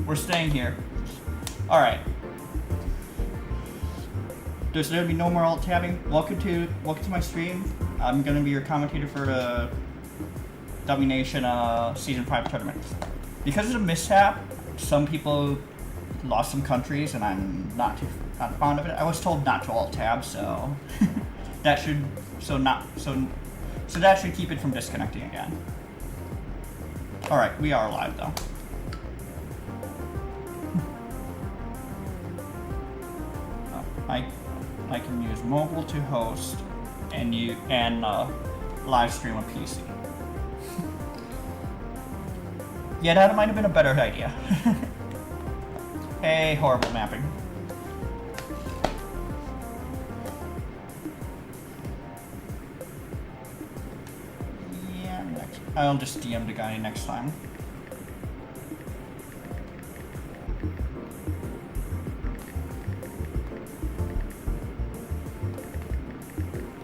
We're staying here. Alright. There's gonna be no more alt tabbing. Welcome to my stream. I'm gonna be your commentator for the Dummynation Season 5 Tournament. Because of the mishap, some people lost some countries, and I'm not fond of it. I was told not to alt tab, so that should that should keep it from disconnecting again. All right, we are live though. I can use mobile to host and live stream a PC. Yeah, that might have been a better idea. Hey, horrible mapping. Yeah, I'll just DM the guy next time.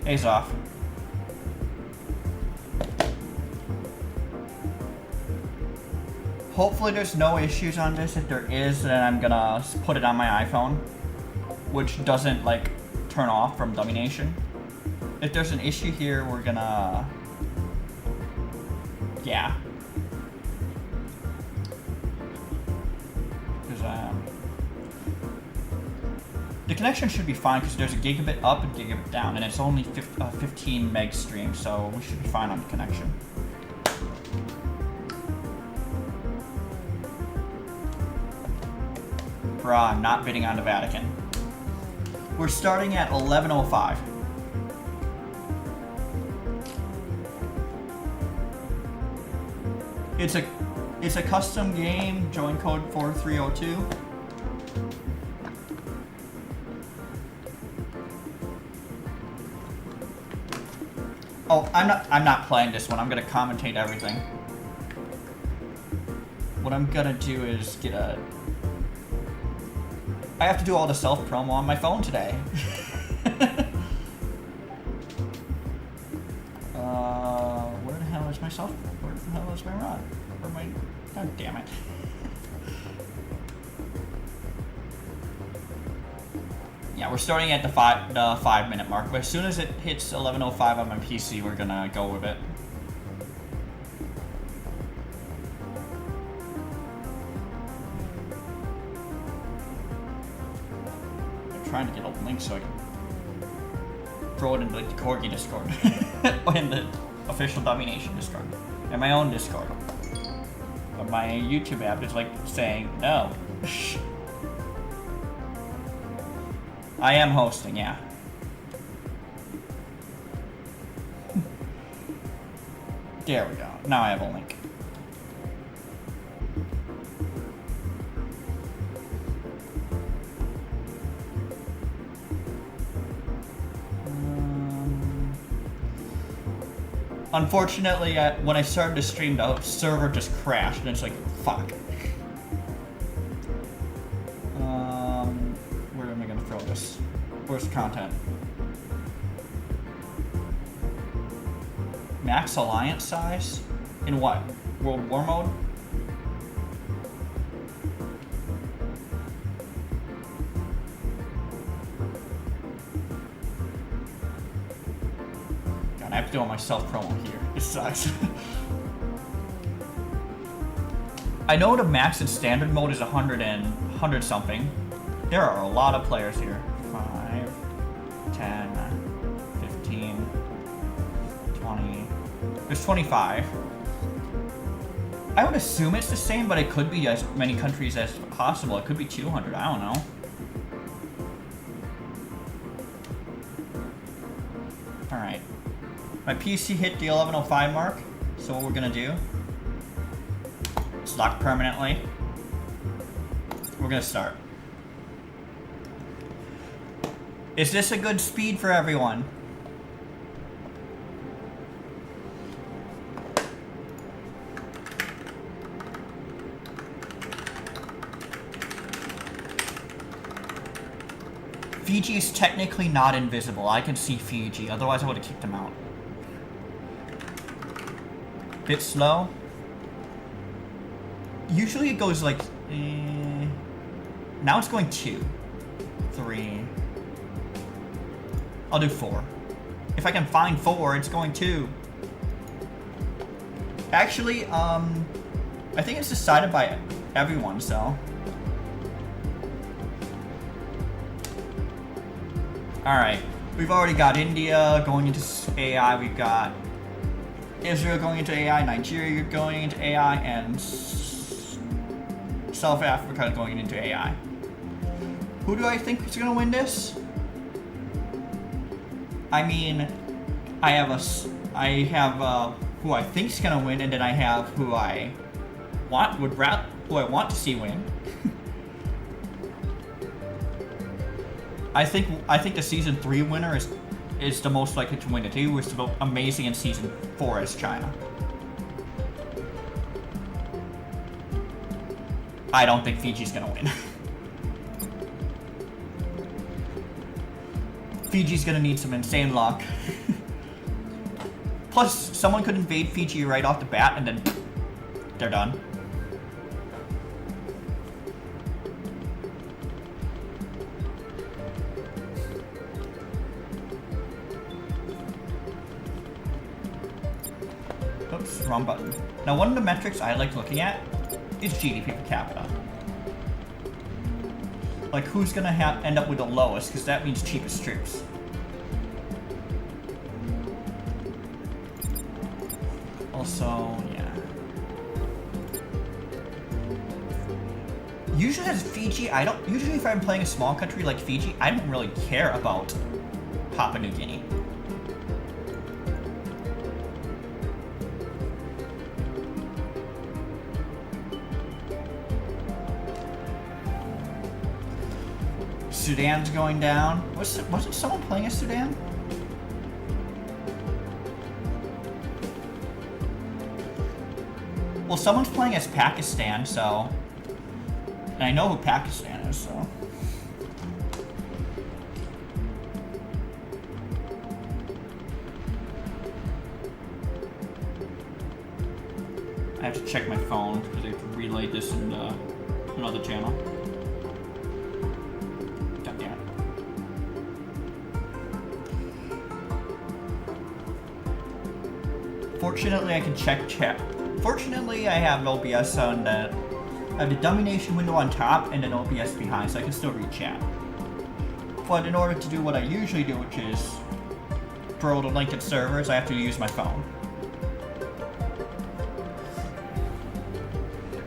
A's off. Hopefully there's no issues on this. If there is, then I'm gonna put it on my iPhone, which doesn't like turn off from Dummynation. If there's an issue here, we're gonna, yeah. Because the connection should be fine because there's a gigabit up and gigabit down, and it's only 15 meg stream, so we should be fine on the connection. Bruh, I'm not bidding on the Vatican. We're starting at 11:05. It's a custom game, join code 4302. Oh, I'm not playing this one. I'm gonna commentate everything. What I'm gonna do is I have to do all the self-promo on my phone today. Where the hell is my Where the hell is my rod? God damn it. Yeah, we're starting at the 5 minute mark, but as soon as it hits 11:05 on my PC, we're gonna go with it. I'm trying to get a link so I can throw it into the Corgi Discord, in the official Dummynation Discord, and my own Discord. But my YouTube app is like saying no. I am hosting, yeah. There we go. Now I have a link. Unfortunately, when I started to stream, the server just crashed, and it's like, fuck. Where am I gonna throw this? Where's the content? Max alliance size? In what? World War mode? God, I have to do all my self-promo here. This sucks. I know the max in standard mode is 100 something. There are a lot of players here. 5, 10, 15, 20. There's 25. I would assume it's the same, but it could be as many countries as possible. It could be 200. I don't know. Alright. My PC hit the 11:05 mark, so what we're gonna do, it's locked permanently. We're gonna start. Is this a good speed for everyone? Fiji is technically not invisible. I can see Fiji, otherwise I would have kicked him out. Bit slow. Usually it goes like Now it's going 2, 3. I'll do 4. If I can find 4, it's going 2. Actually, I think it's decided by everyone, so. Alright, we've already got India going into AI, we've got Israel going into AI, Nigeria going into AI, and South Africa going into AI. Who do I think is going to win this? I mean, I have who I think is going to win, and then I have who I want to see win. I think the season 3 winner is the most likely to win it. He was amazing in season 4 as China. I don't think Fiji's gonna win. Fiji's gonna need some insane luck. Plus, someone could invade Fiji right off the bat and then they're done. Oops, wrong button. Now, one of the metrics I like looking at is GDP per capita. Like, who's gonna end up with the lowest, because that means cheapest troops. Also, yeah. Usually as Fiji, usually if I'm playing a small country like Fiji, I don't really care about Papua New Guinea. Sudan's going down. Wasn't someone playing as Sudan? Well, someone's playing as Pakistan, so... And I know who Pakistan is, so... I have to check my phone, because I have to relay this in another channel. Fortunately, I can check chat. Fortunately, I have OBS on the... I have the Dummynation window on top and an OBS behind, so I can still read chat. But in order to do what I usually do, which is throw the link at servers, I have to use my phone.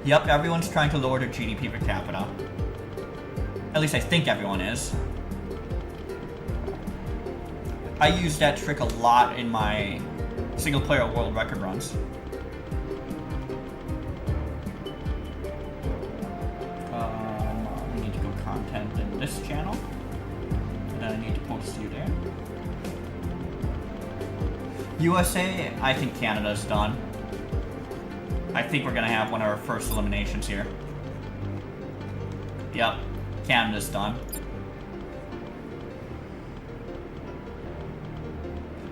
Yep, everyone's trying to lower their GDP per capita. At least I think everyone is. I use that trick a lot in my single-player world record runs. I need to go content in this channel. And then I need to post you there. USA, I think Canada's done. I think we're gonna have one of our first eliminations here. Yep, Canada's done.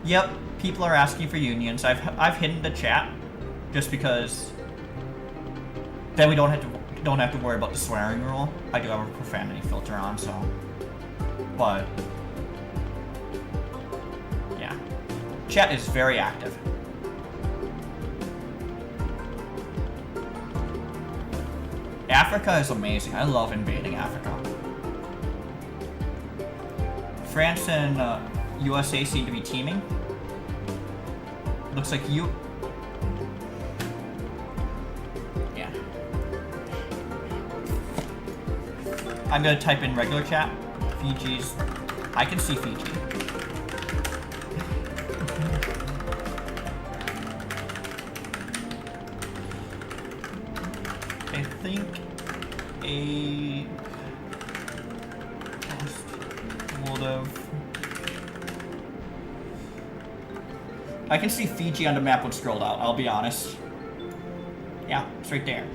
Yep, people are asking for unions. I've hidden the chat just because then we don't have to worry about the swearing rule. I do have a profanity filter on, so but yeah. Chat is very active. Africa is amazing. I love invading Africa. France and USA seem to be teaming. Looks like you... Yeah. I'm gonna type in regular chat. Fiji's... I can see Fiji. I think a... would have... I can see Fiji on the map when scrolled out, I'll be honest. Yeah, it's right there.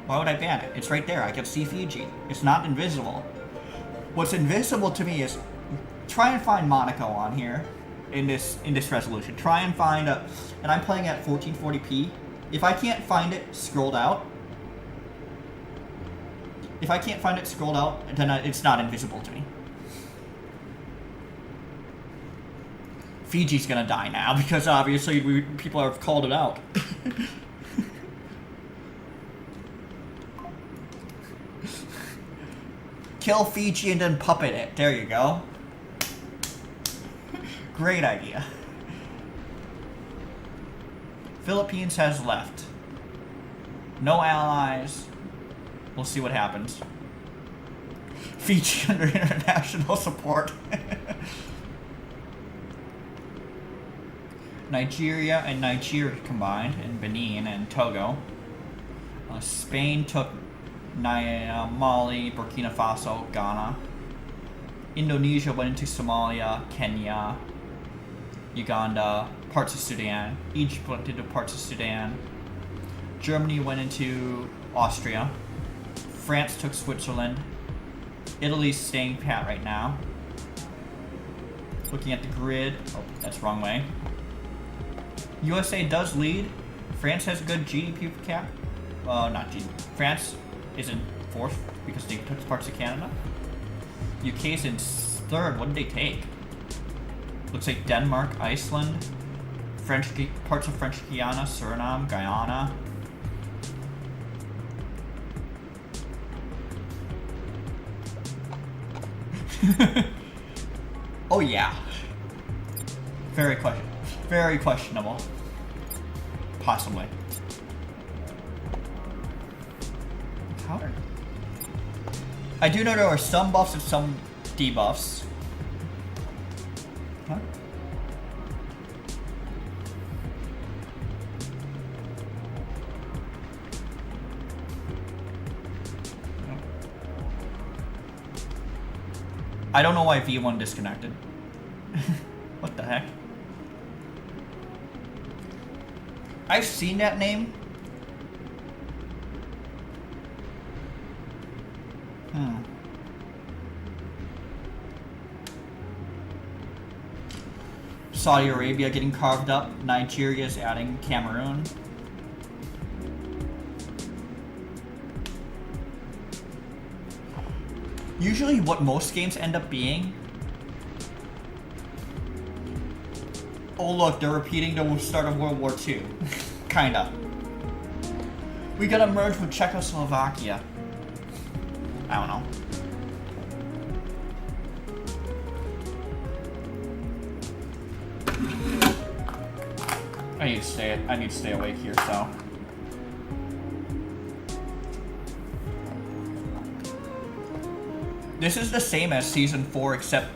Why would I ban it? It's right there, I can see Fiji. It's not invisible. What's invisible to me is, try and find Monaco on here, in this resolution. Try and find a, and I'm playing at 1440p. If I can't find it scrolled out, If I can't find it scrolled out, then it's not invisible to me. Fiji's gonna die now because obviously people have called it out. Kill Fiji and then puppet it. There you go. Great idea. Philippines has left. No allies. We'll see what happens. Fiji under international support. Nigeria and Nigeria combined, and Benin and Togo. Spain took Mali, Burkina Faso, Ghana. Indonesia went into Somalia, Kenya, Uganda, parts of Sudan. Egypt went into parts of Sudan. Germany went into Austria. France took Switzerland. Italy's staying pat right now. Looking at the grid. Oh, that's the wrong way. USA does lead. France has a good GDP per cap. Not GDP. France is in 4th because they took parts of Canada. UK's in 3rd. What did they take? Looks like Denmark, Iceland, parts of French Guiana, Suriname, Guyana. Oh yeah. Very questionable. Possibly. Counter. I do know there are some buffs and some debuffs. Huh? I don't know why V1 disconnected. What the heck? I've seen that name. Saudi Arabia getting carved up. Nigeria's adding Cameroon. Usually what most games end up being... Oh look, they're repeating the start of World War II. Kinda. We gotta merge with Czechoslovakia. I don't know. I need to stay awake here, so. This is the same as Season 4, except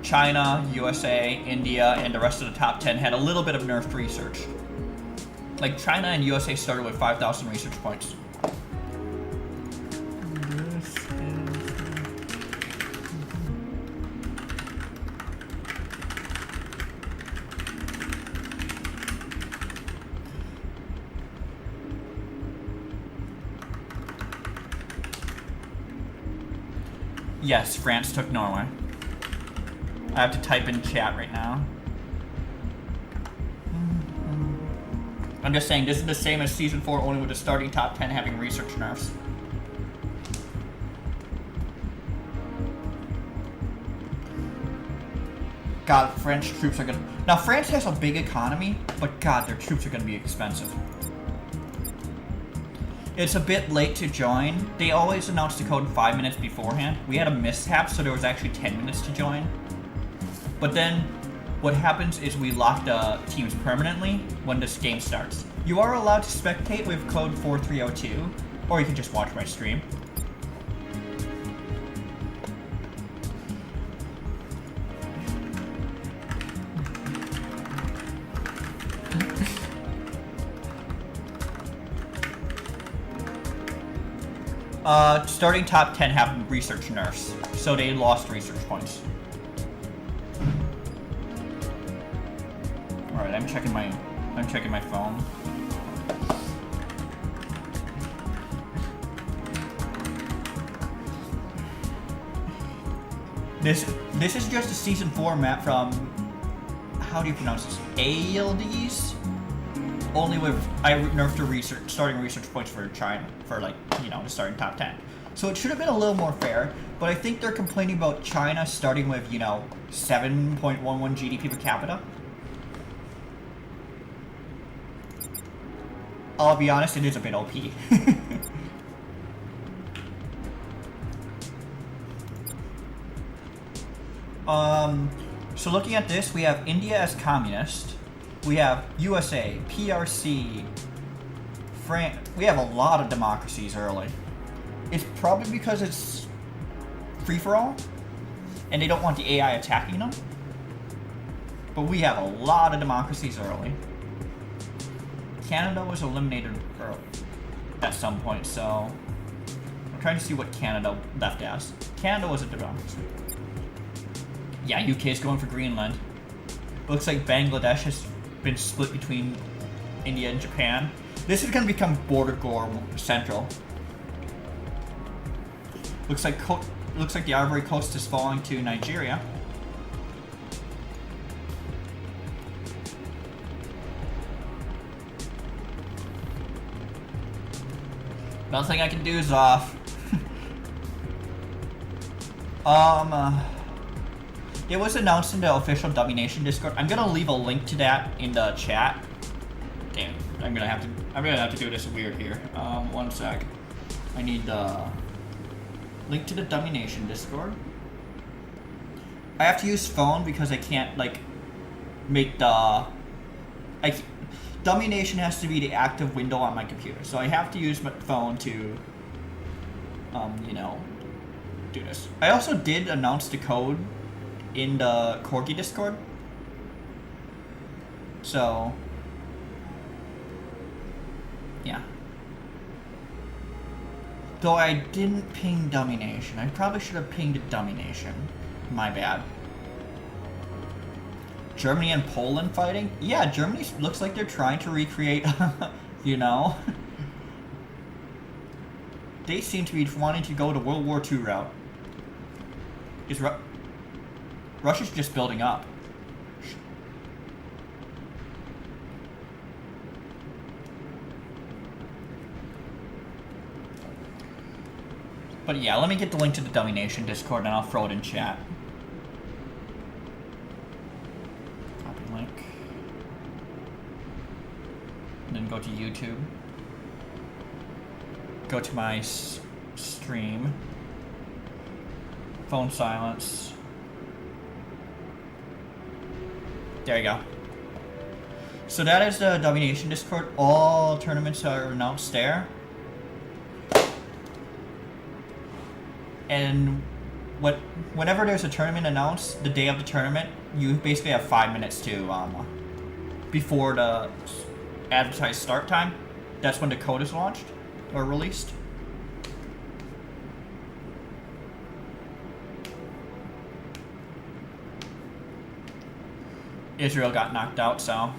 China, USA, India, and the rest of the top 10 had a little bit of nerfed research. Like, China and USA started with 5,000 research points. Yes, France took Norway. I have to type in chat right now. I'm just saying, this is the same as Season 4, only with the starting top 10 having research nerfs. God, French troops are gonna... Now, France has a big economy, but God, their troops are gonna be expensive. It's a bit late to join. They always announce the code 5 minutes beforehand. We had a mishap, so there was actually 10 minutes to join. But then, what happens is we lock the teams permanently when this game starts. You are allowed to spectate with code 4302, or you can just watch my stream. Starting top 10 have research nerfs, so they lost research points. Alright, I'm checking my phone. This is just a Season 4 map from, how do you pronounce this? ALDs? Only with, I nerfed the starting research points for China, for like, you know, the starting top 10. So it should have been a little more fair, but I think they're complaining about China starting with, you know, 7.11 GDP per capita. I'll be honest, it is a bit OP. So looking at this, we have India as communist. We have USA, PRC, France. We have a lot of democracies early. It's probably because it's free-for-all, and they don't want the AI attacking them. But we have a lot of democracies early. Canada was eliminated early at some point, so I'm trying to see what Canada left as. Canada was a democracy. Yeah, UK is going for Greenland. Looks like Bangladesh has been split between India and Japan. This is going to become border gore central. Looks like the Ivory Coast is falling to Nigeria. Nothing I can do is off. It was announced in the official Dummynation Discord. I'm gonna leave a link to that in the chat. Damn, I'm gonna have to do this weird here. One sec. I need the link to the Dummynation Discord. I have to use phone because I can't like make the Dummynation has to be the active window on my computer, so I have to use my phone to you know, do this. I also did announce the code in the Corgi Discord. So, yeah. Though I didn't ping Dummynation. I probably should have pinged Dummynation. My bad. Germany and Poland fighting? Yeah, Germany looks like they're trying to recreate, you know. They seem to be wanting to go the World War II route. Russia's just building up. But yeah, let me get the link to the Dummynation Discord and I'll throw it in chat. Copy link. And then go to YouTube. Go to my stream. Phone silence. There you go. So that is the Dummynation Discord. All tournaments are announced there. And whenever there's a tournament announced, the day of the tournament, you basically have 5 minutes to, before the advertised start time. That's when the code is launched or released. Israel got knocked out, so.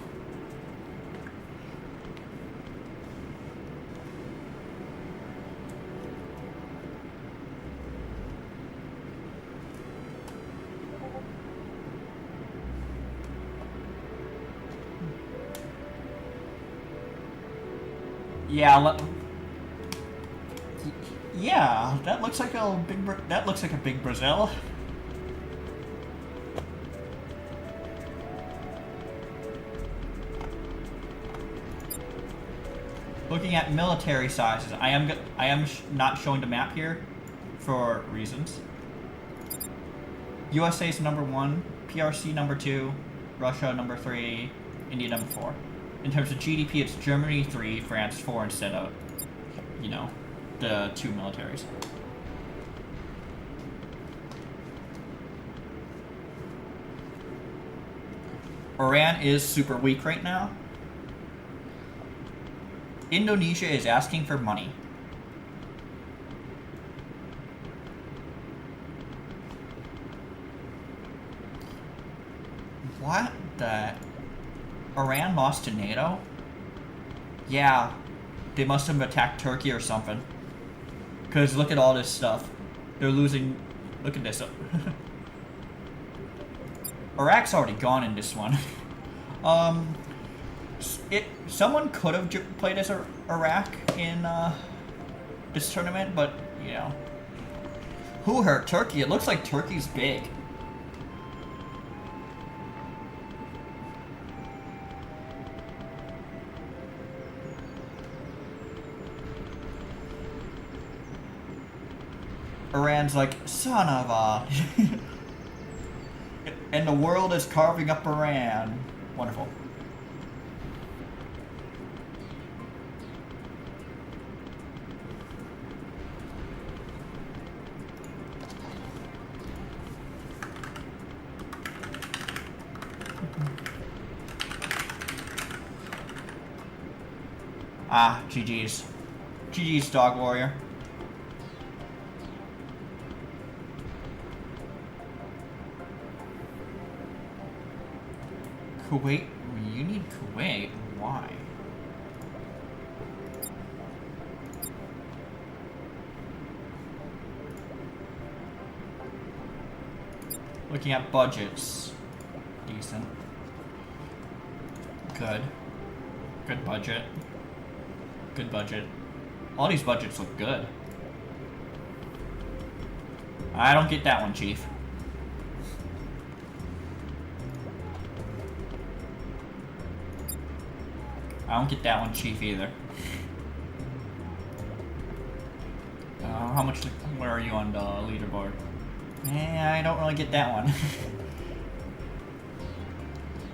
Yeah, that looks like a big Brazil. Looking at military sizes, I am not showing the map here for reasons. USA is number 1, PRC number 2, Russia number 3, India number 4. In terms of GDP, it's Germany 3, France 4 instead of, you know, the 2 militaries. Iran is super weak right now. Indonesia is asking for money. What the? Iran lost to NATO? Yeah, they must have attacked Turkey or something. Because look at all this stuff. They're losing. Look at this. Iraq's already gone in this one. Someone could have played as Iraq in this tournament, but you know. Who hurt Turkey? It looks like Turkey's big. Iran's like, son of a... and the world is carving up Iran. Wonderful. Ah, GG's. GG's, Dog Warrior. Kuwait? You need Kuwait? Why? Looking at budgets. Decent. Good. Good budget. Good budget. All these budgets look good. I don't get that one, Chief. I don't get that one, Chief, either. How much... Where are you on the leaderboard? I don't really get that one.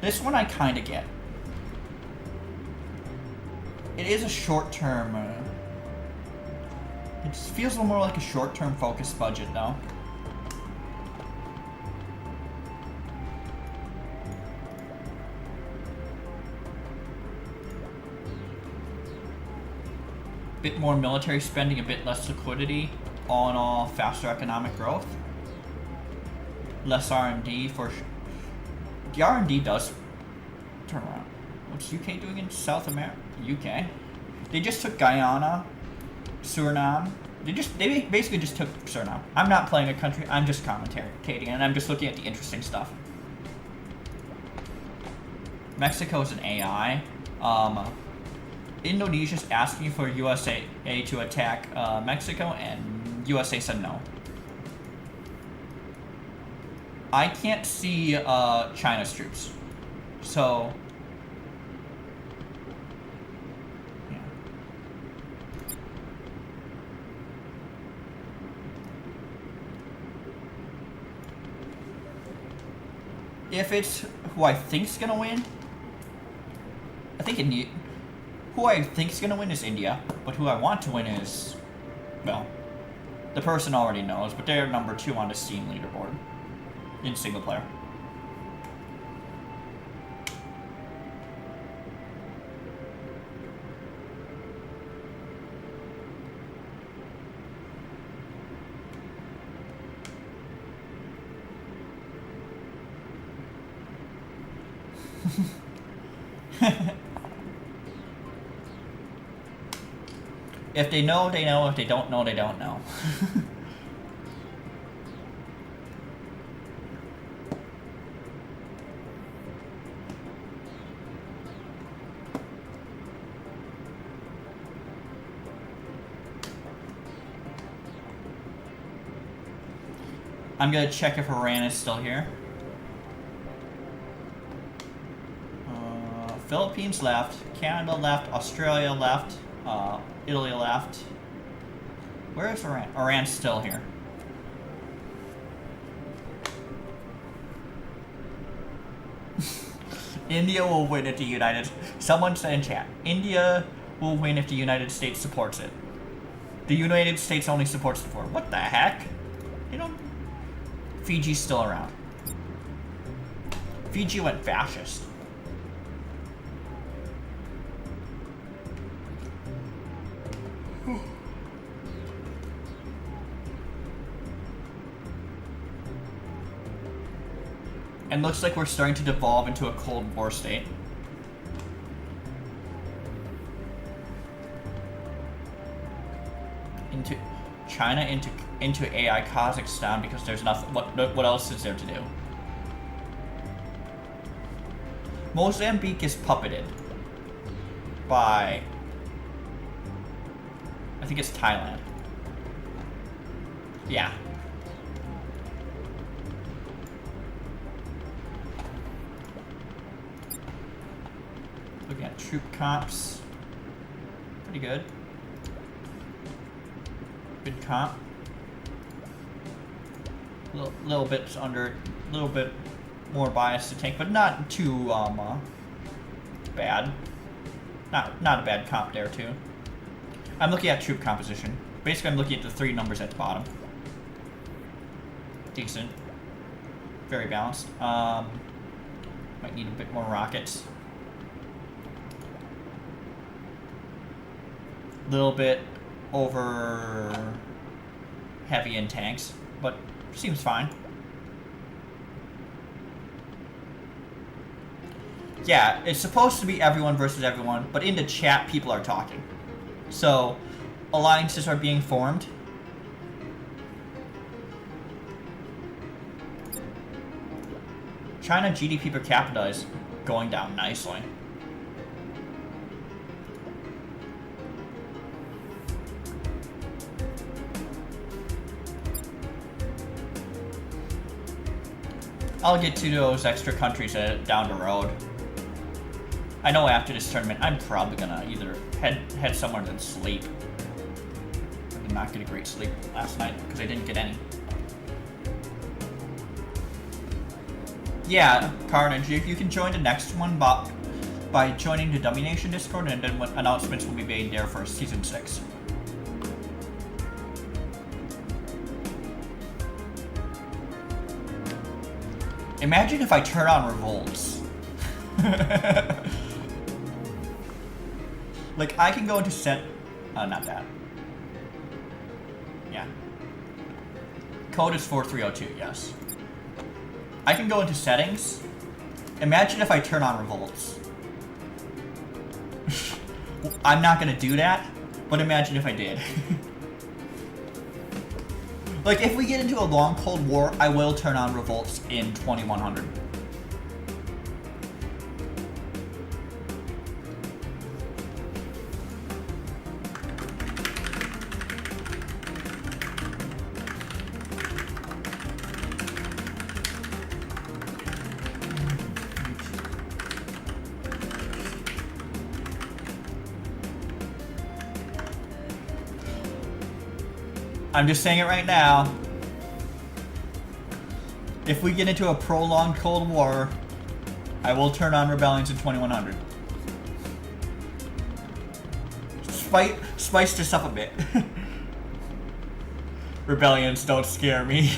This one I kind of get. It is a short-term... it feels a little more like a short-term focused budget, though. Bit more military spending, a bit less liquidity. All in all, faster economic growth. Less R&D for... The R&D does turn around. What's UK doing in South America? UK? They just took Guyana, Suriname. They basically just took Suriname. I'm not playing a country, I'm just commentating, and I'm just looking at the interesting stuff. Mexico's an AI. Indonesia's asking for USA to attack Mexico, and USA said no. I can't see China's troops. So... yeah. If it's who I think's gonna win, I think India... Who I think's gonna win is India, but who I want to win is... well, the person already knows, but they're number 2 on the Steam leaderboard. In single player. If they know, they know. If they don't know, they don't know. I'm gonna check if Iran is still here. Philippines left, Canada left, Australia left, Italy left. Where is Iran? Iran's still here. India will win if the United... Someone said in chat, India will win if the United States supports it. The United States only supports the four. What the heck? You don't... Fiji's still around. Fiji went fascist. And looks like we're starting to devolve into a Cold War state. Into China, into AI Kazakhstan, because there's nothing. What else is there to do? Mozambique is puppeted by, I think it's Thailand. Yeah. Looking at troop comps. Pretty good. Good comp. Little bit under, little bit more bias to tank, but not too bad. Not a bad comp there too. I'm looking at troop composition. Basically, I'm looking at the 3 numbers at the bottom. Decent. Very balanced. Might need a bit more rockets. Little bit over heavy in tanks, but seems fine. Yeah, it's supposed to be everyone versus everyone, but in the chat, people are talking. So, alliances are being formed. China GDP per capita is going down nicely. I'll get to those extra countries down the road. I know after this tournament, I'm probably gonna either head somewhere and then sleep. I did not get a great sleep last night because I didn't get any. Yeah, Carnage, you can join the next one by joining the Dummynation Discord, and then announcements will be made there for Season 6. Imagine if I turn on revolts. Like, I can go into set... not that. Yeah. Code is 4302, yes. I can go into settings. Imagine if I turn on revolts. I'm not gonna do that, but imagine if I did. Like, if we get into a long Cold War, I will turn on revolts in 2100. I'm just saying it right now. If we get into a prolonged Cold War, I will turn on rebellions in 2100. Spice this up a bit. Rebellions don't scare me.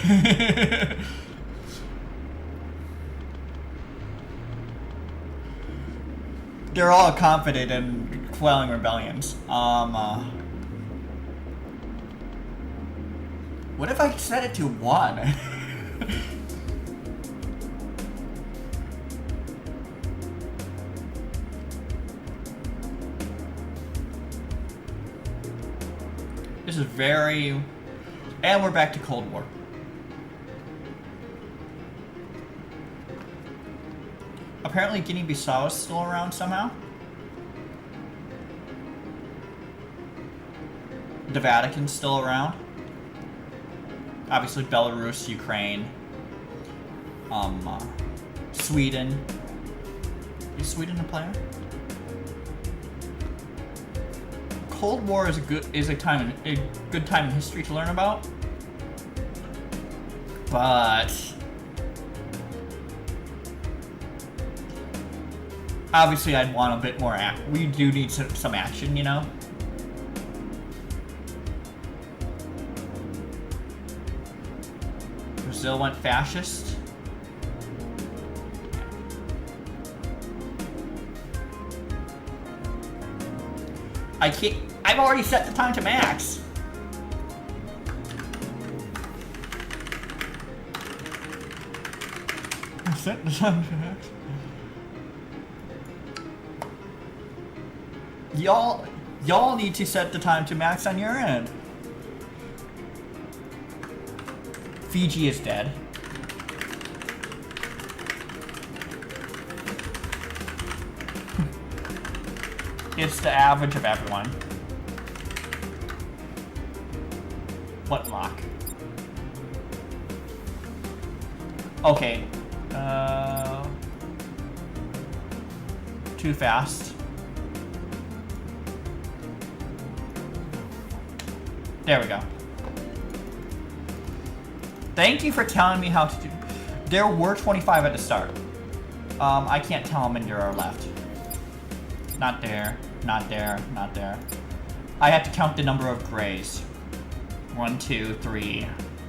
They're all confident in quelling rebellions. What if I set it to 1? This is very... And we're back to Cold War. Apparently Guinea-Bissau is still around somehow. The Vatican's still around. Obviously Belarus, Ukraine, Sweden. Is Sweden a player? Cold War is a good time in history to learn about, but obviously I'd want a bit more we do need some action, you know. Brazil went fascist. I can't. I've already set the time to max. Set the time to max. Y'all need to set the time to max on your end. Fiji is dead. It's the average of everyone. What lock? Okay. Too fast. There we go. Thank you for telling me how to do. There were 25 at the start. I can't tell how many there are left. Not there, not there, not there. I have to count the number of grays. 1, 2, 3,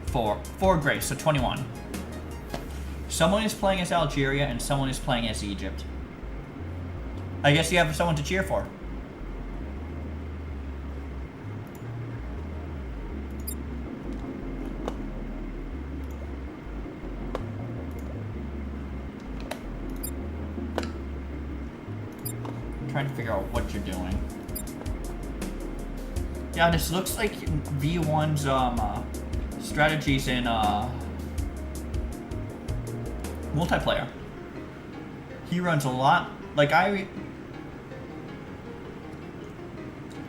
4. 4 grays, so 21. Someone is playing as Algeria and someone is playing as Egypt. I guess you have someone to cheer for. Trying to figure out what you're doing. Yeah, this looks like V1's strategies in multiplayer. He runs a lot. Like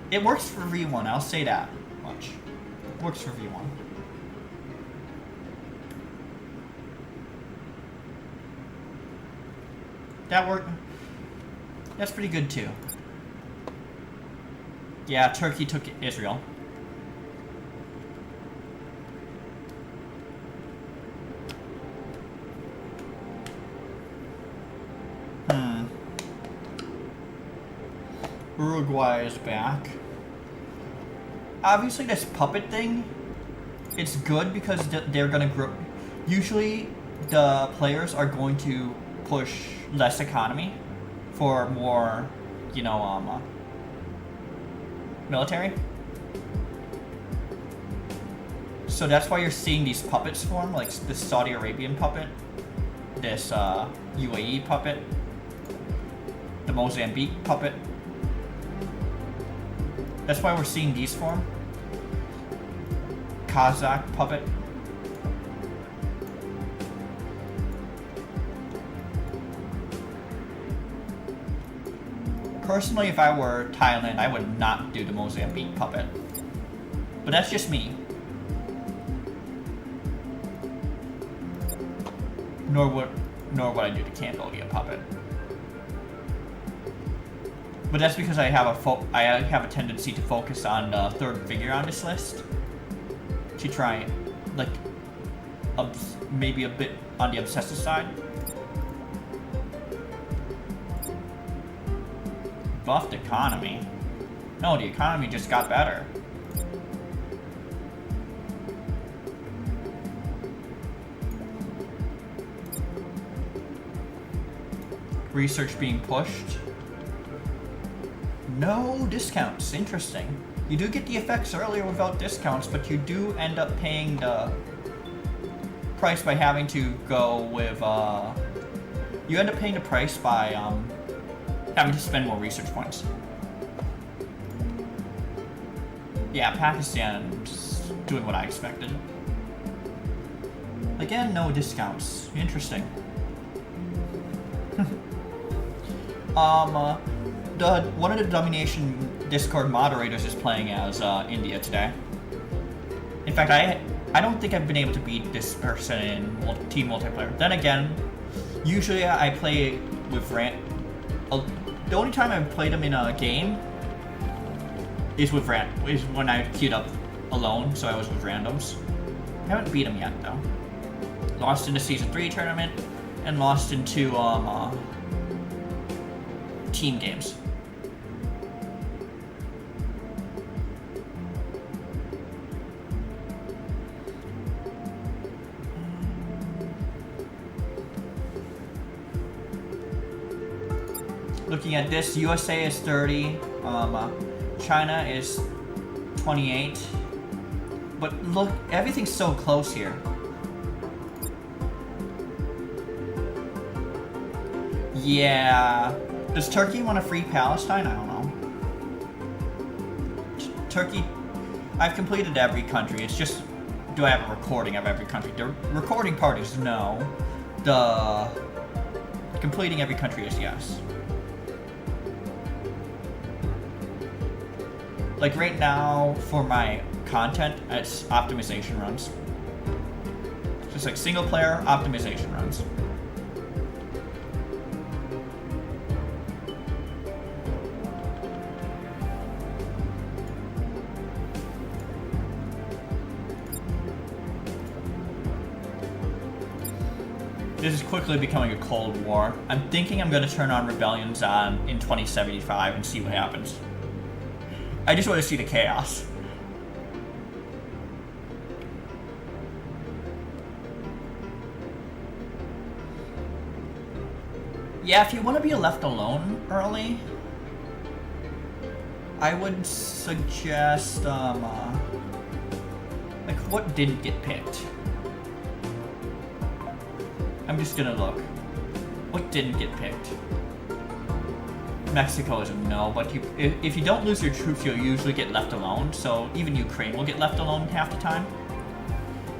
it works for V1. I'll say that much. It works for V1. That worked. That's pretty good too. Yeah, Turkey took Israel. Uruguay is back. Obviously this puppet thing, it's good because they're gonna grow. Usually the players are going to push less economy for more, you know, military. So that's why you're seeing these puppets form, like this Saudi Arabian puppet, this UAE puppet, the Mozambique puppet. That's why we're seeing these form. Kazakh puppet. Personally, if I were Thailand, I would not do the Mozambique puppet. But that's just me. Nor would I do the Cambodia puppet. But that's because I have a tendency to focus on the third figure on this list. To try, like, maybe a bit on the obsessive side. Buffed economy? No, the economy just got better. Research being pushed. No discounts. Interesting. You do get the effects earlier without discounts, but you do end up paying the price by having to go with, you end up paying the price by, having to spend more research points. Yeah, Pakistan's doing what I expected. Again, no discounts. Interesting. One of the Dummynation Discord moderators is playing as India today. In fact, I don't think I've been able to beat this person in team multiplayer. Then again, usually I play with the only time I've played him in a game is when I queued up alone, so I was with randoms. I haven't beat him yet though. Lost in the Season 3 tournament and lost in 2 team games. Looking at this, USA is 30, China is 28, but look, everything's so close here. Yeah, does Turkey want to free Palestine? I don't know. Turkey, I've completed every country, it's just, do I have a recording of every country? The recording part is no, the completing every country is yes. Like right now, for my content, it's optimization runs. Just like single player optimization runs. This is quickly becoming a Cold War. I'm thinking I'm going to turn on rebellions on in 2075 and see what happens. I just want to see the chaos. Yeah, if you want to be left alone early, I would suggest, like, what didn't get picked? I'm just gonna look. What didn't get picked? Mexico is a no, but if you don't lose your troops, you'll usually get left alone, so even Ukraine will get left alone half the time.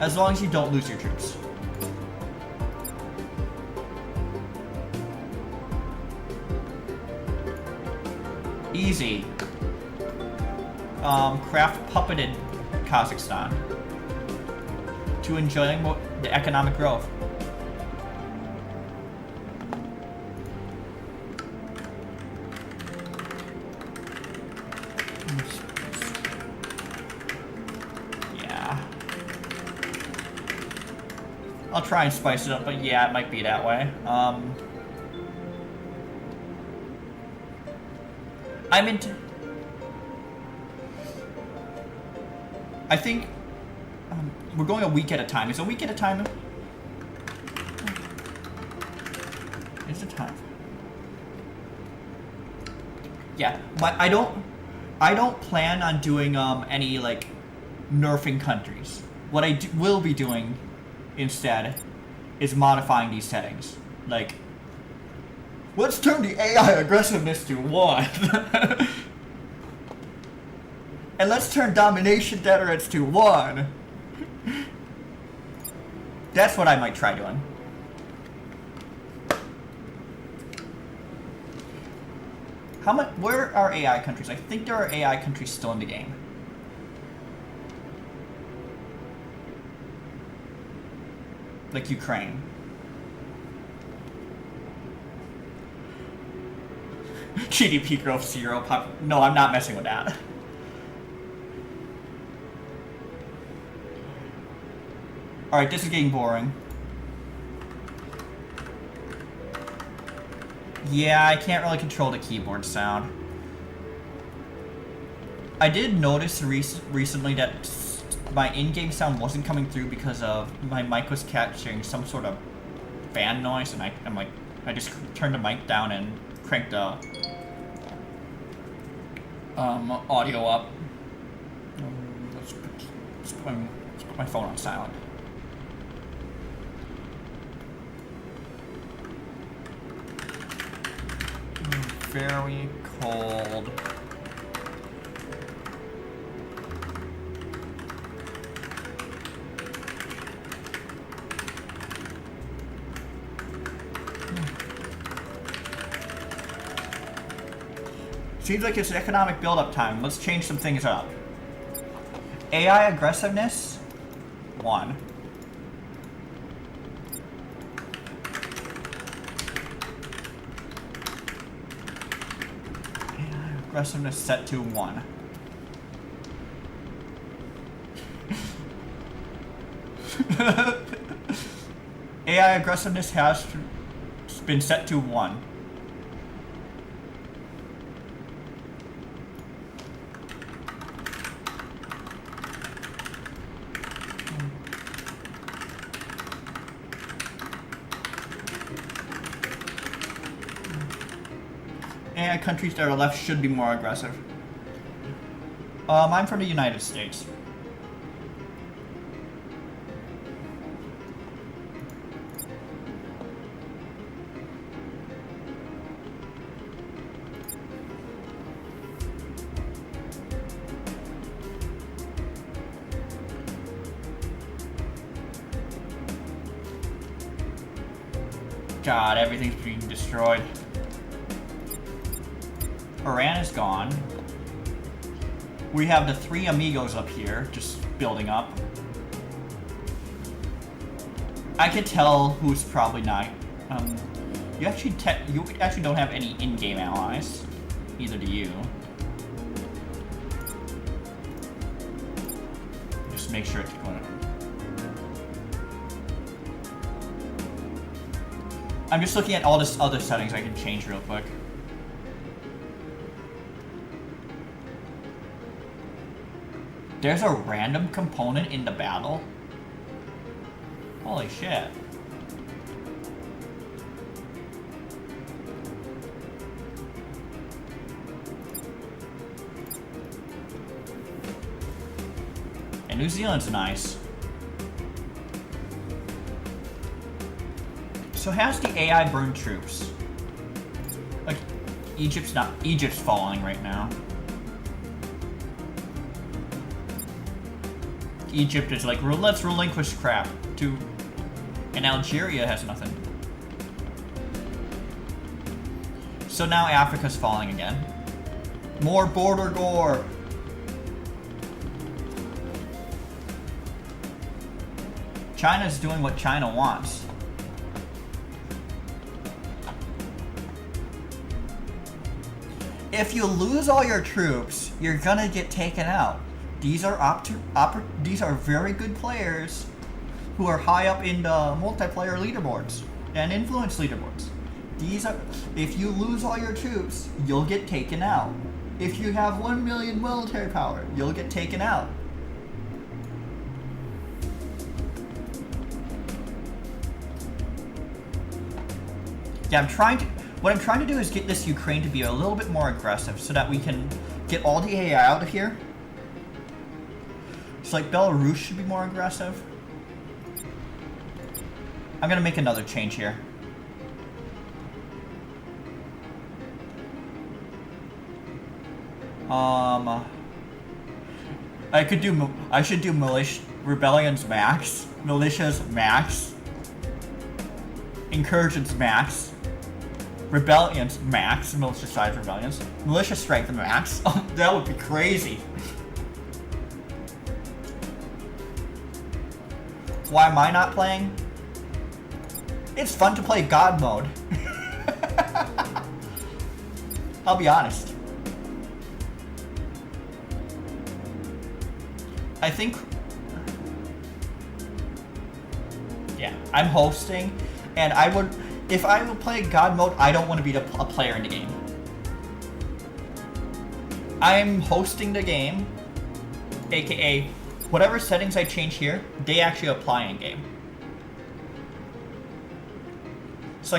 As long as you don't lose your troops. Easy. Craft puppeted Kazakhstan to enjoy the economic growth. Yeah. I'll try and spice it up, but yeah, it might be that way. I'm into... I think we're going a week at a time. Is a week at a time? Is it time? Yeah, but I don't plan on doing any like nerfing countries. What I will be doing instead is modifying these settings. Like, let's turn the AI aggressiveness to 1. And let's turn domination deterrence to 1. That's what I might try doing. How much? Where are AI countries? I think there are AI countries still in the game. Like Ukraine. GDP growth 0. No, I'm not messing with that. Alright, this is getting boring. Yeah, I can't really control the keyboard sound. I did notice recently that my in-game sound wasn't coming through because of my mic was catching some sort of fan noise, and I'm like, I just turned the mic down and cranked the audio up. Let's put my phone on silent. Very cold. Seems like it's economic build-up time. Let's change some things up. AI aggressiveness, 1. AI aggressiveness set to 1. AI aggressiveness has been set to 1. AI countries that are left should be more aggressive. I'm from the United States. God, everything's being destroyed. Iran is gone. We have the 3 amigos up here, just building up. I can tell who's probably not. You actually don't have any in-game allies. Neither do you. Just make sure it's going. I'm just looking at all this other settings I can change real quick. There's a random component in the battle. Holy shit. And New Zealand's nice. So has the AI burned troops? Like, Egypt's falling right now. Egypt is like, let's relinquish crap to... And Algeria has nothing. So now Africa's falling again. More border gore! China's doing what China wants. If you lose all your troops, you're gonna get taken out. These are these are very good players who are high up in the multiplayer leaderboards and influence leaderboards. If you lose all your troops, you'll get taken out. If you have 1 million military power, you'll get taken out. Yeah, what I'm trying to do is get this Ukraine to be a little bit more aggressive so that we can get all the AI out of here. So like Belarus should be more aggressive. I'm gonna make another change here. I should do militia rebellions max, militias max, incursions max, rebellions max, militia size rebellions, militia strength max. Oh, that would be crazy. Why am I not playing? It's fun to play God mode. I'll be honest. I think... Yeah, I'm hosting, and I would... If I would play God mode, I don't want to be a player in the game. I'm hosting the game, aka whatever settings I change here, they actually apply in game. So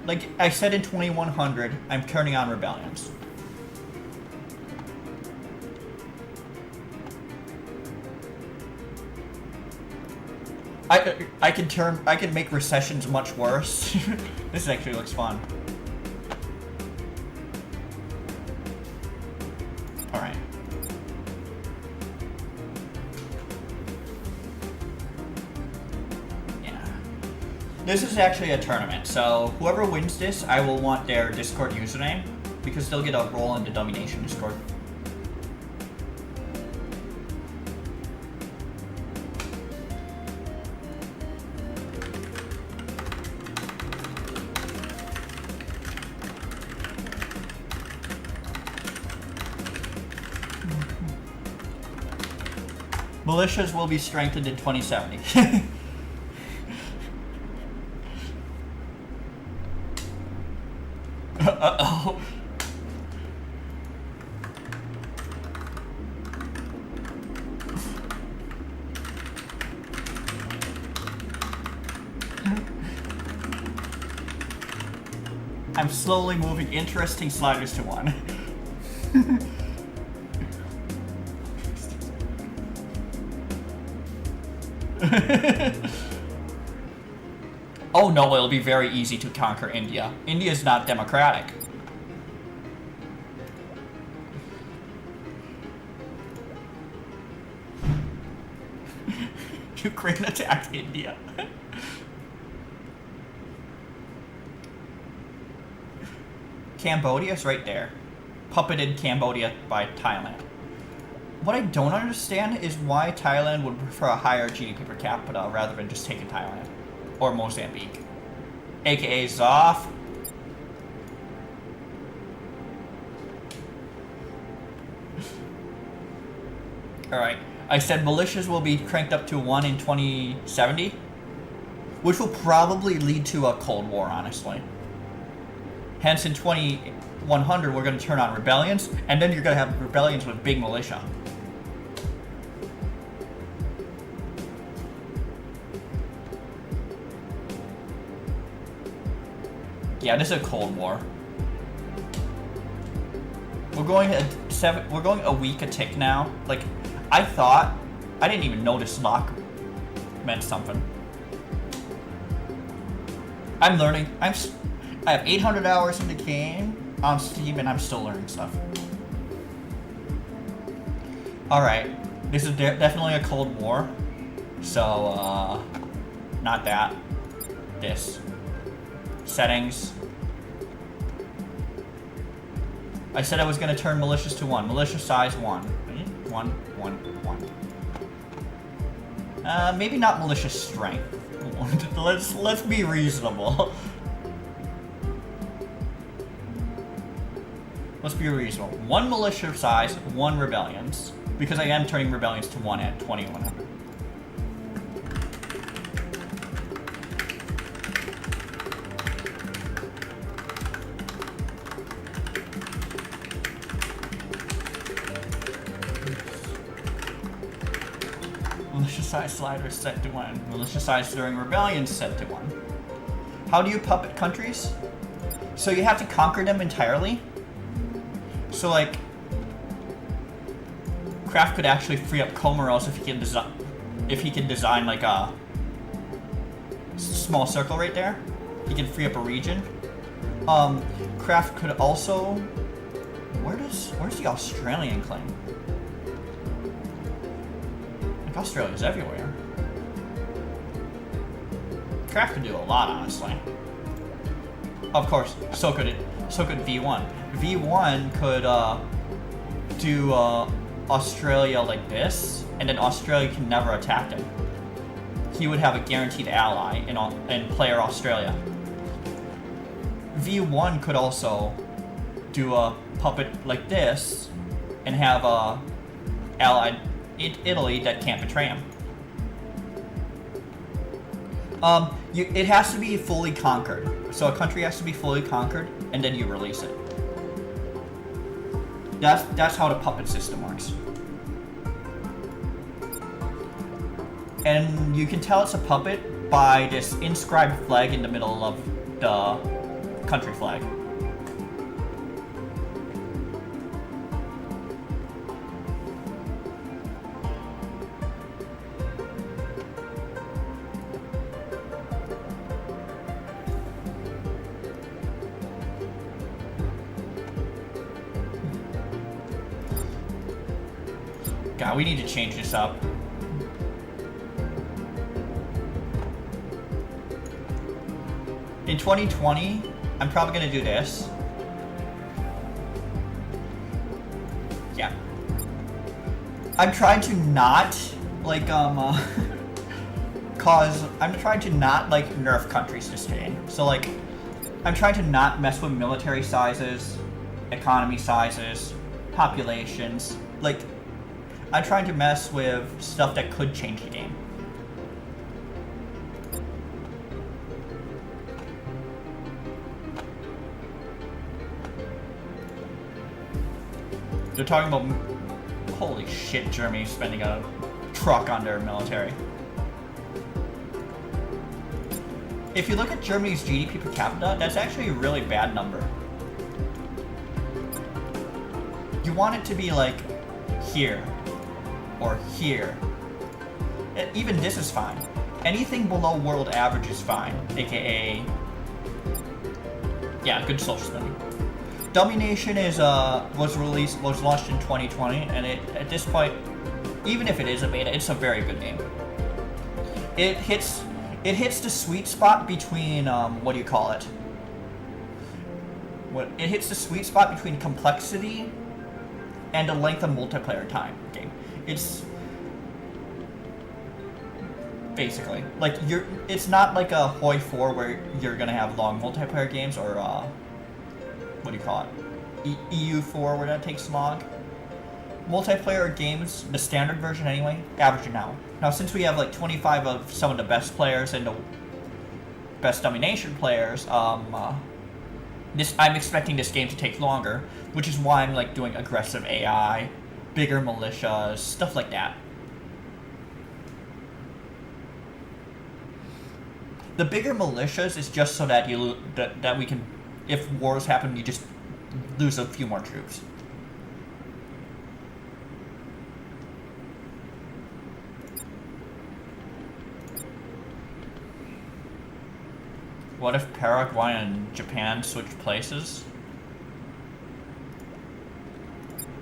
like I said in 2100, I'm turning on rebellions. I can make recessions much worse. This actually looks fun. All right. Yeah. This is actually a tournament, so whoever wins this, I will want their Discord username because they'll get a role in the Dummynation Discord. Militias will be strengthened in 2070. Uh-oh. I'm slowly moving interesting sliders to one. Oh no, it'll be very easy to conquer India. India's not democratic. Ukraine attacked India. Cambodia's right there. Puppeted Cambodia by Thailand. What I don't understand is why Thailand would prefer a higher GDP per capita rather than just taking Thailand. or Mozambique. AKA Zoff. Alright, I said militias will be cranked up to 1 in 2070, which will probably lead to a Cold War, honestly. Hence, in 2100, we're going to turn on rebellions, and then you're going to have rebellions with big militia. Yeah, this is a Cold War. We're going a week a tick now. Like, I didn't even notice lock meant something. I'm learning. I have 800 hours in the game on Steam, and I'm still learning stuff. Alright, this is definitely a Cold War. So, not that. This. Settings. I said I was going to turn militias to 1. Militia size 1. 1, 1, 1. Maybe not militia strength. let's be reasonable. Let's be reasonable. 1 militia size, 1 rebellions. Because I am turning rebellions to 1 at 2100. Militia size slider set to 1. Militia size during rebellion set to 1. How do you puppet countries? So you have to conquer them entirely. So like, Kraft could actually free up Comoros if he can design like a small circle right there. He can free up a region. Kraft could also. Where's the Australian claim? Like Australia's everywhere. Kraft could do a lot, honestly. Of course, so could V1. V1 could do Australia like this, and then Australia can never attack him. He would have a guaranteed ally in player Australia. V1 could also do a puppet like this and have a ally in Italy that can't betray him. It has to be fully conquered. So a country has to be fully conquered, and then you release it. That's how the puppet system works. And you can tell it's a puppet by this inscribed flag in the middle of the country flag. God, we need to change this up. In 2020, I'm probably gonna do this. Yeah. I'm trying to not, like, I'm trying to not, like, nerf countries this game. So, like, I'm trying to not mess with military sizes, economy sizes, populations. Like, I'm trying to mess with stuff that could change the game. They're talking about, holy shit, Germany spending a truck on their military. If you look at Germany's GDP per capita, that's actually a really bad number. You want it to be like here or here. Even this is fine. Anything below world average is fine, aka, yeah, good social spending. Dummynation was launched in 2020, and at this point, even if it is a beta, it's a very good game. It hits the sweet spot between what do you call it? It hits the sweet spot between complexity and the length of multiplayer time game. basically. Like, it's not like a Hoi 4 where you're gonna have long multiplayer games, or, what do you call it? EU4 where that takes long. Multiplayer games, the standard version anyway, average an hour. Now, since we have like 25 of some of the best players and the best Dummynation players, I'm expecting this game to take longer, which is why I'm like doing aggressive AI, bigger militias, stuff like that. The bigger militias is just so that that we can, if wars happen, you just lose a few more troops. What if Paraguay and Japan switch places?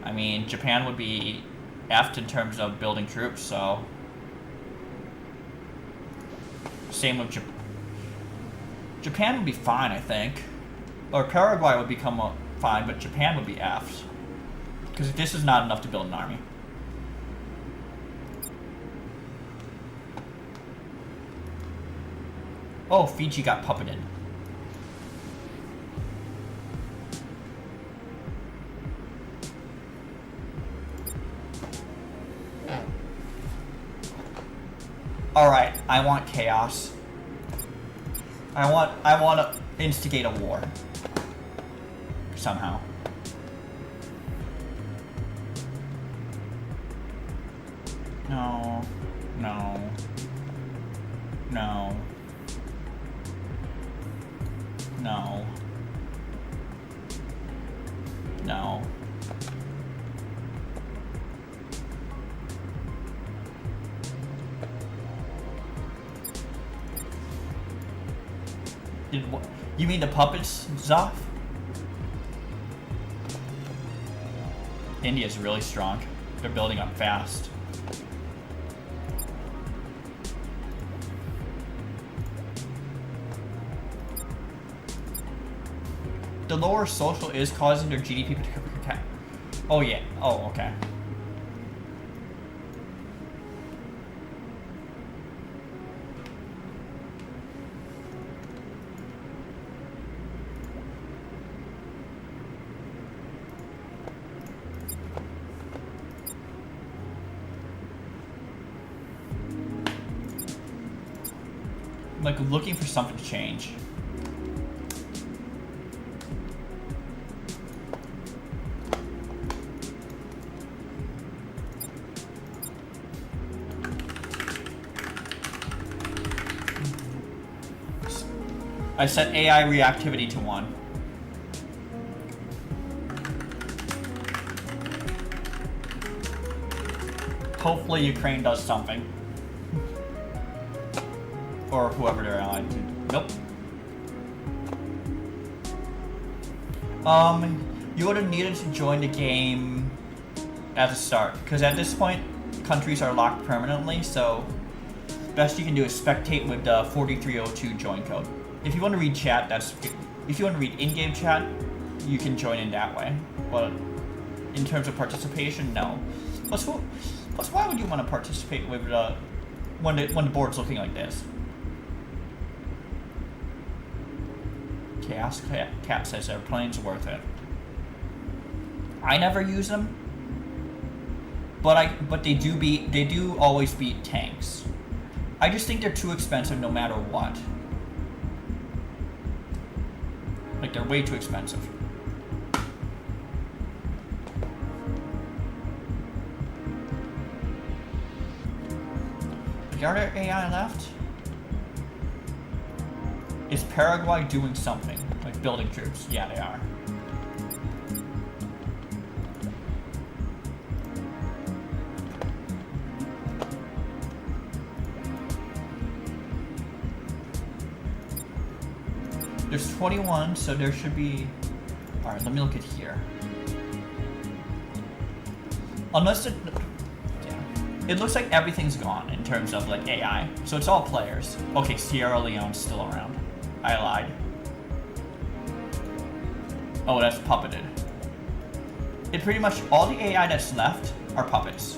I mean, Japan would be effed in terms of building troops, so... Same with Japan would be fine, I think. Or Paraguay would become fine, but Japan would be effed. Because this is not enough to build an army. Oh, Fiji got puppeted. Alright, I want chaos. I want to instigate a war. Somehow. No. No. No. No. No. You mean the puppets, Zoff? India's really strong. They're building up fast. The lower social is causing their GDP to... Oh, yeah. Oh, okay. I'm like looking for something to change. I set AI reactivity to 1. Hopefully Ukraine does something. Or whoever they're allied to. Nope. You would have needed to join the game at the start, because at this point, countries are locked permanently, so best you can do is spectate with the 4302 join code. If you want to read chat, if you want to read in-game chat, you can join in that way. But in terms of participation, no. Plus, why would you want to participate with when the board's looking like this? Chaos Cap says airplanes worth it. I never use them, but they do always beat tanks. I just think they're too expensive no matter what. Like, they're way too expensive. Are there AI left? Is Paraguay doing something? Like building troops? Yeah, they are. There's 21, so there should be... Alright, let me look at here. Unless it... Yeah. It looks like everything's gone in terms of, like, AI. So it's all players. Okay, Sierra Leone's still around. I lied. Oh, that's puppeted. It pretty much... All the AI that's left are puppets.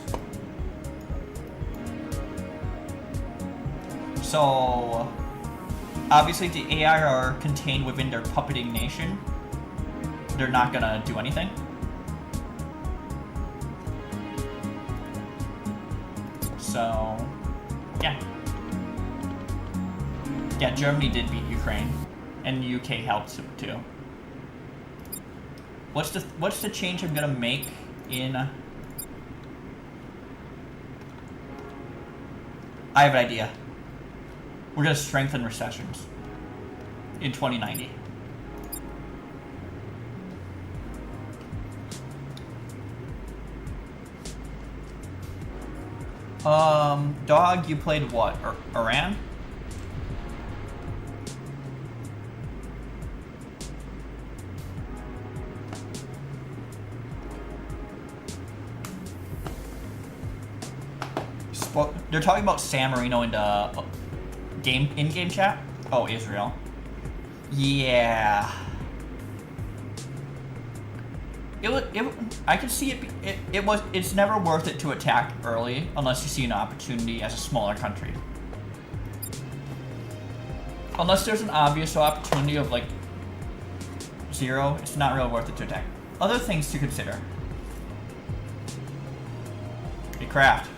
So, obviously the AI are contained within their puppeting nation. They're not gonna do anything. So, yeah. Yeah, Germany did beat Ukraine, and UK helped too. What's the change I'm gonna make in? I have an idea. We're gonna strengthen recessions in 2090. Dog, you played what? Iran? They're talking about San Marino in the in-game chat. Oh, Israel. Yeah. I could see it. It's never worth it to attack early unless you see an opportunity as a smaller country. Unless there's an obvious opportunity of like 0, it's not really worth it to attack. Other things to consider. Hey, Craft.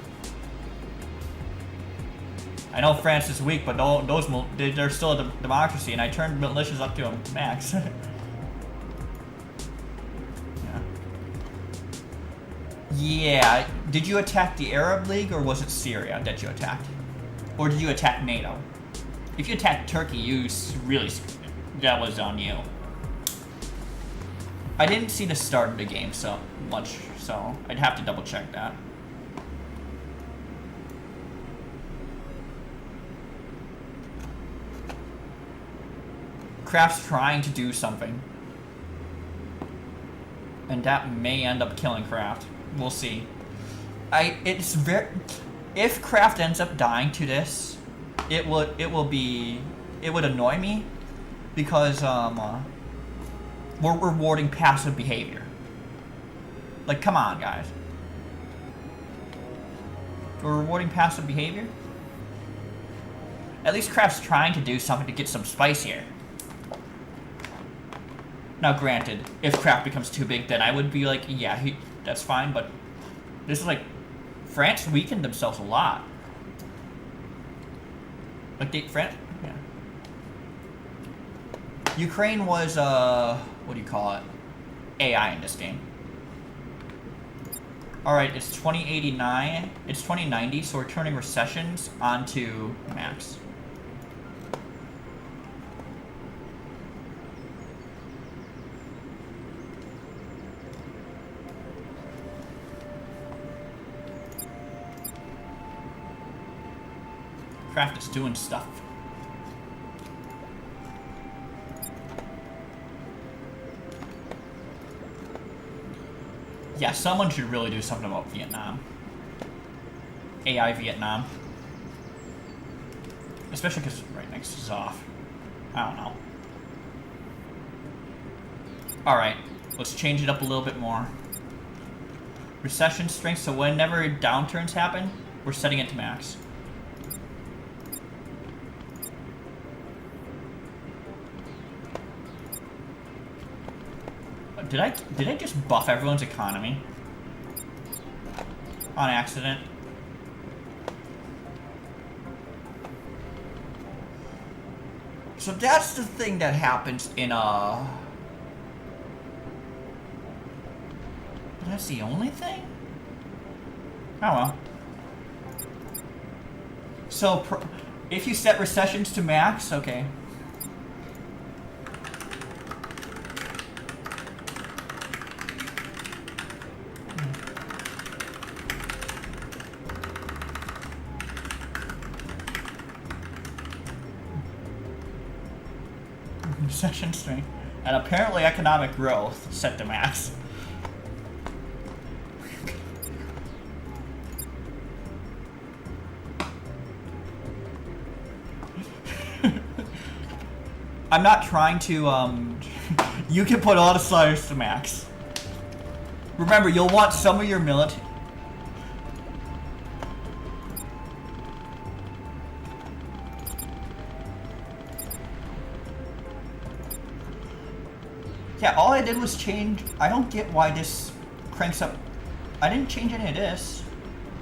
I know France is weak, but they're still a democracy, and I turned militias up to a max. Yeah. Did you attack the Arab League, or was it Syria that you attacked? Or did you attack NATO? If you attacked Turkey, that was on you. I didn't see the start of the game so much, so I'd have to double check that. Kraft's trying to do something, and that may end up killing Kraft. We'll see. If Kraft ends up dying to this, it would annoy me, because we're rewarding passive behavior. Like, come on, guys. We're rewarding passive behavior? At least Kraft's trying to do something to get some spice here. Now, granted, if Kraft becomes too big, then I would be like, yeah, that's fine, but this is like, France weakened themselves a lot. Like, yeah. Ukraine was, what do you call it? AI in this game. Alright, it's 2089, it's 2090, so we're turning recessions onto max. Kraft is doing stuff. Yeah, someone should really do something about Vietnam. AI Vietnam. Especially because right next is off. I don't know. Alright, let's change it up a little bit more. Recession strength, so whenever downturns happen, we're setting it to max. Did I just buff everyone's economy? On accident? So that's the thing that happens in that's the only thing? Oh well. So if you set recessions to max, okay. Recession strength, and apparently economic growth set to max. I'm not trying to, you can put all the sliders to max. Remember, you'll want some of your military. Yeah, all I did was change. I don't get why this cranks up. I didn't change any of this.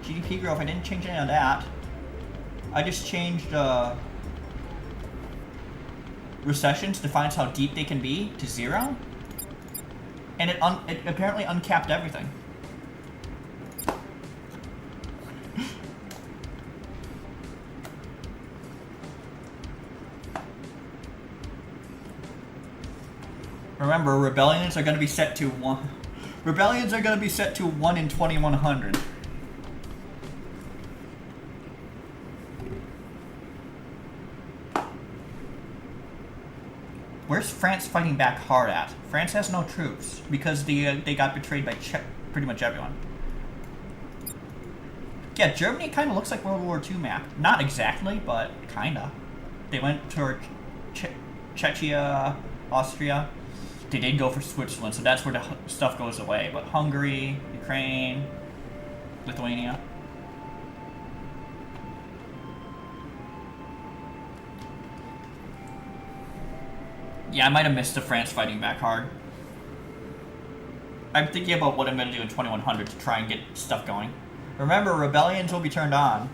GDP growth, I didn't change any of that. I just changed recessions defines how deep they can be to 0. And it apparently uncapped everything. Remember, rebellions are going to be set to 1. Rebellions are going to be set to 1 in 2100. Where's France fighting back hard at? France has no troops because they got betrayed by pretty much everyone. Yeah, Germany kind of looks like World War II map. Not exactly, but kinda. They went toward Czechia, Austria. They did go for Switzerland, so that's where the stuff goes away. But Hungary, Ukraine, Lithuania. Yeah, I might have missed the France fighting back hard. I'm thinking about what I'm going to do in 2100 to try and get stuff going. Remember, rebellions will be turned on.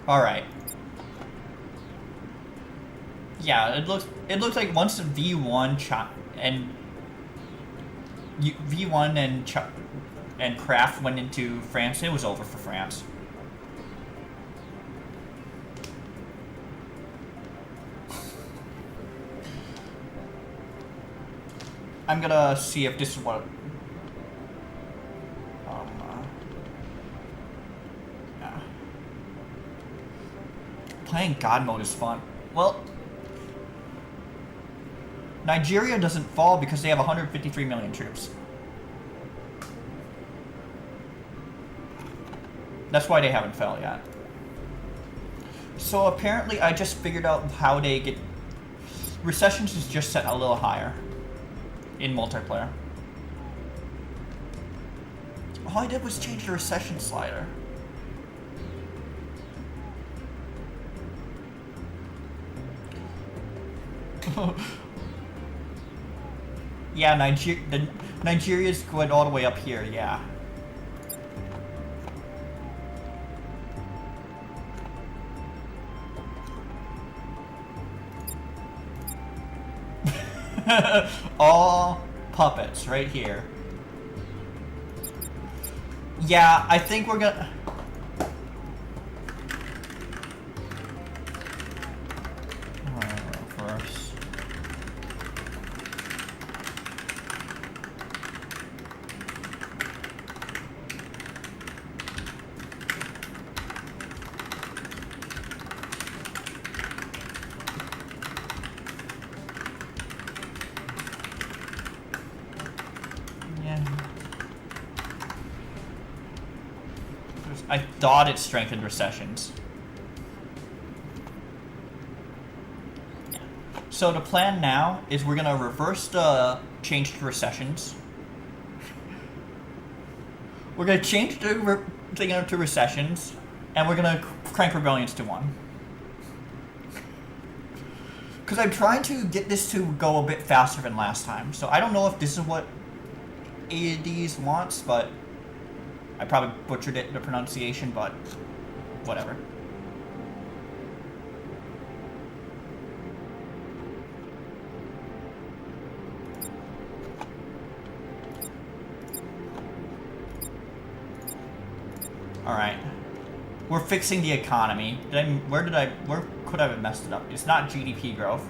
All right. Yeah, it looks like once the V1 and V1 and Kraft went into France, it was over for France. I'm gonna see if this is what. Yeah. Playing God mode is fun. Well, Nigeria doesn't fall because they have 153 million troops. That's why they haven't fell yet. So apparently I just figured out how they get... Recessions is just set a little higher in multiplayer. All I did was change the recession slider. Yeah, Nigeria's going all the way up here, yeah. All puppets right here. Yeah, I think we're gonna... First. I thought it strengthened recessions. Yeah. So the plan now is we're gonna reverse the change to recessions. We're gonna change the thing to recessions, and we're gonna crank rebellions to 1. Because I'm trying to get this to go a bit faster than last time. So I don't know if this is what ADs wants, but I probably butchered it, the pronunciation, but whatever. Alright. We're fixing the economy. Where could I have messed it up? It's not GDP growth.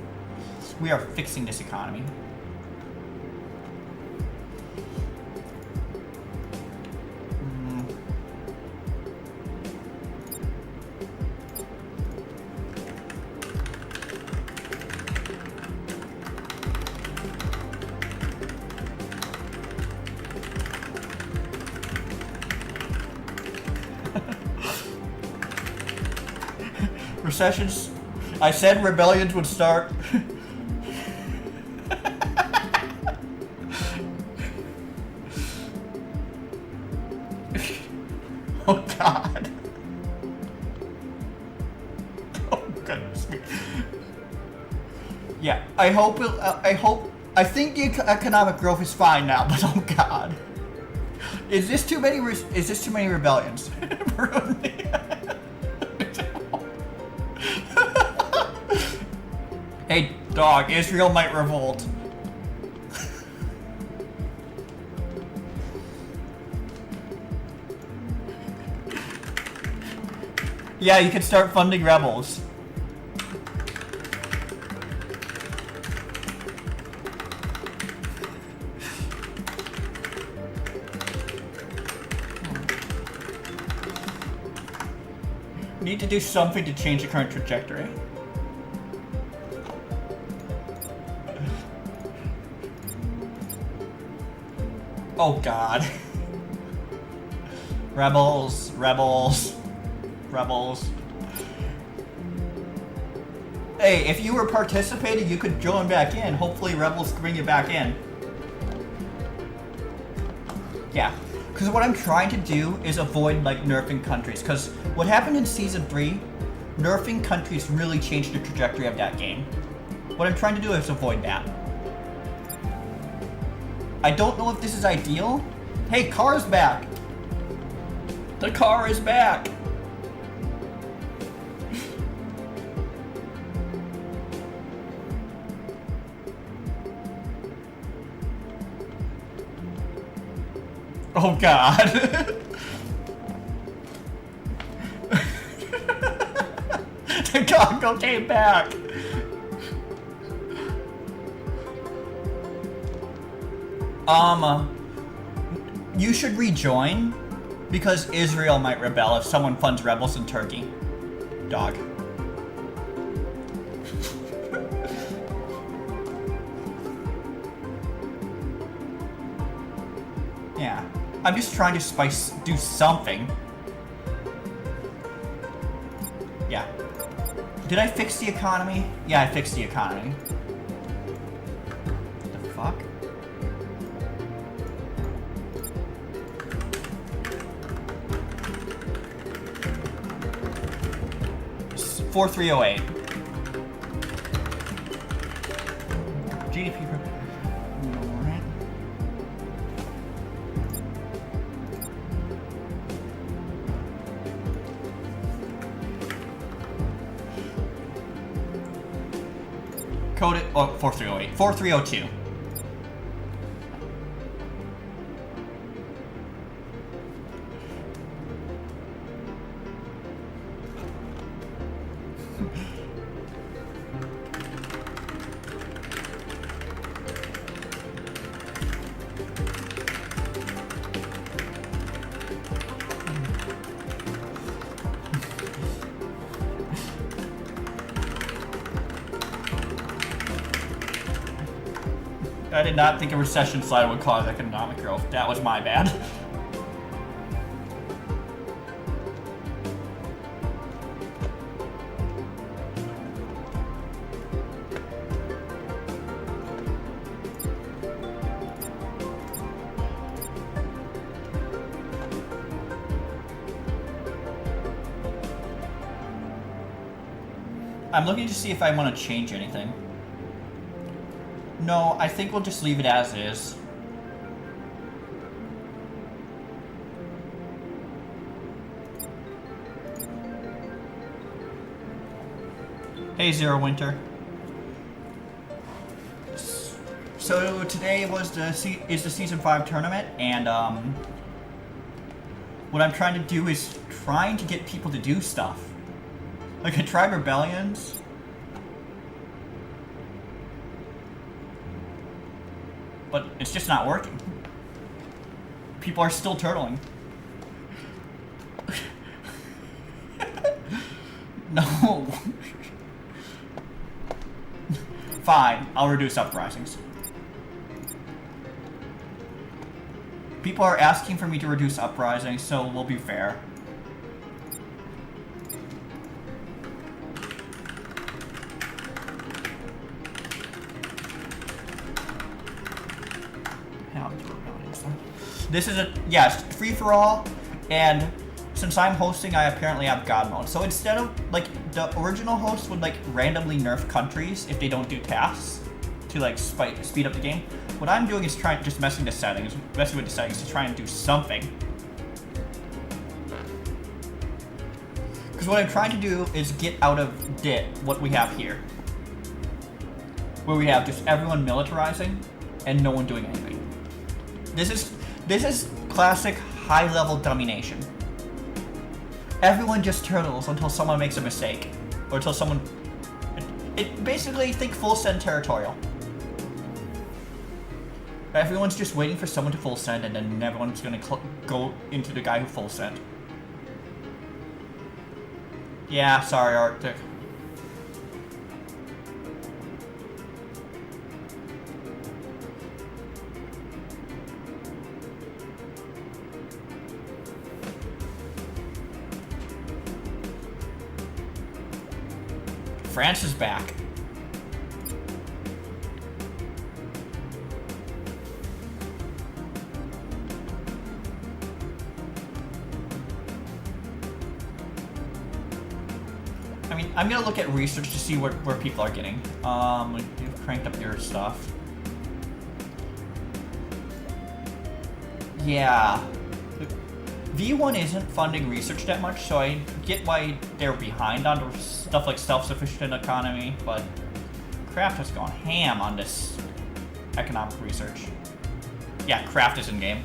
We are fixing this economy. Recessions. I said rebellions would start. I think the economic growth is fine now, but oh god. Is this too many rebellions? Hey, dog, Israel might revolt. Yeah, you can start funding rebels. Need to do something to change the current trajectory. Oh god. Rebels, rebels, rebels. Hey, if you were participating, you could join back in. Hopefully rebels bring you back in. Yeah. Because what I'm trying to do is avoid, like, nerfing countries. Because what happened in Season 3, nerfing countries really changed the trajectory of that game. What I'm trying to do is avoid that. I don't know if this is ideal. Hey, car's back! The car is back! Oh god. The cargo came back. You should rejoin because Israel might rebel if someone funds rebels in Turkey. Dog. Yeah. I'm just trying to do something. Yeah. Did I fix the economy? Yeah, I fixed the economy. What the fuck? It's 4308. GDP per... Alright. Code it, oh, 4308. 4302. I did not think a recession slide would cause economic growth. That was my bad. I'm looking to see if I want to change anything. No, I think we'll just leave it as is. Hey, Zero Winter. So today was the Season 5 Tournament, and what I'm trying to do is trying to get people to do stuff. Like, I tried rebellions. But it's just not working. People are still turtling. No. Fine, I'll reduce uprisings. People are asking for me to reduce uprisings, so we'll be fair. This is a, yes, free-for-all, and since I'm hosting, I apparently have God mode. So instead of, like, the original host would, like, randomly nerf countries if they don't do tasks. to like speed up the game. What I'm doing is just messing with the settings to try and do something. Because what I'm trying to do is get out of what we have here, where we have just everyone militarizing and no one doing anything. This is classic high-level Dummynation. Everyone just turtles until someone makes a mistake, or until someone. It basically think full send territorial. Everyone's just waiting for someone to full send, and then everyone's gonna go into the guy who full sent. Yeah, sorry, Arctic. France is back. I mean, I'm gonna look at research to see where people are getting. You've cranked up your stuff. Yeah. V1 isn't funding research that much, so I get why they're behind on stuff like self-sufficient economy, but Kraft has gone ham on this economic research. Yeah, Kraft is in game.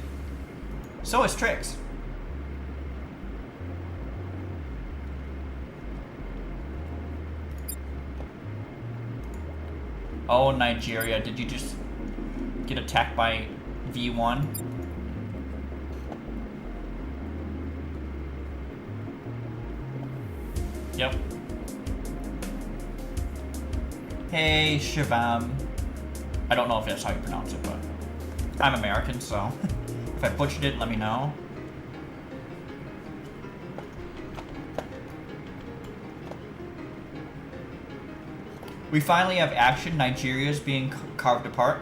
So is Trix. Oh, Nigeria, did you just get attacked by V1? Yep. Hey, Shivam. I don't know if that's how you pronounce it, but I'm American, so if I butchered it, let me know. We finally have action. Nigeria is being carved apart.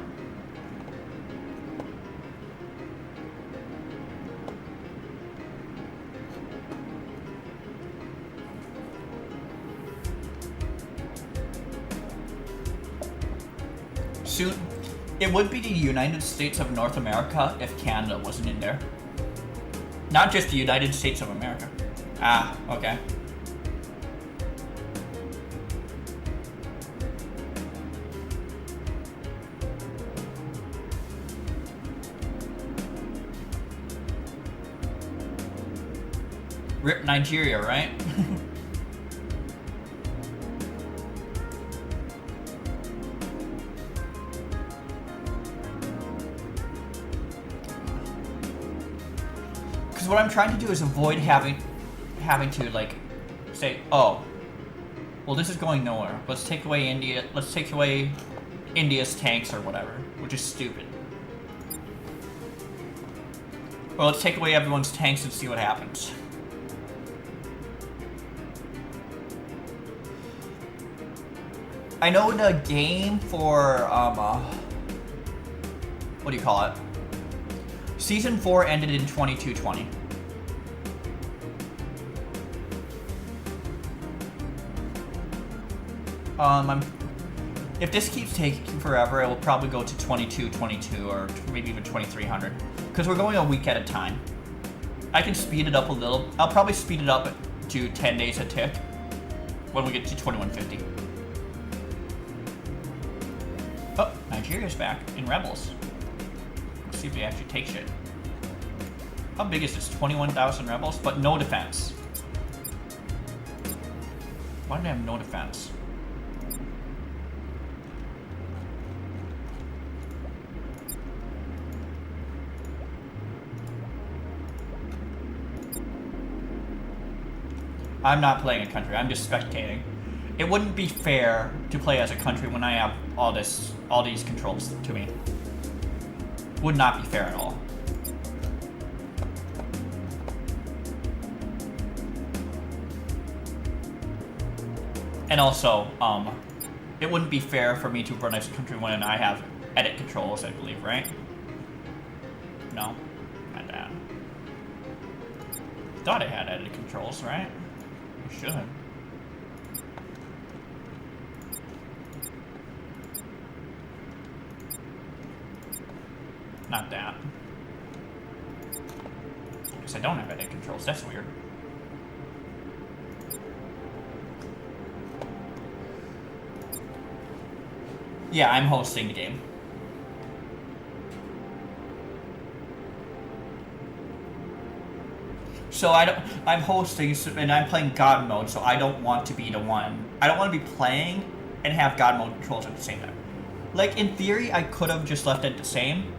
Soon, it would be the United States of North America if Canada wasn't in there. Not just the United States of America. Ah, okay. Rip Nigeria, right? Because what I'm trying to do is avoid having to like say, oh, well, this is going nowhere. Let's take away India. Let's take away India's tanks or whatever, which is stupid. Well, let's take away everyone's tanks and see what happens. I know the game for, what do you call it? Season 4 ended in 22-20. If this keeps taking forever, it will probably go to 22-22 or maybe even 2300. Because we're going a week at a time. I can speed it up a little. I'll probably speed it up to 10 days a tick when we get to 2150. Oh, Nigeria's back in Rebels. Let's see if they actually take shit. How big is this? 21,000 rebels, but no defense. Why do they have no defense? I'm not playing a country, I'm just spectating. It wouldn't be fair to play as a country when I have all these controls to me. Would not be fair at all. And also, it wouldn't be fair for me to run as a country when I have edit controls, I believe, right? No, not that. Thought I had edit controls, right? I should. not that. Because I don't have edit controls. That's weird. Yeah, I'm hosting the game. So I'm hosting, and I'm playing God mode, so I don't want to be the one. I don't want to be playing and have God mode controls at the same time. Like, in theory, I could have just left it the same.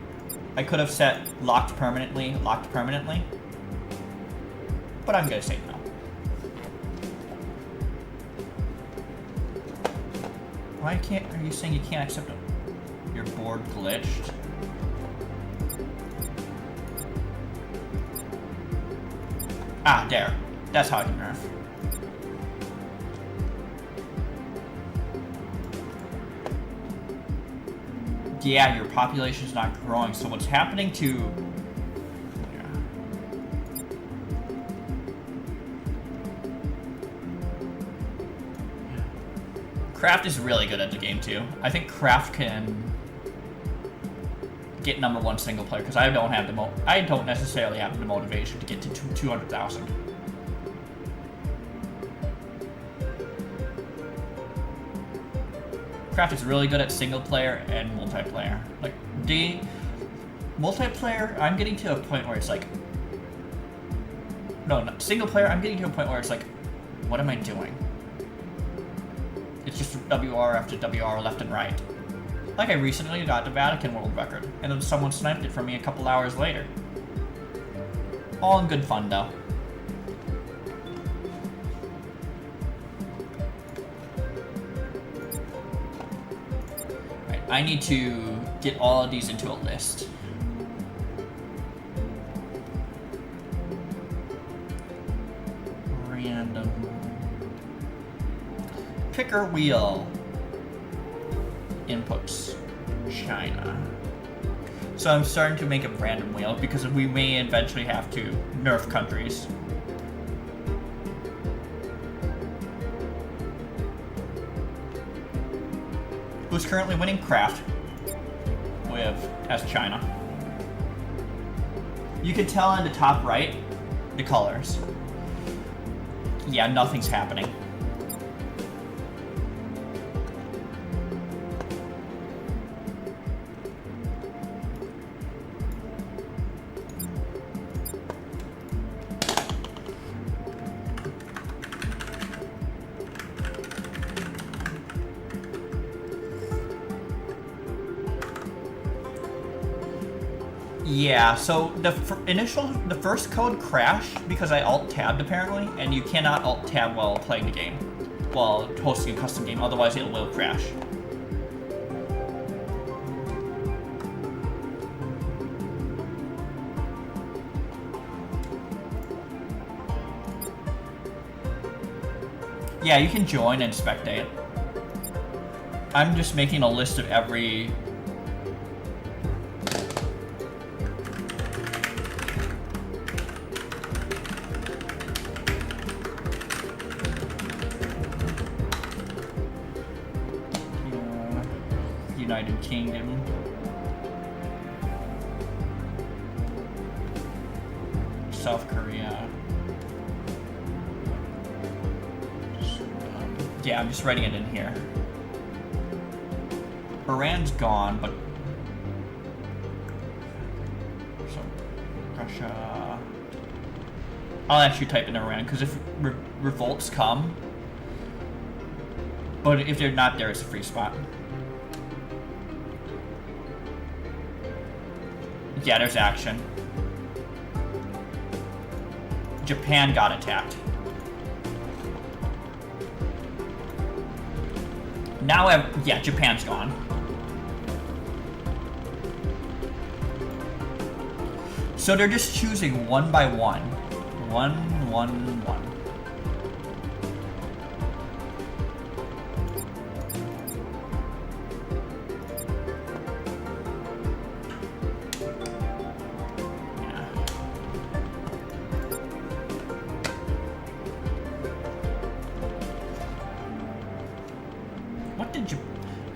I could have set locked permanently. But I'm gonna say no. Why are you saying you can't accept it? Your board glitched? Ah, there. That's how I can nerf. Yeah, your population's not growing, so what's happening to... Yeah. Craft is really good at the game, too. I think Craft can get #1 single player, because I don't necessarily have the motivation to get to 200,000. Craft is really good at single player and multiplayer. Like, the multiplayer, I'm getting to a point where it's like... No, single player, I'm getting to a point where it's like, what am I doing? It's just WR after WR left and right. Like, I recently got the Vatican world record, and then someone sniped it from me a couple hours later. All in good fun, though. Right, I need to get all of these into a list. Random. Picker wheel. Inputs. China. So I'm starting to make a random wheel because we may eventually have to nerf countries. Who's currently winning? Craft. As China. You can tell in the top right the colors. Yeah, nothing's happening. Yeah, so the first code crashed because I alt-tabbed apparently, and you cannot alt-tab while playing the game, while hosting a custom game, otherwise it will crash. Yeah, you can join and spectate. I'm just making a list of every... United Kingdom. South Korea. Yeah, I'm just writing it in here. Iran's gone, but... So, Russia... I'll actually type in Iran, because if revolts come... But if they're not there, it's a free spot. Yeah, there's action. Japan got attacked. Now, yeah, Japan's gone. So they're just choosing one by one. One.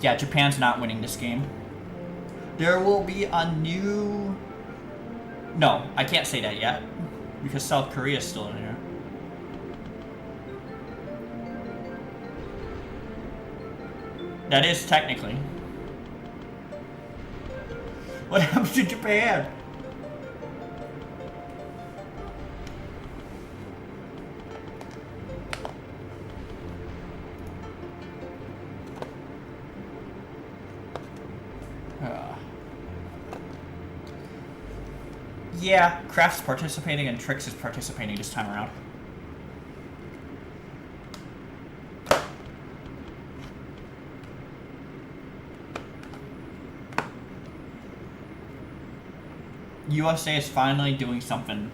Yeah, Japan's not winning this game. There will be a new... No, I can't say that yet, because South Korea is still in here. That is technically. What happened to Japan? Yeah, Craft's participating and Trix is participating this time around. USA is finally doing something.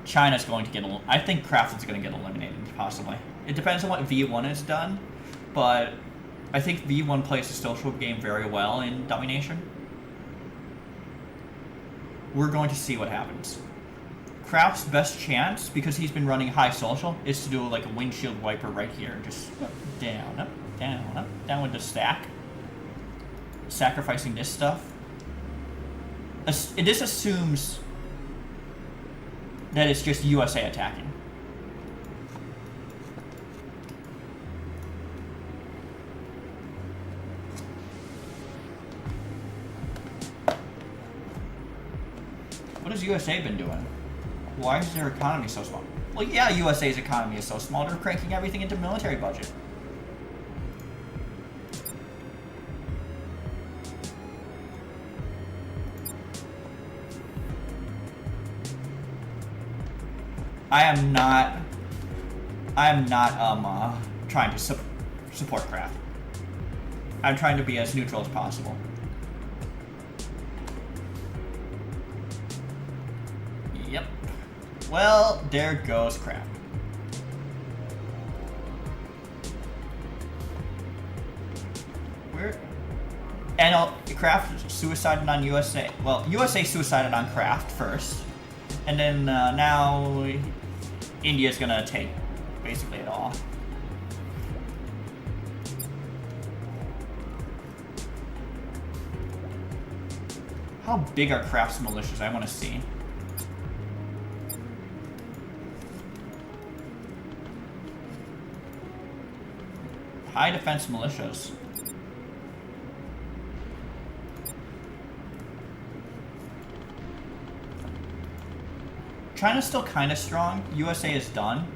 China's going to get... I think Craft is going to get eliminated, possibly. It depends on what V1 has done, but I think V1 plays the social game very well in Dummynation. We're going to see what happens. Craft's best chance, because he's been running high social, is to do like a windshield wiper right here. Just down, up, down, up, down with the stack. Sacrificing this stuff. This assumes that it's just USA attacking. What has USA been doing? Why is their economy so small? Well, yeah, USA's economy is so small, they're cranking everything into military budget. I am not trying to support Craft. I'm trying to be as neutral as possible. Yep. Well, there goes Craft. Where? And Craft suicided on USA. Well, USA suicided on Craft first. And then now India's gonna take basically it all. How big are Craft's militias? I want to see. High defense militias. China's still kind of strong. USA is done.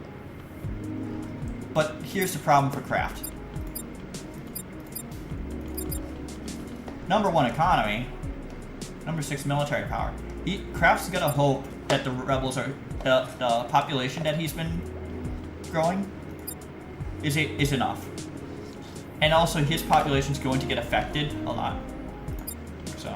But here's the problem for Craft. Number 1 economy. Number 6 military power. Craft's gonna hope that the rebels are... The population that he's been growing is enough. And also his population's going to get affected a lot. So...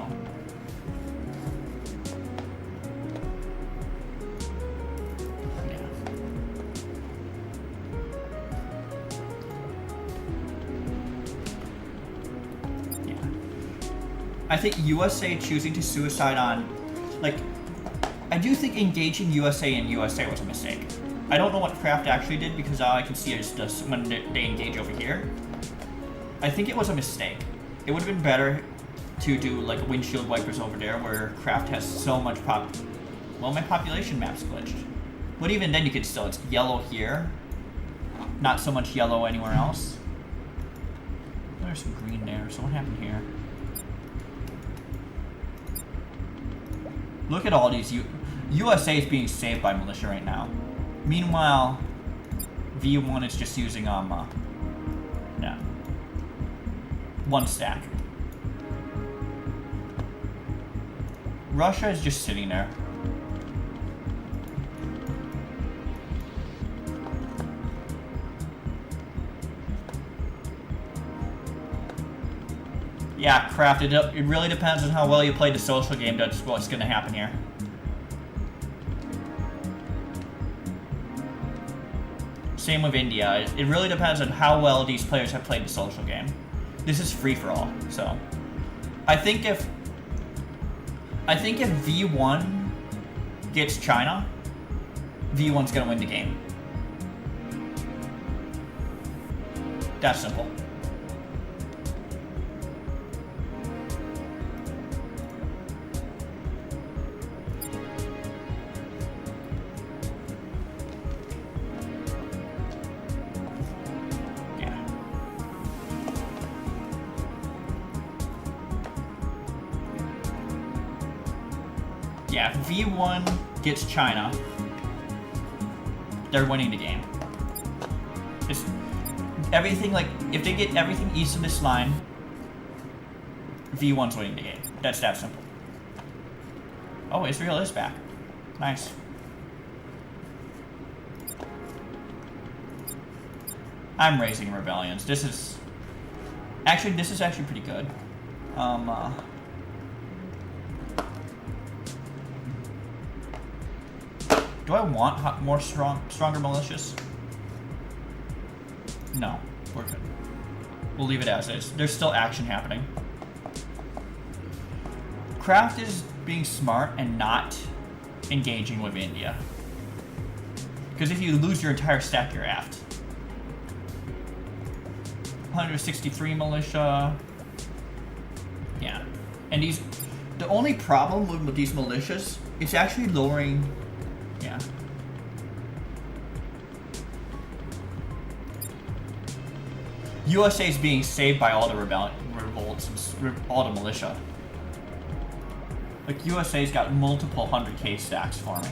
I think USA choosing to suicide on, like, I do think engaging USA in USA was a mistake. I don't know what Craft actually did because all I can see is just when they engage over here. I think it was a mistake. It would have been better to do like windshield wipers over there where Craft has so much well, my population map's glitched. But even then you could still, it's yellow here. Not so much yellow anywhere else. There's some green there, so what happened here? Look at all these. USA is being saved by militia right now. Meanwhile, V1 is just using yeah, 1 stack. Russia is just sitting there. Yeah, Craft, it really depends on how well you play the social game. That's what's going to happen here. Same with India. It really depends on how well these players have played the social game. This is free-for-all, so... I think if V1 gets China, V1's going to win the game. That's simple. Yeah, if V1 gets China, they're winning the game. It's everything, like, if they get everything east of this line, V1's winning the game. That's that simple. Oh, Israel is back. Nice. I'm raising rebellions. This is actually pretty good. Do I want more stronger militias? No, we're good. We'll leave it as is. There's still action happening. Kraft is being smart and not engaging with India. Because if you lose your entire stack, you're aft. 163 militia. Yeah. And the only problem with these militias is actually lowering, yeah. USA is being saved by all the revolts and all the militia. Like, USA's got multiple 100k stacks for me.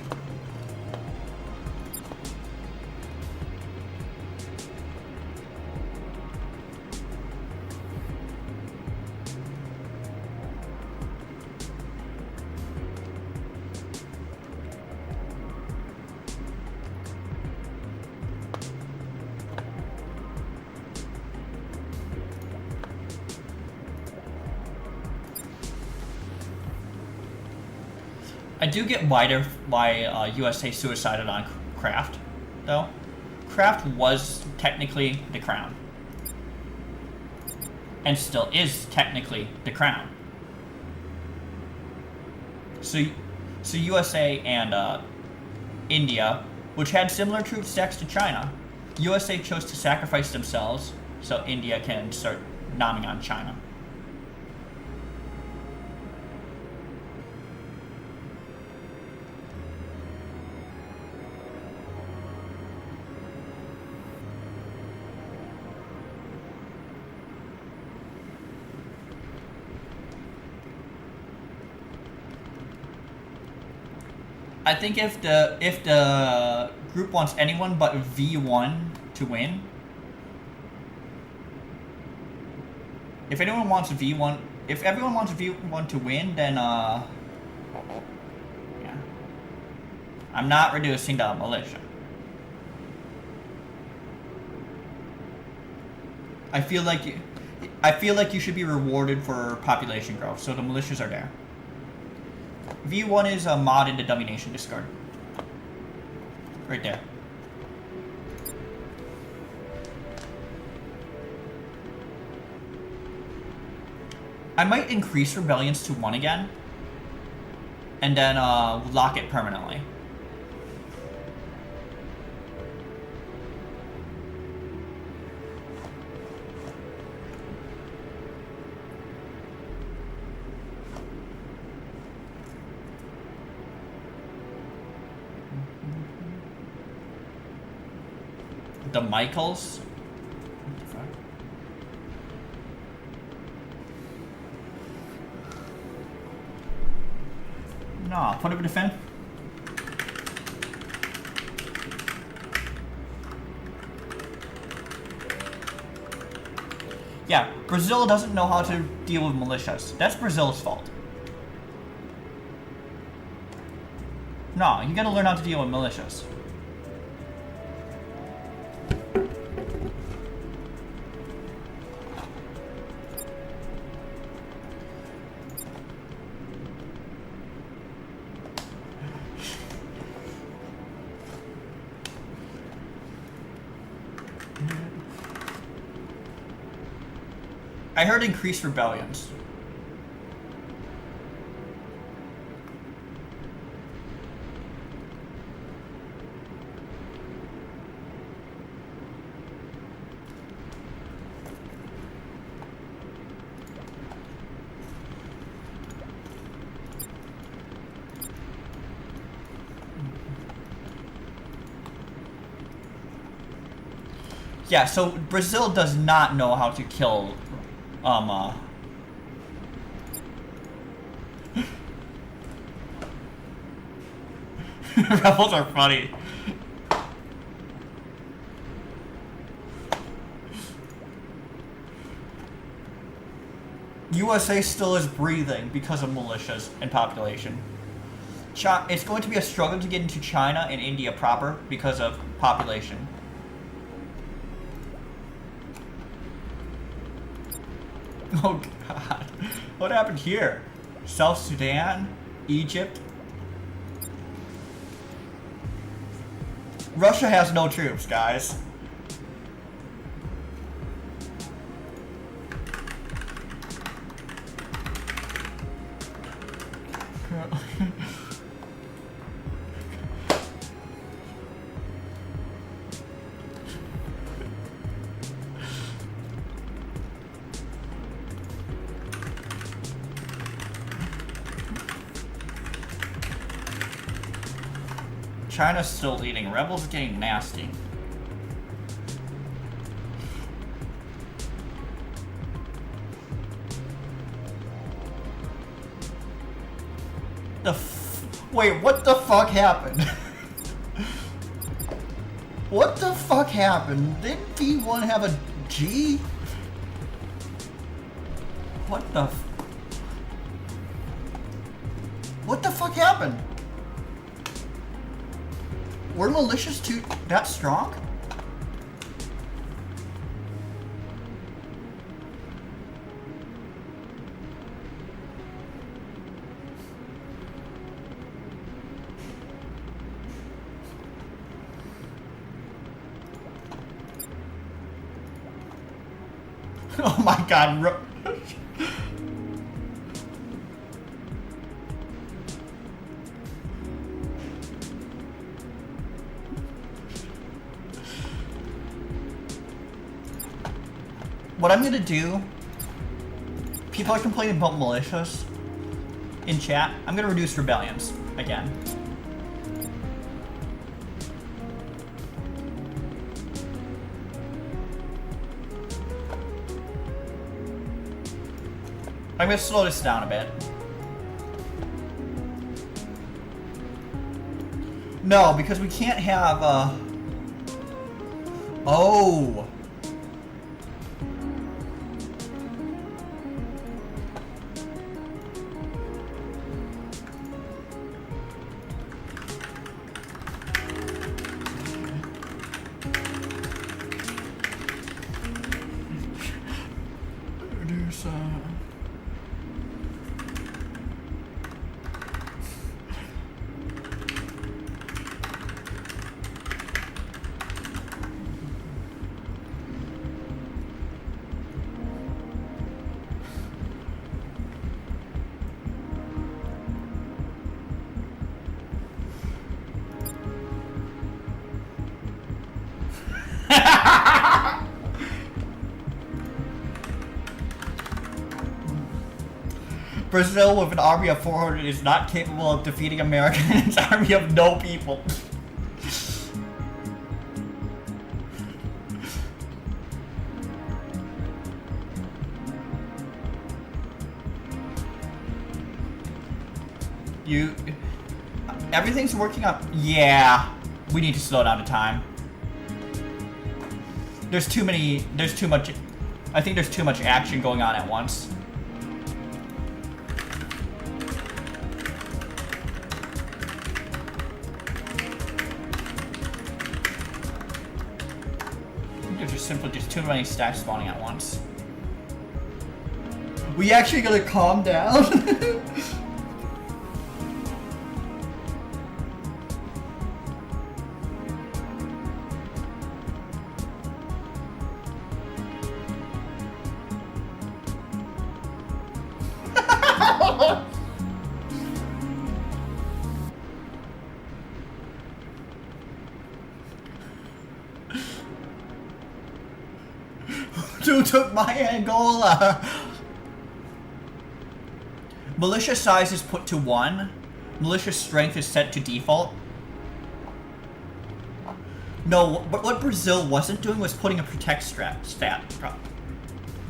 I do get why USA suicided on Kraft, though. Kraft was technically the crown. And still is technically the crown. So USA and India, which had similar troop stacks to China, USA chose to sacrifice themselves so India can start nomming on China. I think if the group wants anyone but V1 to win, if anyone wants V1, if everyone wants V1 to win, then yeah, I'm not reducing the militia. I feel like you should be rewarded for population growth, so the militias are there. V1 is a mod into Dummynation Discard. Right there. I might increase rebellions to 1 again. And then lock it permanently. The Michaels? What the fuck? Nah, put it in defense. Yeah, Brazil doesn't know how to deal with militias. That's Brazil's fault. No, you gotta learn how to deal with militias. I heard increased rebellions. Yeah, so Brazil does not know how to kill Rebels are funny. USA still is breathing because of militias and population. It's going to be a struggle to get into China and India proper because of population. Oh god. What happened here? South Sudan? Egypt? Russia has no troops, guys. China's still leading. Rebels are getting nasty. Wait, what the fuck happened? What the fuck happened? Didn't V1 have a G? What the fuck happened? Were militias too that strong? Oh my god. What I'm gonna do, people are complaining about militias in chat. I'm gonna reduce rebellions again. I'm gonna slow this down a bit. No, because we can't have oh. Brazil with an army of 400 is not capable of defeating America and its army of no people. Everything's working up. Yeah, we need to slow down the time. There's too much, I think there's too much action going on at once. Simply just too many stacks spawning at once. We actually gotta calm down. Who took my Angola? Militia size is put to 1. Militia strength is set to default. No, but what Brazil wasn't doing was putting a protect stat.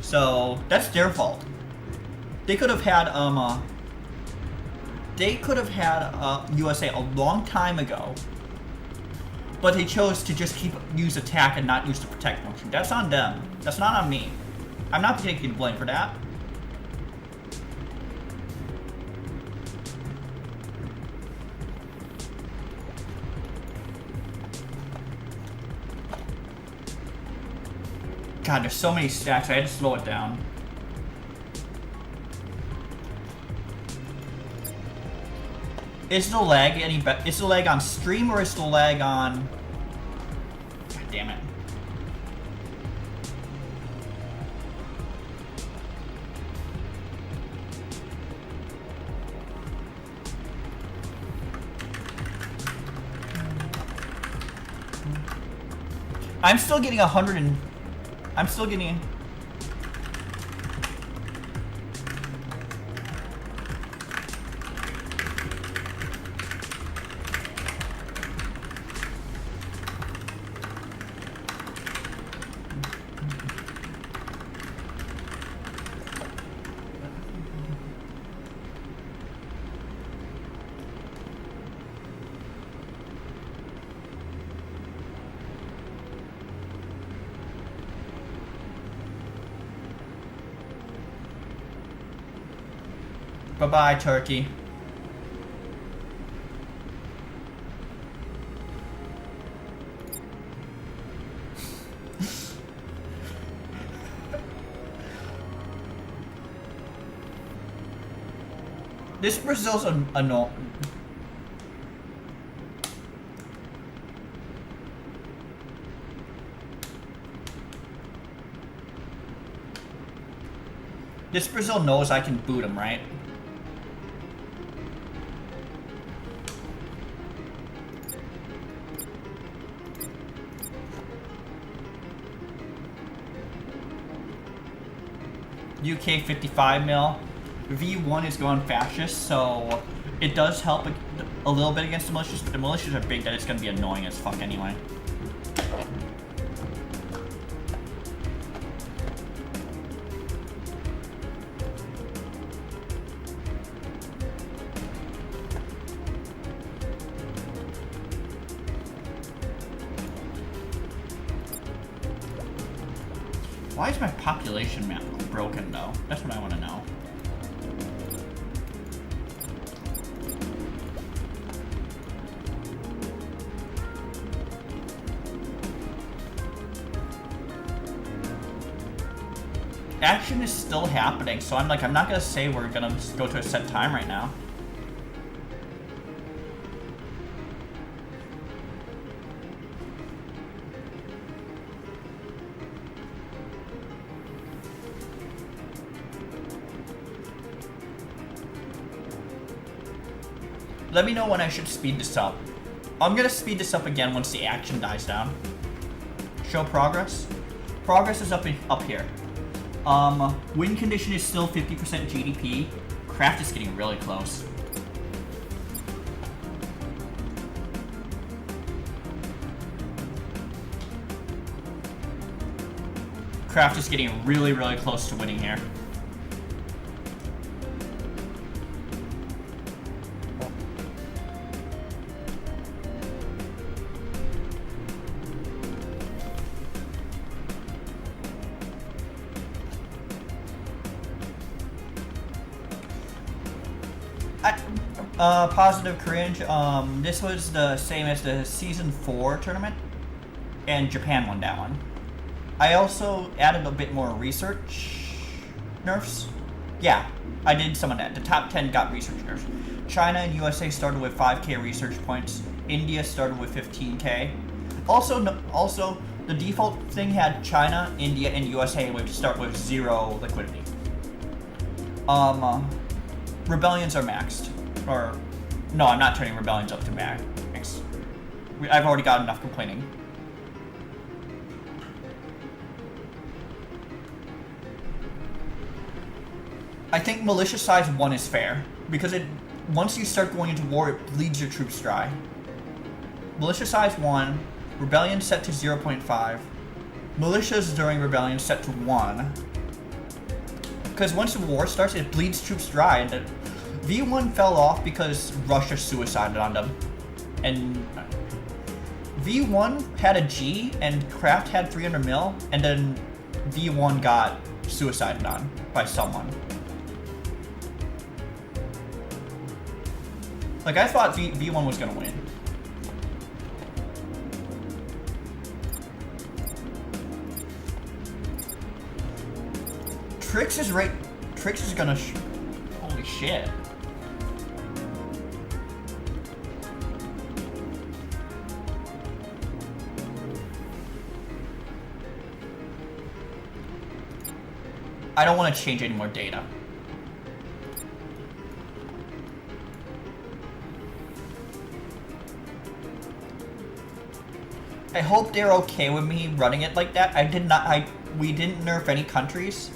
So that's their fault. They could have had They could have had USA a long time ago, but they chose to just use attack and not use the protect function. That's on them. That's not on me. I'm not taking blame for that. God, there's so many stacks. I had to slow it down. Is the lag any better? Is the lag on stream or is the lag on... God damn it. I'm still getting 100 and... I'm still getting... Bye-bye, Turkey. This Brazil's a no. This Brazil knows I can boot him, right? UK 55 mil. V1 is going fascist, so it does help a little bit against the militias, but the militias are big that it's going to be annoying as fuck anyway. Why is my population map broken though? That's what I want to know. Action is still happening, so I'm not gonna say we're gonna go to a set time right now. Let me know when I should speed this up. I'm gonna speed this up again once the action dies down. Show progress. Progress is up here. Win condition is still 50% GDP. Craft is getting really close. Craft is getting really, really close to winning here. Positive cringe. This was the same as the Season 4 tournament, and Japan won that one. I also added a bit more research nerfs. Yeah, I did some of that. The top 10 got research nerfs. China and USA started with 5k research points. India started with 15k. Also, the default thing had China, India, and USA would start with 0 liquidity. Rebellions are maxed. Or, no, I'm not turning rebellions up to max. I've already got enough complaining. I think militia size 1 is fair, because once you start going into war, it bleeds your troops dry. Militia size 1, rebellion set to 0.5, militias during rebellion set to 1. Because once the war starts, it bleeds troops dry, and V1 fell off because Russia suicided on them. And V1 had a G and Kraft had 300 mil, and then V1 got suicided on by someone. Like, I thought V1 was gonna win. Trix is right. Trix is gonna. Holy shit. I don't want to change any more data. I hope they're okay with me running it like that. We didn't nerf any countries.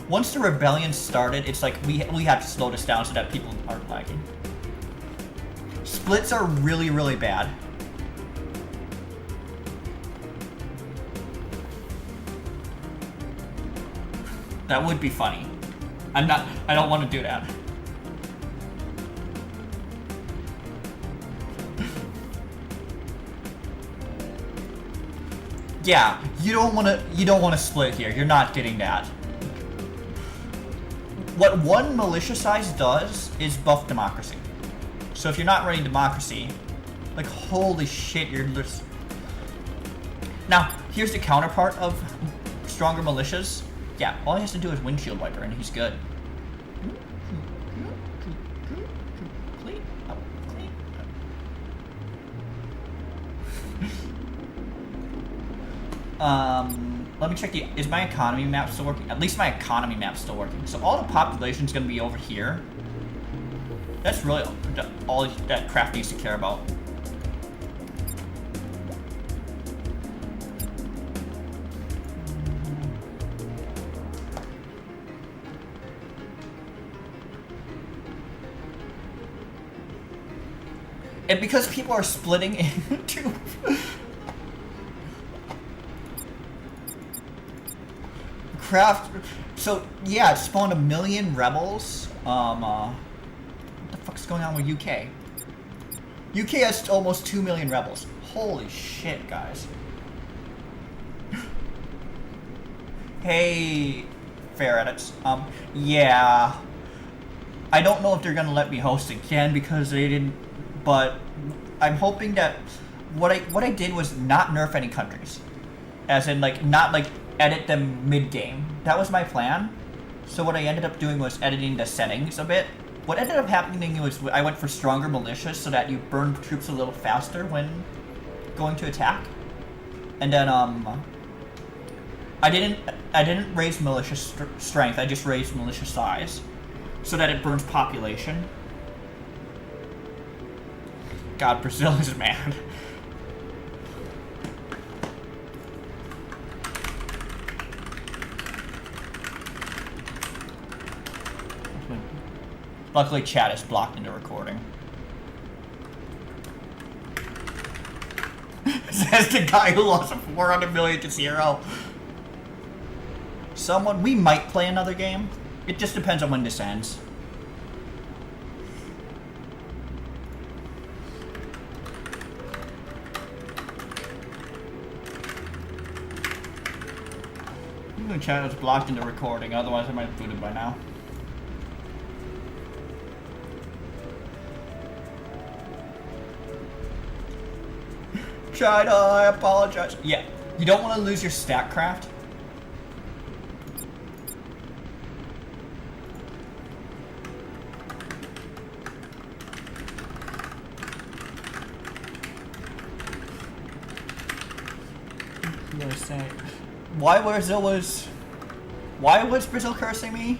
Once the rebellion started, it's like we have to slow this down so that people aren't lagging. Splits are really, really bad. That would be funny. I don't want to do that. Yeah, you don't want to split here. You're not getting that. What one militia size does is buff democracy. So if you're not running democracy, like, holy shit, you're just... Now, here's the counterpart of stronger militias. Yeah, all he has to do is windshield wiper and he's good. Clean up, clean up. Let me check is my economy map still working? At least my economy map's still working. So all the population's gonna be over here. That's really all that Kraft needs to care about. And because people are splitting into... Kraft... So, yeah, it spawned 1 million rebels. What the fuck's going on with UK? UK has almost 2 million rebels. Holy shit, guys. Hey, fair edits. Yeah. I don't know if they're gonna let me host again because they didn't... But I'm hoping that what I did was not nerf any countries, as in like not like edit them mid-game. That was my plan. So what I ended up doing was editing the settings a bit. What ended up happening was I went for stronger militias so that you burn troops a little faster when going to attack. And then I didn't raise militia strength. I just raised militia size so that it burns population. God, Brazil is mad. Luckily, chat is blocked into recording. Says the guy who lost 400 million to 0. We might play another game. It just depends on when this ends. The chat is blocked into recording, otherwise I might have booted by now. China, I apologize. Yeah, you don't want to lose your stack craft. Why was Brazil cursing me?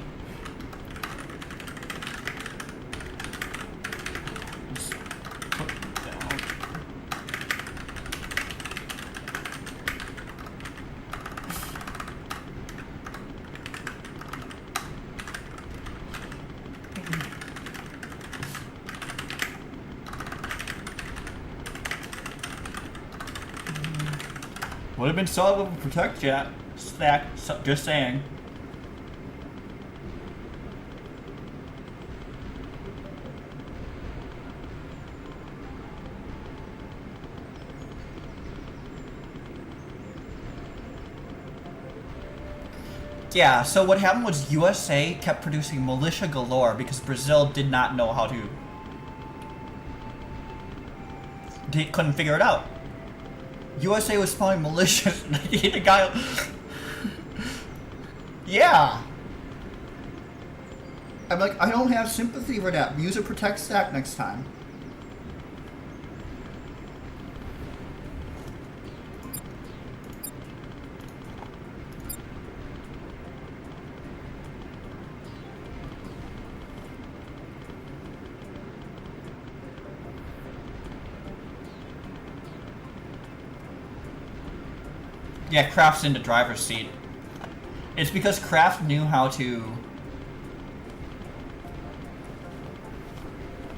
Would have been solid with protect chat. Stack, just saying. Yeah, so what happened was USA kept producing militia galore because Brazil did not know how to... They couldn't figure it out. USA was spawning militias and the guy... Yeah! I'm like, I don't have sympathy for that. Use a protect stack next time. Yeah, Kraft's in the driver's seat. It's because Kraft knew how to...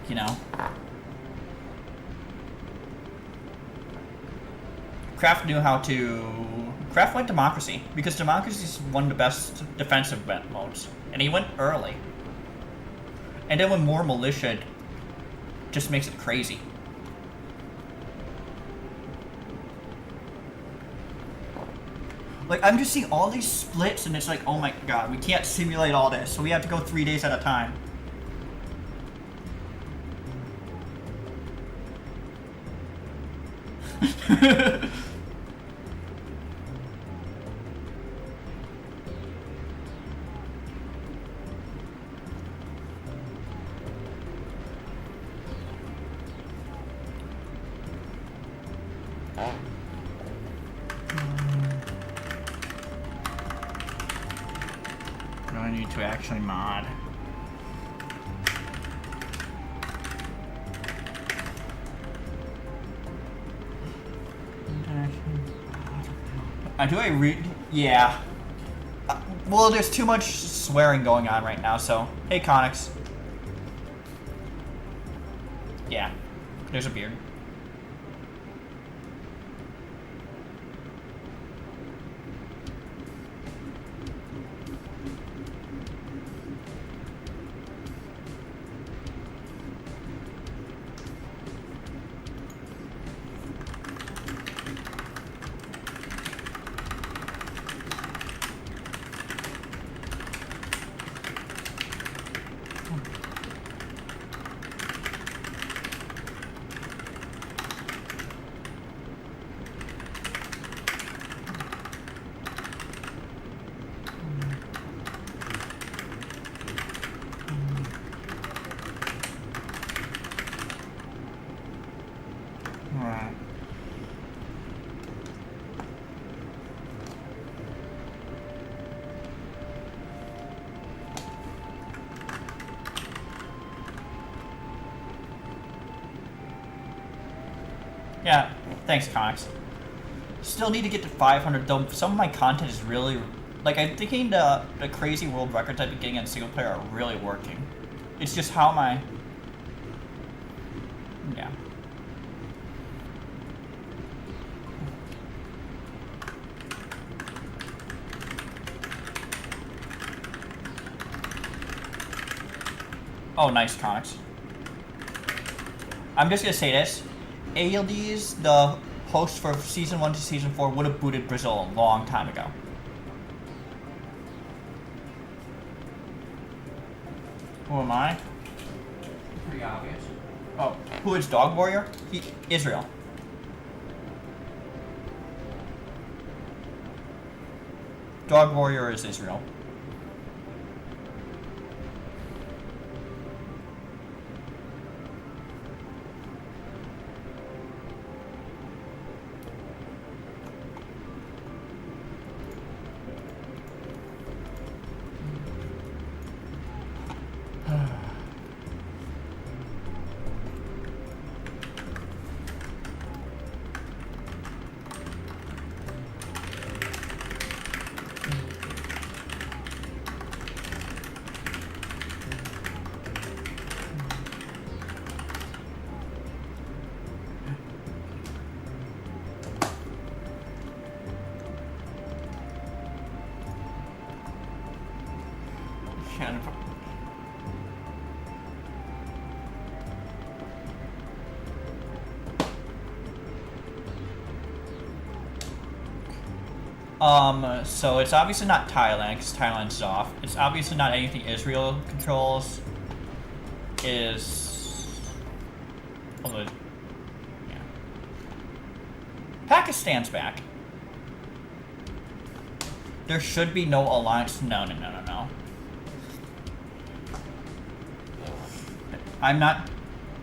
You know... Kraft knew how to... Kraft liked democracy, because democracy is one of the best defensive modes. And he went early. And then when more militia, just makes it crazy. Like, I'm just seeing all these splits, and it's like, oh my god, we can't simulate all this, so we have to go 3 days at a time. I need to actually mod. Do I read? Yeah. Well, there's too much swearing going on right now, so... Hey, Connix. Yeah. There's a beard. Yeah, thanks, Connix. Still need to get to 500, though some of my content is really... Like, I'm thinking the crazy world records I've been getting in single player are really working. It's just how my... Yeah. Oh, nice, Connix. I'm just gonna say this. ALD's, the host for Season 1 to Season 4, would have booted Brazil a long time ago. Who am I? Pretty obvious. Oh, who is Dog Warrior? Israel. Dog Warrior is Israel. So it's obviously not Thailand, because Thailand's off. It's obviously not anything Israel controls. Although, yeah. Pakistan's back. There should be no alliance. No. I'm not.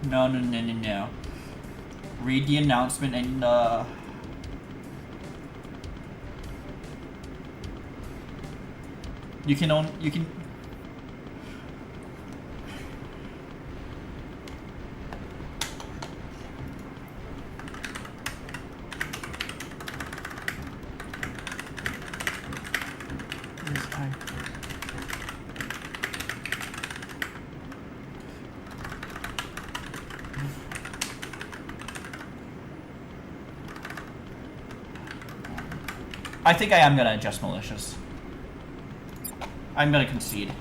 No. Read the announcement and you can. I think I am gonna adjust militias. I'm gonna concede.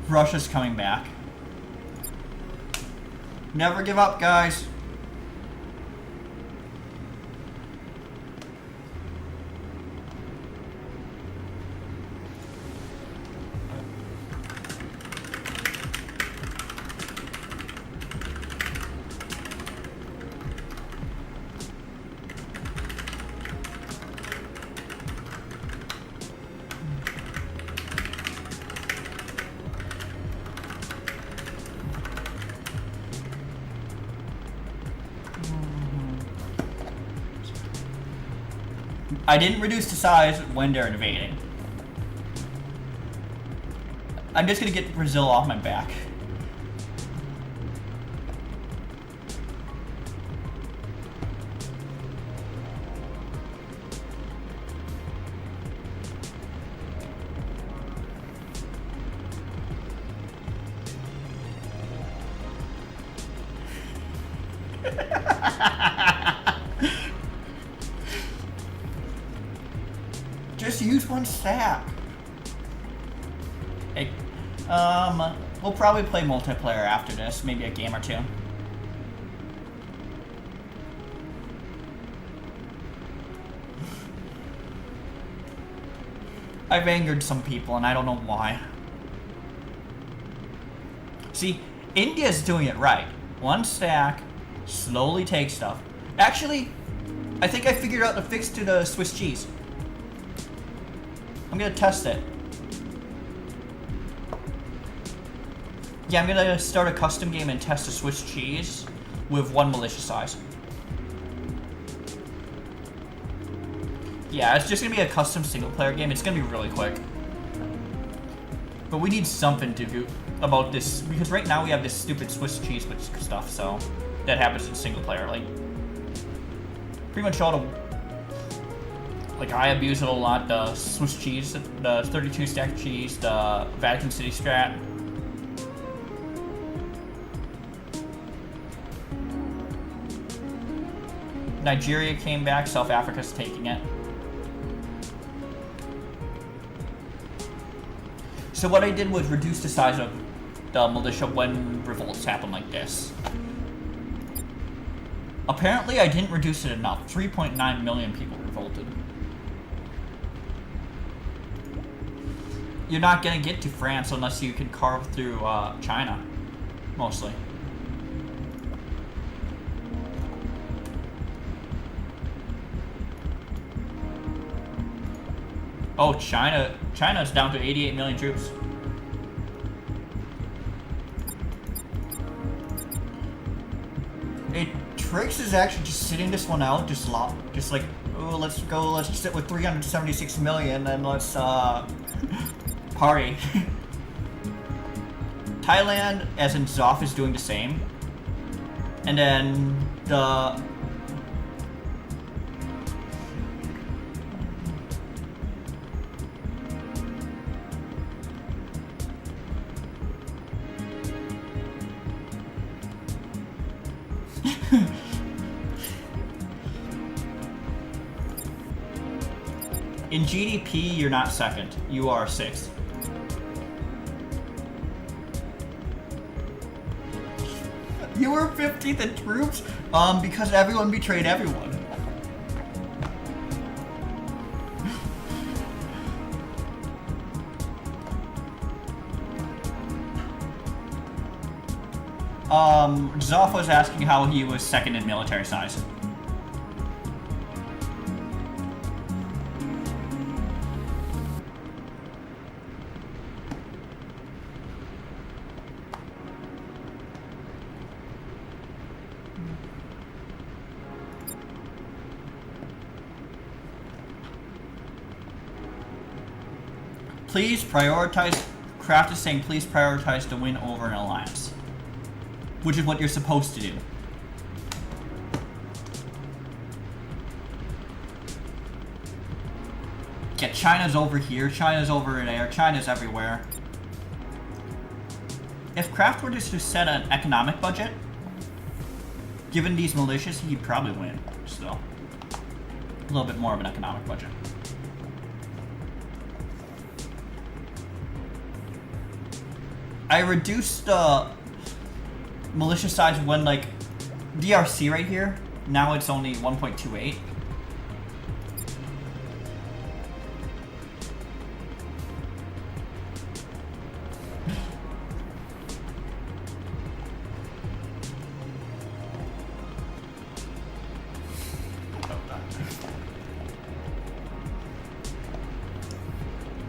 Russia's coming back. Never give up, guys. I didn't reduce the size when they're invading. I'm just gonna get Brazil off my back. Just use one stack. Hey, we'll probably play multiplayer after this, maybe a game or two. I've angered some people and I don't know why. See, India's doing it right. One stack, slowly take stuff. Actually, I think I figured out the fix to the Swiss cheese. I'm gonna test it. Yeah, I'm gonna start a custom game and test the Swiss cheese with one militia size. Yeah, it's just gonna be a custom single player game. It's gonna be really quick. But we need something to do about this, because right now we have this stupid Swiss cheese stuff, so that happens in single player. Like, pretty much all the, like, I abuse it a lot, the Swiss cheese, the 32 stack cheese, the Vatican City strat. Nigeria came back, South Africa's taking it. So what I did was reduce the size of the militia when revolts happen like this. Apparently I didn't reduce it enough. 3.9 million people revolted. You're not gonna get to France unless you can carve through China, mostly. Oh, China's down to 88 million troops. Hey, Trix is actually just sitting this one out, just like, oh, let's sit with 376 million and let's party. Thailand, as in Zoff, is doing the same. And then the In GDP, you're not second. You are sixth. You were 15th in troops? Because everyone betrayed everyone. Zoff was asking how he was second in military size. Please prioritize. Kraft is saying please prioritize the win over an alliance, which is what you're supposed to do. Yeah, China's over here, China's over there, China's everywhere. If Kraft were just to set an economic budget, given these militias, he'd probably win still. A little bit more of an economic budget. I reduced the militia size when, like, DRC right here, now it's only 1.28.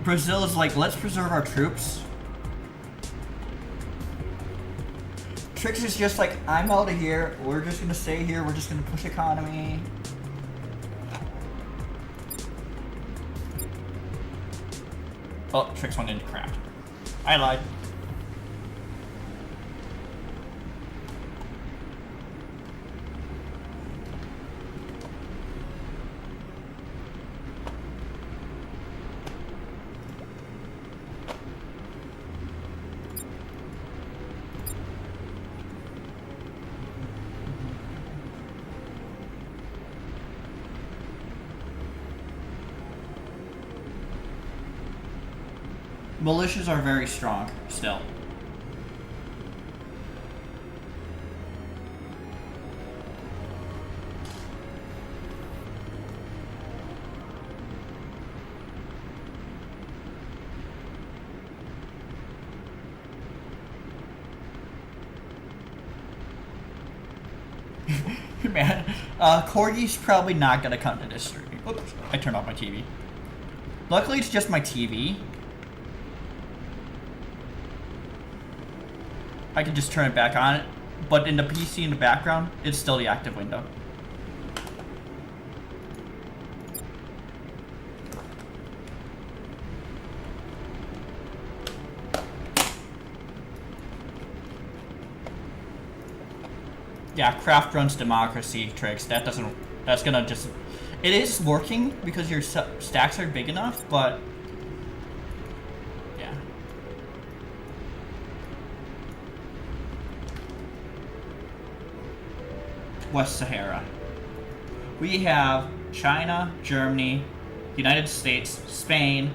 Brazil is like, let's preserve our troops. Trix is just like, I'm out of here, we're just gonna stay here, we're just gonna push economy. Oh, Trix went into Kraft. I lied. Militias are very strong, still. Man, Corgi's probably not gonna come to this stream. Oops, I turned off my TV. Luckily, it's just my TV. I can just turn it back on, but in the PC in the background, it's still the active window. Yeah, Kraft runs democracy tricks. That doesn't. That's gonna just. It is working because your stacks are big enough, but. Yeah. West Sahara. We have China, Germany, United States, Spain,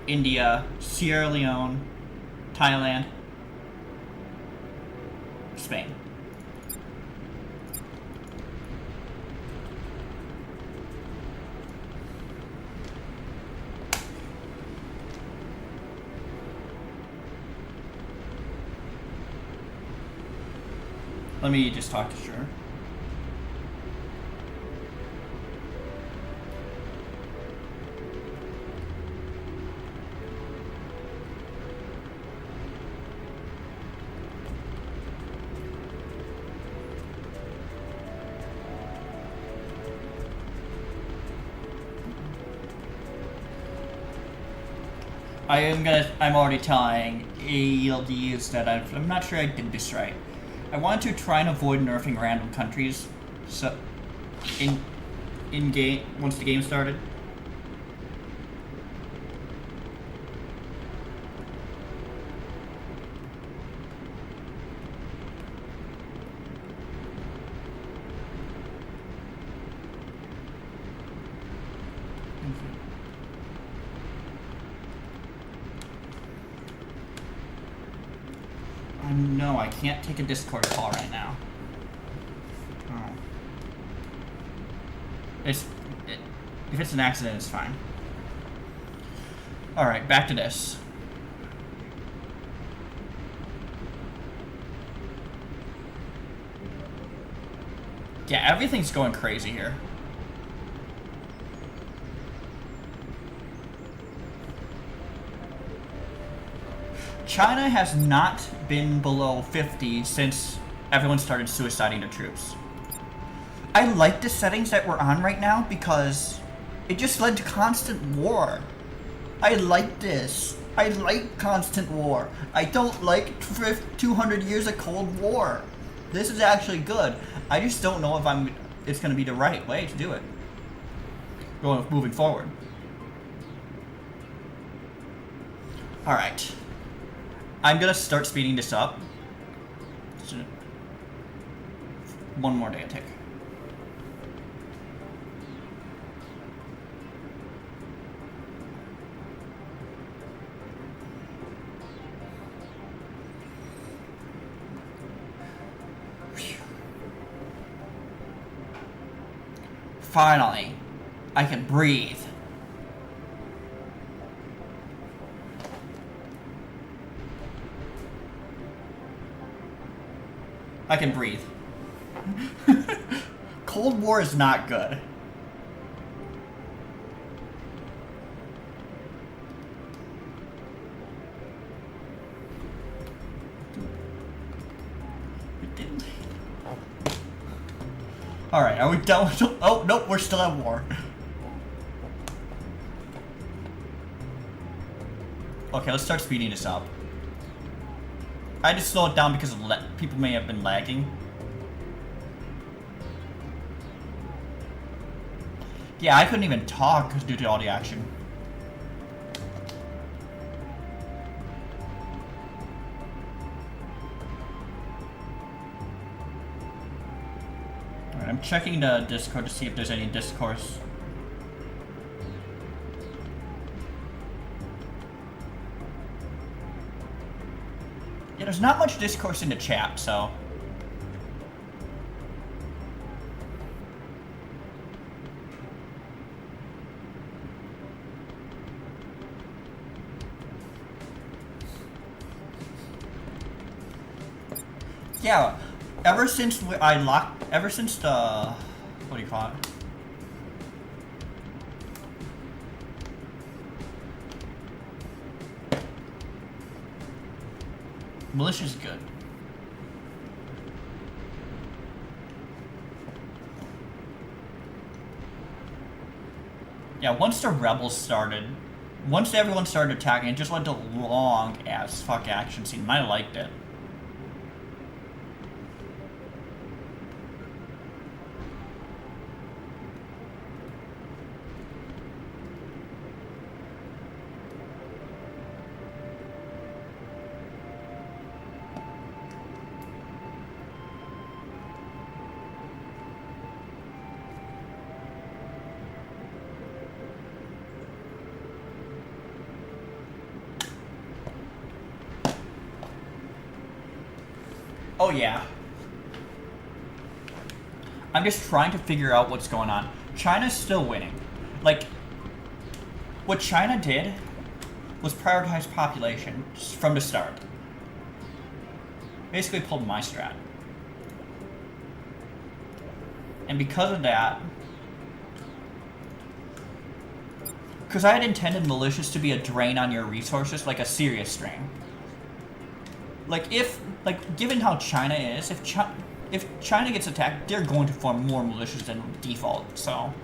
India, Sierra Leone, Thailand, Spain. Let me just talk to Sure. I'm already telling ALDs that I'm not sure I did this right. I want to try and avoid nerfing random countries, so in game once the game started. No, I can't take a Discord call right now. Oh. If it's an accident, it's fine. Alright, back to this. Yeah, everything's going crazy here. China has not been below 50 since everyone started suiciding their troops. I like the settings that we're on right now because it just led to constant war. I like this. I like constant war. I don't like 200 years of Cold War. This is actually good. I just don't know if it's going to be the right way to do it. Moving forward. Alright. I'm going to start speeding this up. One more day tick. Finally, I can breathe. I can breathe. Cold War is not good. Alright, are we done with... Oh, nope, we're still at war. Okay, let's start speeding this up. I had to slow it down because people may have been lagging. Yeah, I couldn't even talk due to all the action. Alright, I'm checking the Discord to see if there's any discourse. Yeah, there's not much discourse in the chat, so... Yeah, ever since the... What do you call it? Militia's good. Yeah, once the rebels started, once everyone started attacking, it just led to long ass fuck action scene. I liked it. Oh yeah. I'm just trying to figure out what's going on. China's still winning. Like, what China did was prioritize population from the start. Basically pulled my strat. And because of that, because I had intended militias to be a drain on your resources, like a serious drain. Like given how China is, if China gets attacked, they're going to form more militias than default, so...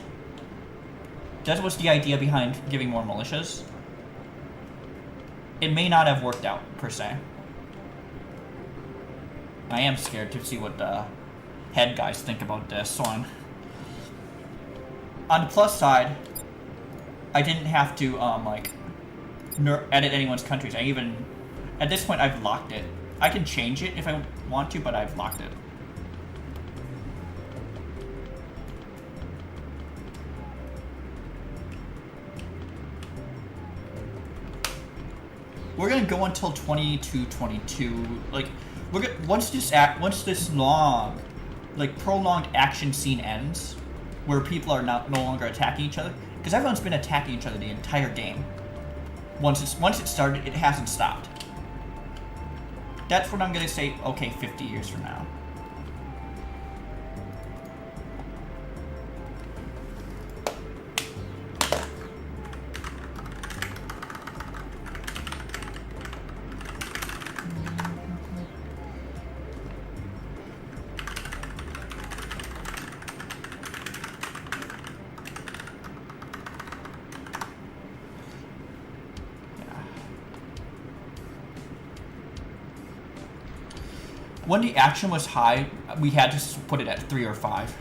That was the idea behind giving more militias. It may not have worked out, per se. I am scared to see what the head guys think about this one. On the plus side, I didn't have to, edit anyone's countries. At this point, I've locked it. I can change it if I want to, but I've locked it. We're gonna go until 2222. Like, Once this long, like prolonged action scene ends, where people are no longer attacking each other, because everyone's been attacking each other the entire game. Once it started, it hasn't stopped. That's what I'm gonna say. Okay, 50 years from now. When the action was high, we had to put it at 3 or 5.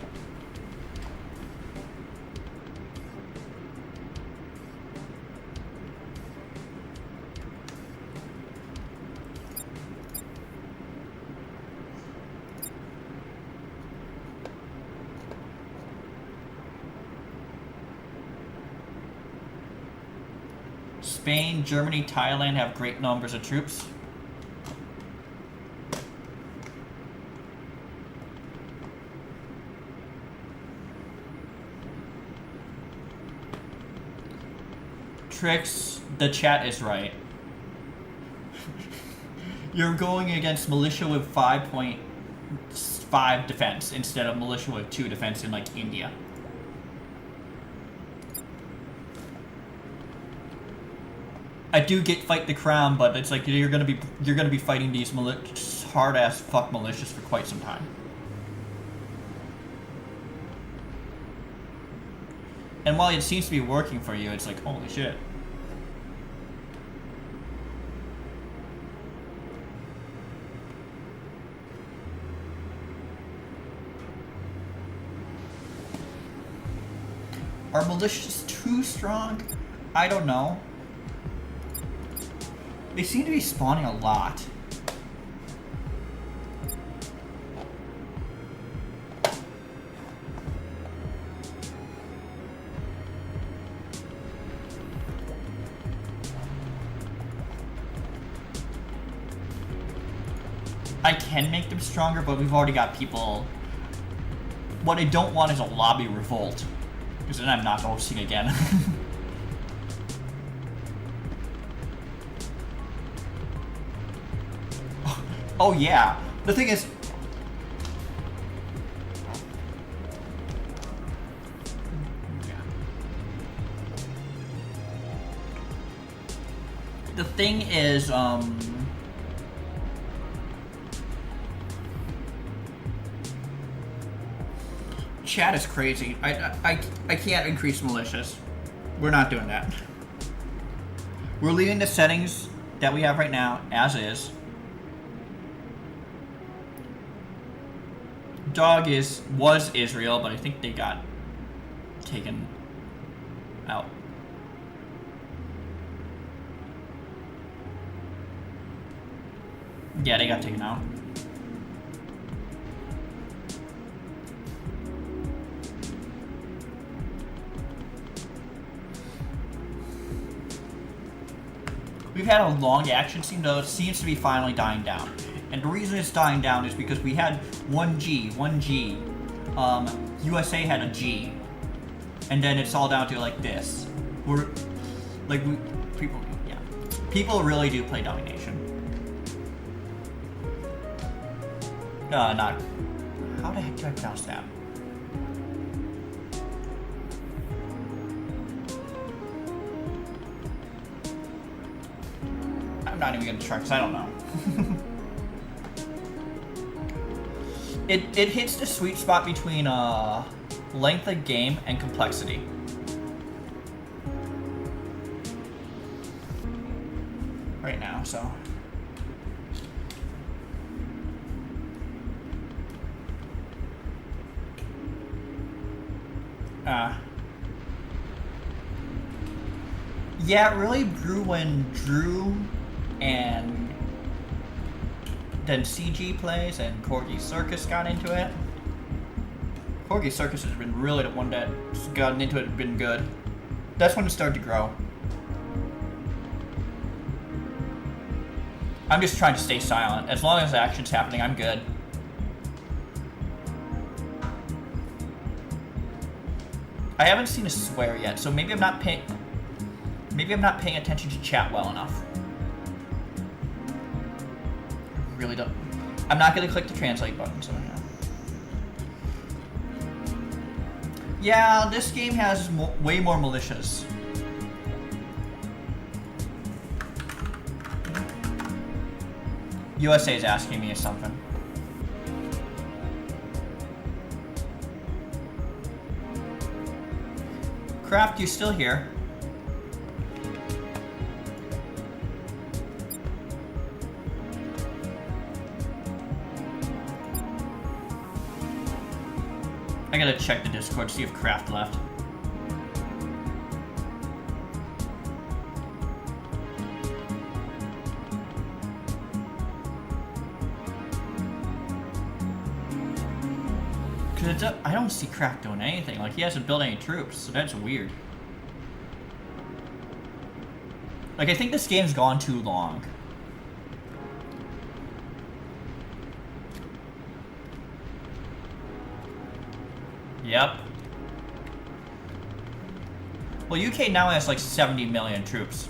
Spain, Germany, Thailand have great numbers of troops. Tricks, the chat is right. You're going against militia with 5.5 defense instead of militia with 2 defense in like India. I do get fight the crown, but it's like you're gonna be fighting these hard ass fuck militias for quite some time. And while it seems to be working for you, it's like holy shit. Are militias too strong? I don't know. They seem to be spawning a lot. I can make them stronger, but we've already got people. What I don't want is a lobby revolt, because then I'm not hosting again. Oh yeah, the thing is, chat is crazy. I can't increase militias. We're not doing that. We're leaving the settings that we have right now as is. Dog was Israel, but I think they got taken out. Yeah, they got taken out. We've had a long action scene, though it seems to be finally dying down. And the reason it's dying down is because we had 1G. USA had a G. And then it's all down to like this. People really do play Dummynation. How the heck do I pronounce that? I'm not even gonna try because I don't know. It hits the sweet spot between length of game and complexity. Right now, so. Yeah, it really grew when Drew and then CG plays and Corgi Circus got into it. Corgi Circus has been really the one that's gotten into it and been good. That's when it started to grow. I'm just trying to stay silent. As long as the action's happening, I'm good. I haven't seen a swear yet, so maybe I'm not paying attention to chat well enough. I really don't. I'm not gonna click the translate button, so yeah. Yeah, this game has way more militias. USA is asking me something. Craft, you still here? I gotta check the Discord, see if Craft left. Cause I don't see Craft doing anything. Like, he hasn't built any troops, so that's weird. Like, I think this game's gone too long. Yep. Well, UK now has like 70 million troops.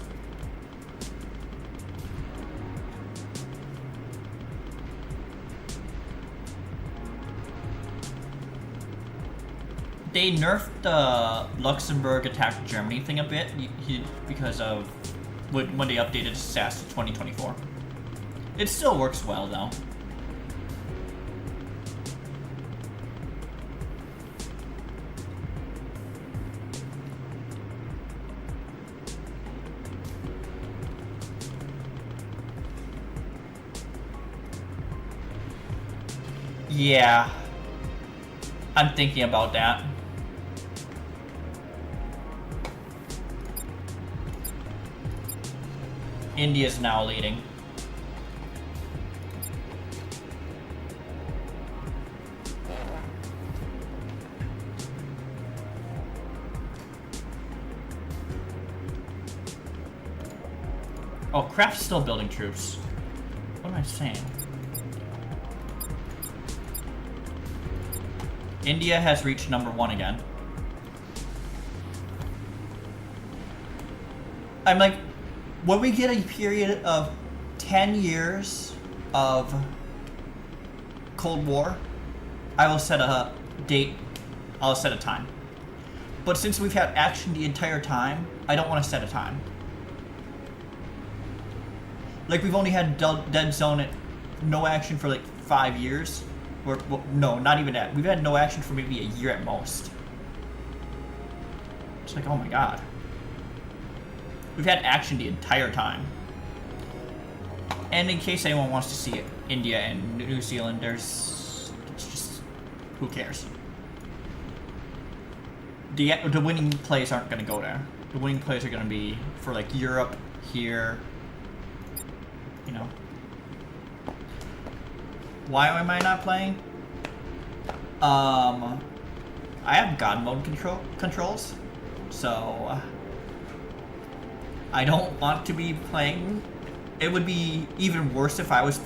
They nerfed the Luxembourg attack Germany thing a bit because of when they updated SAS to 2024. It still works well though. Yeah, I'm thinking about that. India's now leading. Oh, Craft's still building troops. What am I saying? India has reached #1 again. I'm like, when we get a period of 10 years of Cold War, I will set a date, I'll set a time. But since we've had action the entire time, I don't want to set a time. Like, we've only had Dead Zone, no action for like 5 years. Or, well, no, not even that. We've had no action for maybe a year at most. It's like, oh my god. We've had action the entire time. And in case anyone wants to see it, India and New Zealand, it's just, who cares? The winning plays aren't going to go there. The winning plays are going to be for like Europe, here, you know. Why am I not playing? I have God mode controls, so I don't want to be playing. It would be even worse if I was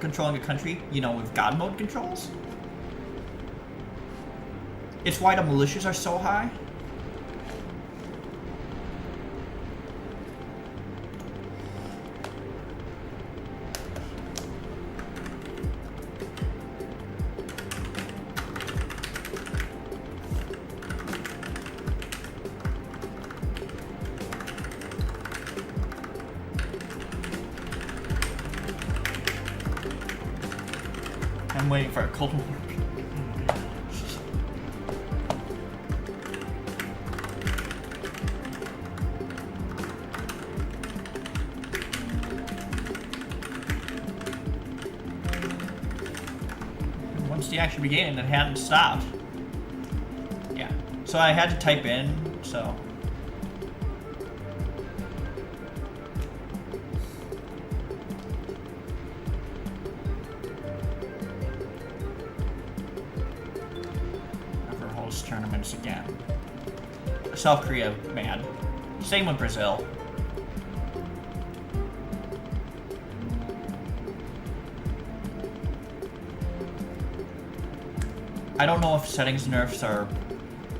controlling a country, you know, with God mode controls. It's why the militias are so high. I'm waiting for a Cold War. Once the action began, it hadn't stopped. Yeah. So I had to type in, so. Tournaments again. South Korea, mad. Same with Brazil. I don't know if settings nerfs are...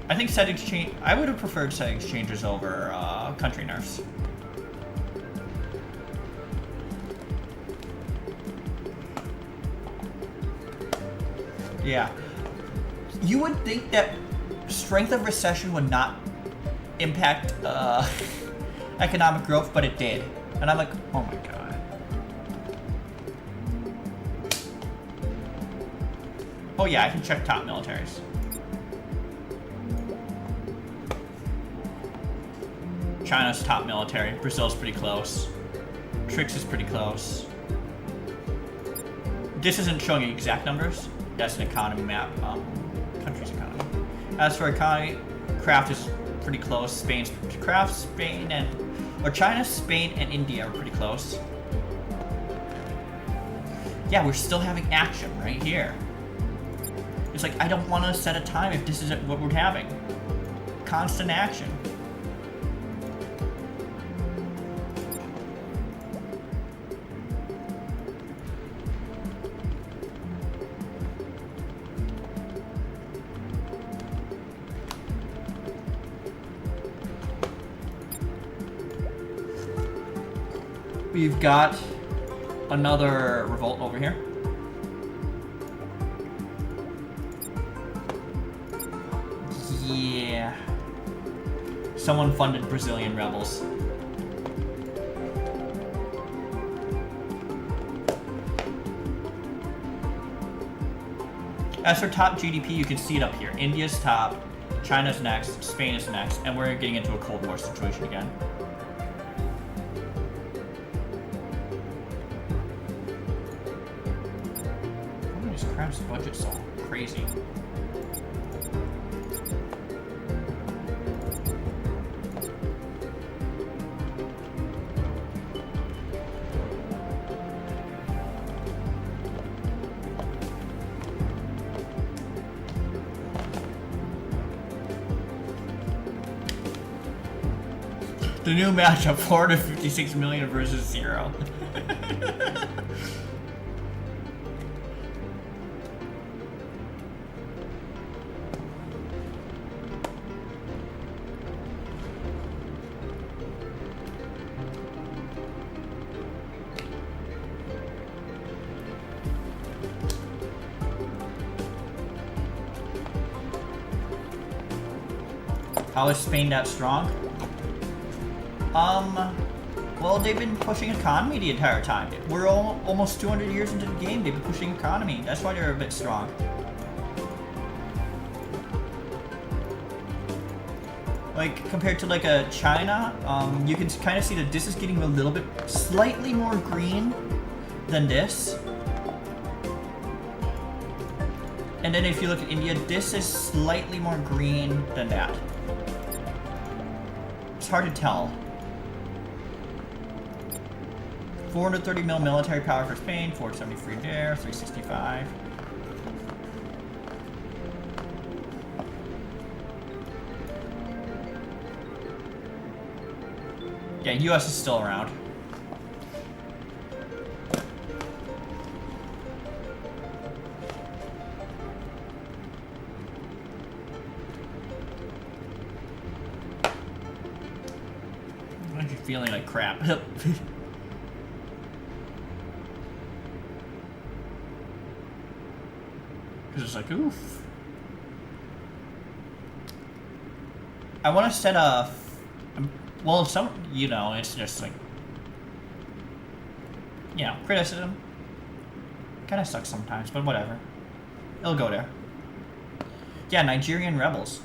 I think settings change... I would have preferred settings changes over country nerfs. Yeah. You would think that strength of recession would not impact economic growth, but it did. And I'm like, oh my god. Oh yeah, I can check top militaries. China's top military. Brazil's pretty close. Trix is pretty close. This isn't showing you exact numbers. That's an economy map. Country's economy. As for economy, craft is pretty close. Spain's craft, Spain and... Or China, Spain, and India are pretty close. Yeah, we're still having action right here. It's like, I don't want to set a time if this isn't what we're having. Constant action. We've got another revolt over here. Yeah. Someone funded Brazilian rebels. As for top GDP, you can see it up here. India's top, China's next, Spain is next, and we're getting into a Cold War situation again. Crap's budget's so crazy. The new matchup, 456 million versus 0. How is Spain that strong? Well, they've been pushing economy the entire time. We're almost 200 years into the game. They've been pushing economy. That's why they're a bit strong. Like, compared to like a China, you can kind of see that this is getting a little bit, slightly more green than this. And then if you look at India, this is slightly more green than that. It's hard to tell. 430 mil military power for Spain, 473 there, 365. Yeah, US is still around. I'm feeling like crap. It's like, oof. I want to set a... Well, some... You know, it's just like... You know, criticism. Kind of sucks sometimes, but whatever. It'll go there. Yeah, Nigerian rebels.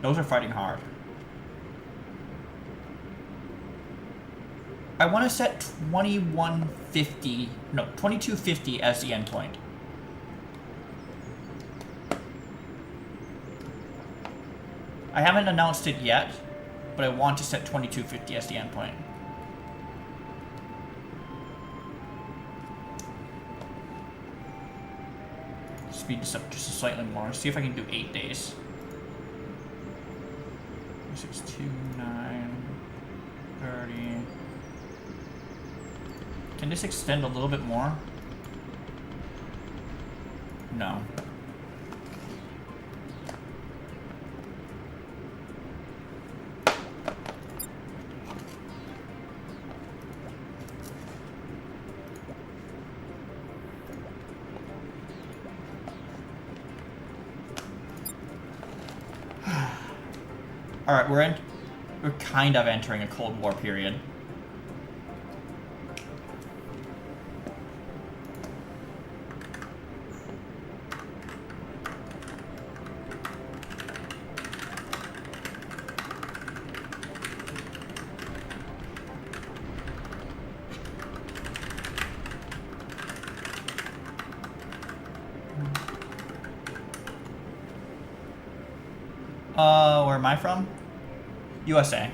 Those are fighting hard. I want to set 2150... No, 2250 as the endpoint. I haven't announced it yet, but I want to set 2250 as the endpoint. Speed this up just slightly more. See if I can do 8 days. 6, 2, 9, 30. Can this extend a little bit more? No. Alright, we're kind of entering a Cold War period. Where am I from? USA.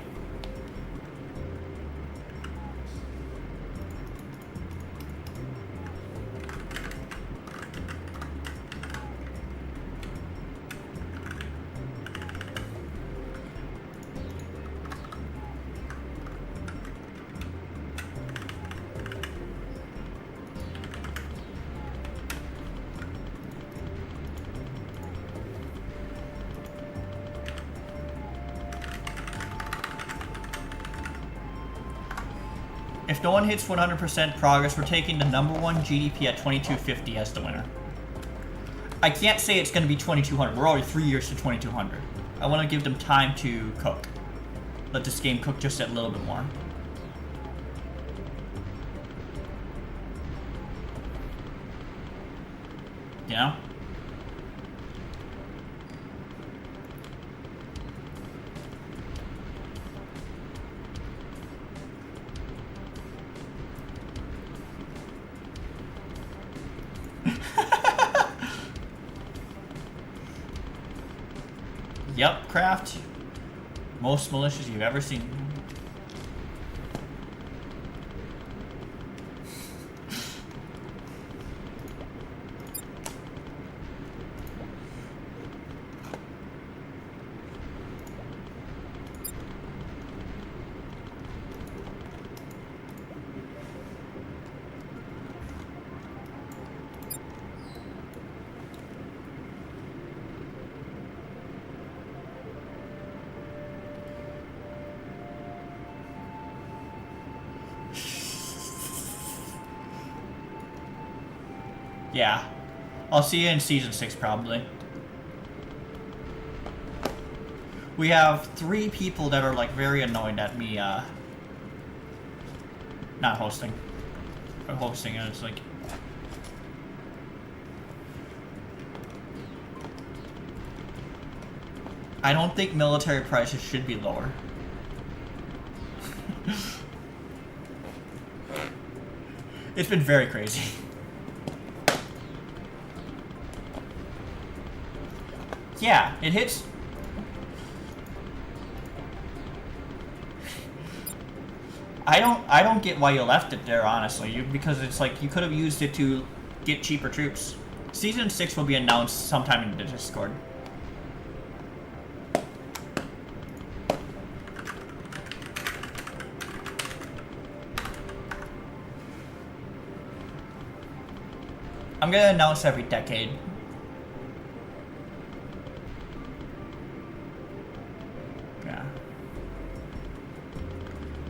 If no one hits 100% progress, we're taking the #1 GDP at 2250 as the winner. I can't say it's going to be 2200. We're already 3 years to 2200. I want to give them time to cook. Let this game cook just a little bit more. You know? Yep, Craft. Most militias you've ever seen. Yeah. I'll see you in Season 6, probably. We have 3 people that are, like, very annoyed at me, not hosting. Or hosting, and it's like... I don't think military prices should be lower. It's been very crazy. Yeah, it hits. I don't get why you left it there, honestly. Because it's like you could have used it to get cheaper troops. Season 6 will be announced sometime in the Discord. I'm gonna announce every decade.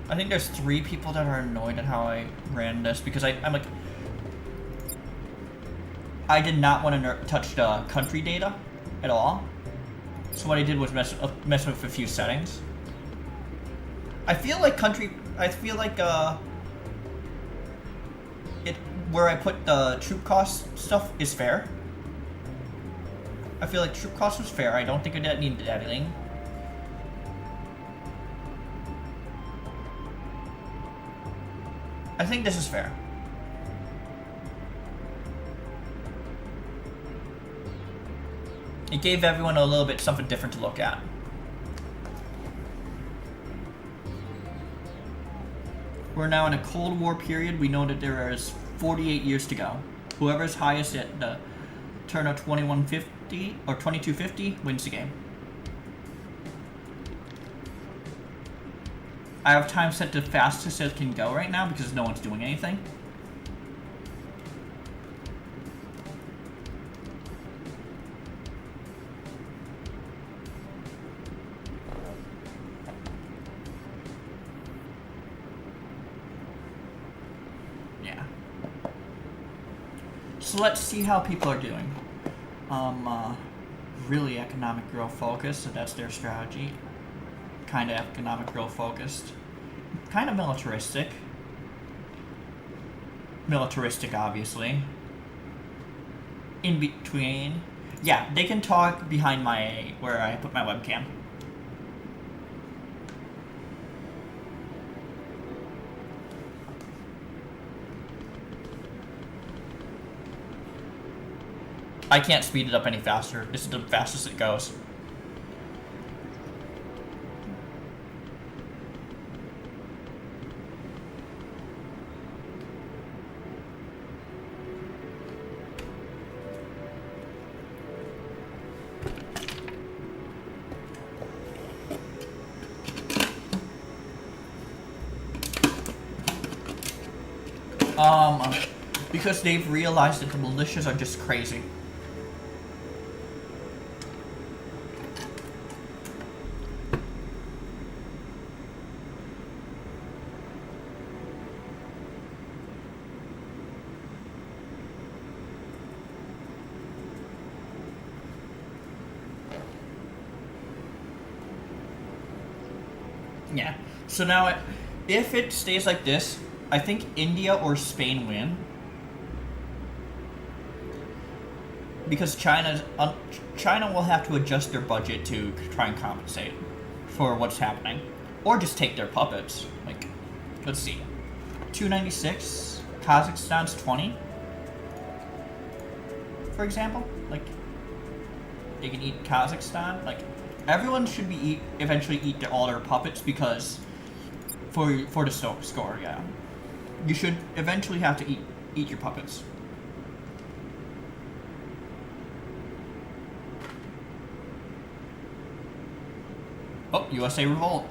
I think there's 3 people that are annoyed at how I ran this because I'm like, I did not want to touch the country data at all. So what I did was mess with a few settings. I feel like where I put the troop cost stuff is fair. I feel like troop cost was fair. I don't think it needed editing. I think this is fair. It gave everyone a little bit something different to look at. We're now in a Cold War period. We know that there is 48 years to go. Whoever's highest at the turn of 2150 or 2250 wins the game. I have time set to fastest it can go right now because no one's doing anything. Yeah. So let's see how people are doing. Really economic growth focus, so that's their strategy. kind of economic growth focused. Kind of militaristic. Militaristic, obviously. In between. Yeah, they can talk behind my... where I put my webcam. I can't speed it up any faster. This is the fastest it goes. Because they've realized that the militias are just crazy. Yeah. So now, if it stays like this, I think India or Spain win. Because China will have to adjust their budget to try and compensate for what's happening. Or just take their puppets. Like, let's see. 296, Kazakhstan's 20. For example. Like, they can eat Kazakhstan. Like, everyone should be eventually eat all their puppets because for the score, yeah. You should eventually have to eat your puppets. Oh, USA revolt.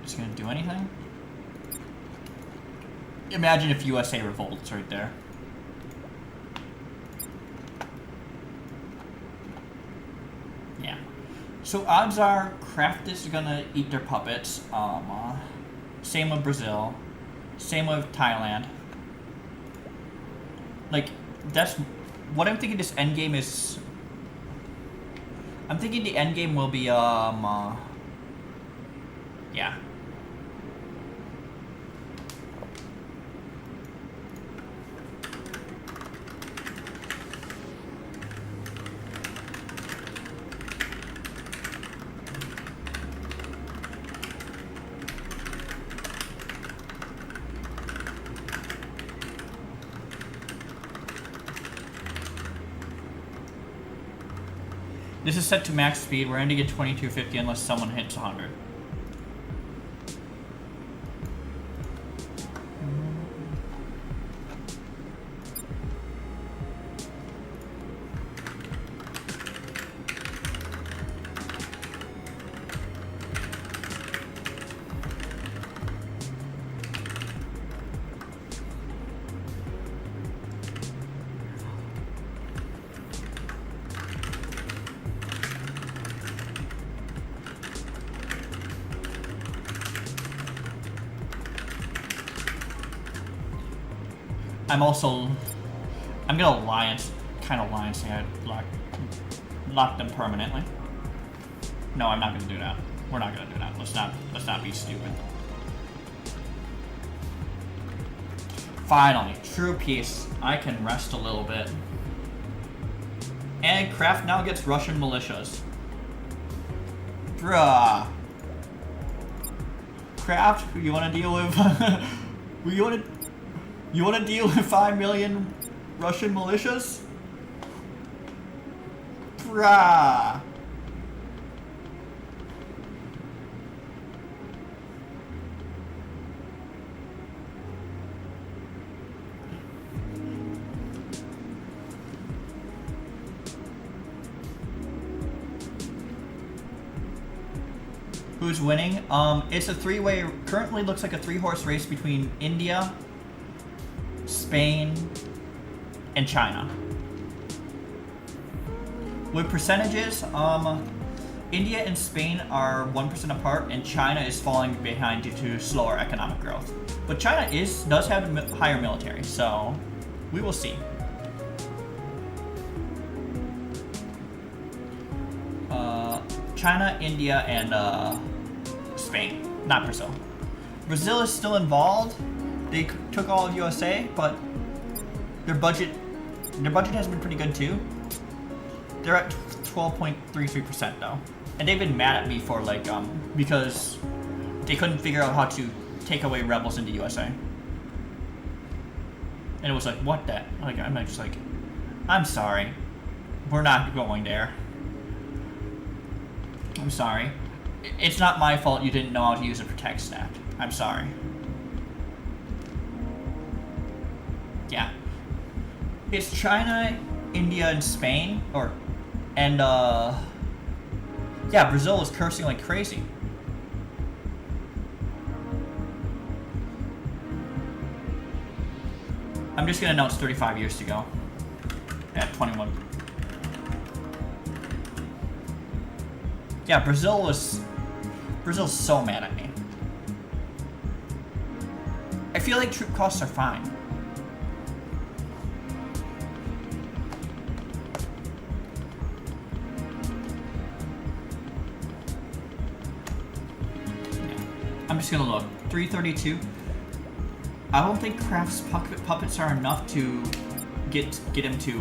Is it gonna do anything? Imagine if USA revolts right there. Yeah. So odds are Kraft is gonna eat their puppets. Same with Brazil. Same with Thailand. Like, that's what I'm thinking. This endgame is. I'm thinking the endgame will be yeah. This is set to max speed. We're ending at 2250 unless someone hits 100. I'm gonna alliance, kind of alliance thing. I'd lock them permanently. No, I'm not gonna do that. We're not gonna do that. Let's not be stupid. Finally, true peace. I can rest a little bit. And Kraft now gets Russian militias. Bruh. Kraft, you wanna deal with You want to deal with 5 million Russian militias? Brah. Who's winning? It's a three-way, currently looks like a three-horse race between India, Spain, and China. With percentages, India and Spain are 1% apart, and China is falling behind due to slower economic growth. But China does have a higher military, so we will see. China, India, and Spain, not Brazil. Brazil is still involved. They took all of USA, but their budget has been pretty good too. They're at 12.33% though, and they've been mad at me for like because they couldn't figure out how to take away rebels into USA. And it was like, what that? Like, I'm just like, I'm sorry, we're not going there. I'm sorry. It's not my fault you didn't know how to use a protect stat. I'm sorry. Yeah. It's China, India, and Spain, yeah, Brazil is cursing like crazy. I'm just gonna announce 35 years to go. At 21. Yeah, Brazil's so mad at me. I feel like troop costs are fine. I'm just gonna look. 332. I don't think Kraft's puppets are enough to get him to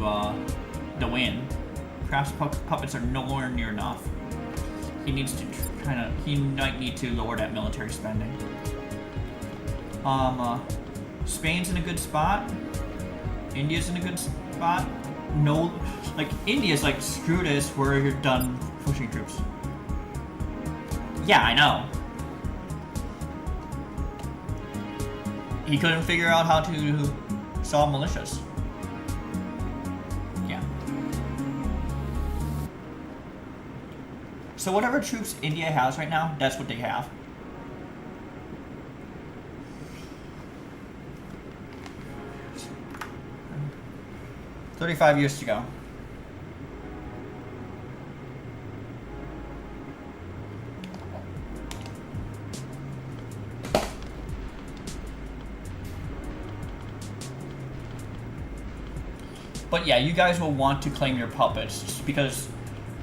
the win. Kraft's puppets are nowhere near enough. He needs to he might need to lower that military spending. Spain's in a good spot. India's in a good spot. No, like India's like, screw this, we're done pushing troops. Yeah, I know. He couldn't figure out how to solve militias. Yeah. So whatever troops India has right now, that's what they have. $35 years to go. But yeah, you guys will want to claim your puppets, because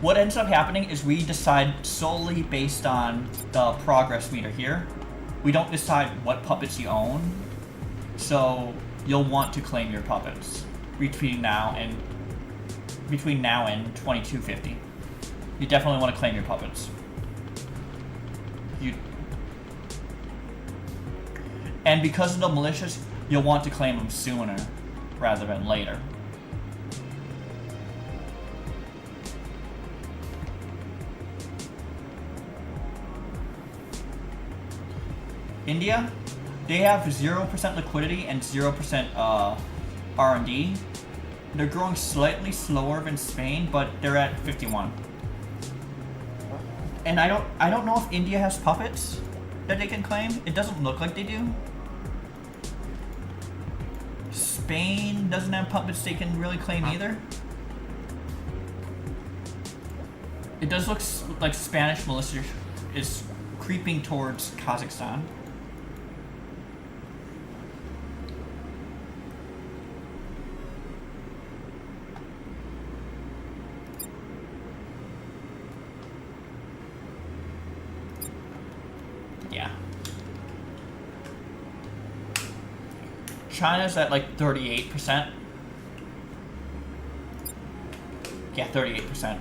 what ends up happening is we decide solely based on the progress meter here. We don't decide what puppets you own, so you'll want to claim your puppets between now and 2250. You definitely want to claim your puppets. And because of the militias, you'll want to claim them sooner rather than later. India, they have 0% liquidity and 0% R&D. They're growing slightly slower than Spain, but they're at 51. And I don't know if India has puppets that they can claim. It doesn't look like they do. Spain doesn't have puppets they can really claim either. It does look like Spanish militia is creeping towards Kazakhstan. Yeah. China's at like 38%. Yeah, 38%.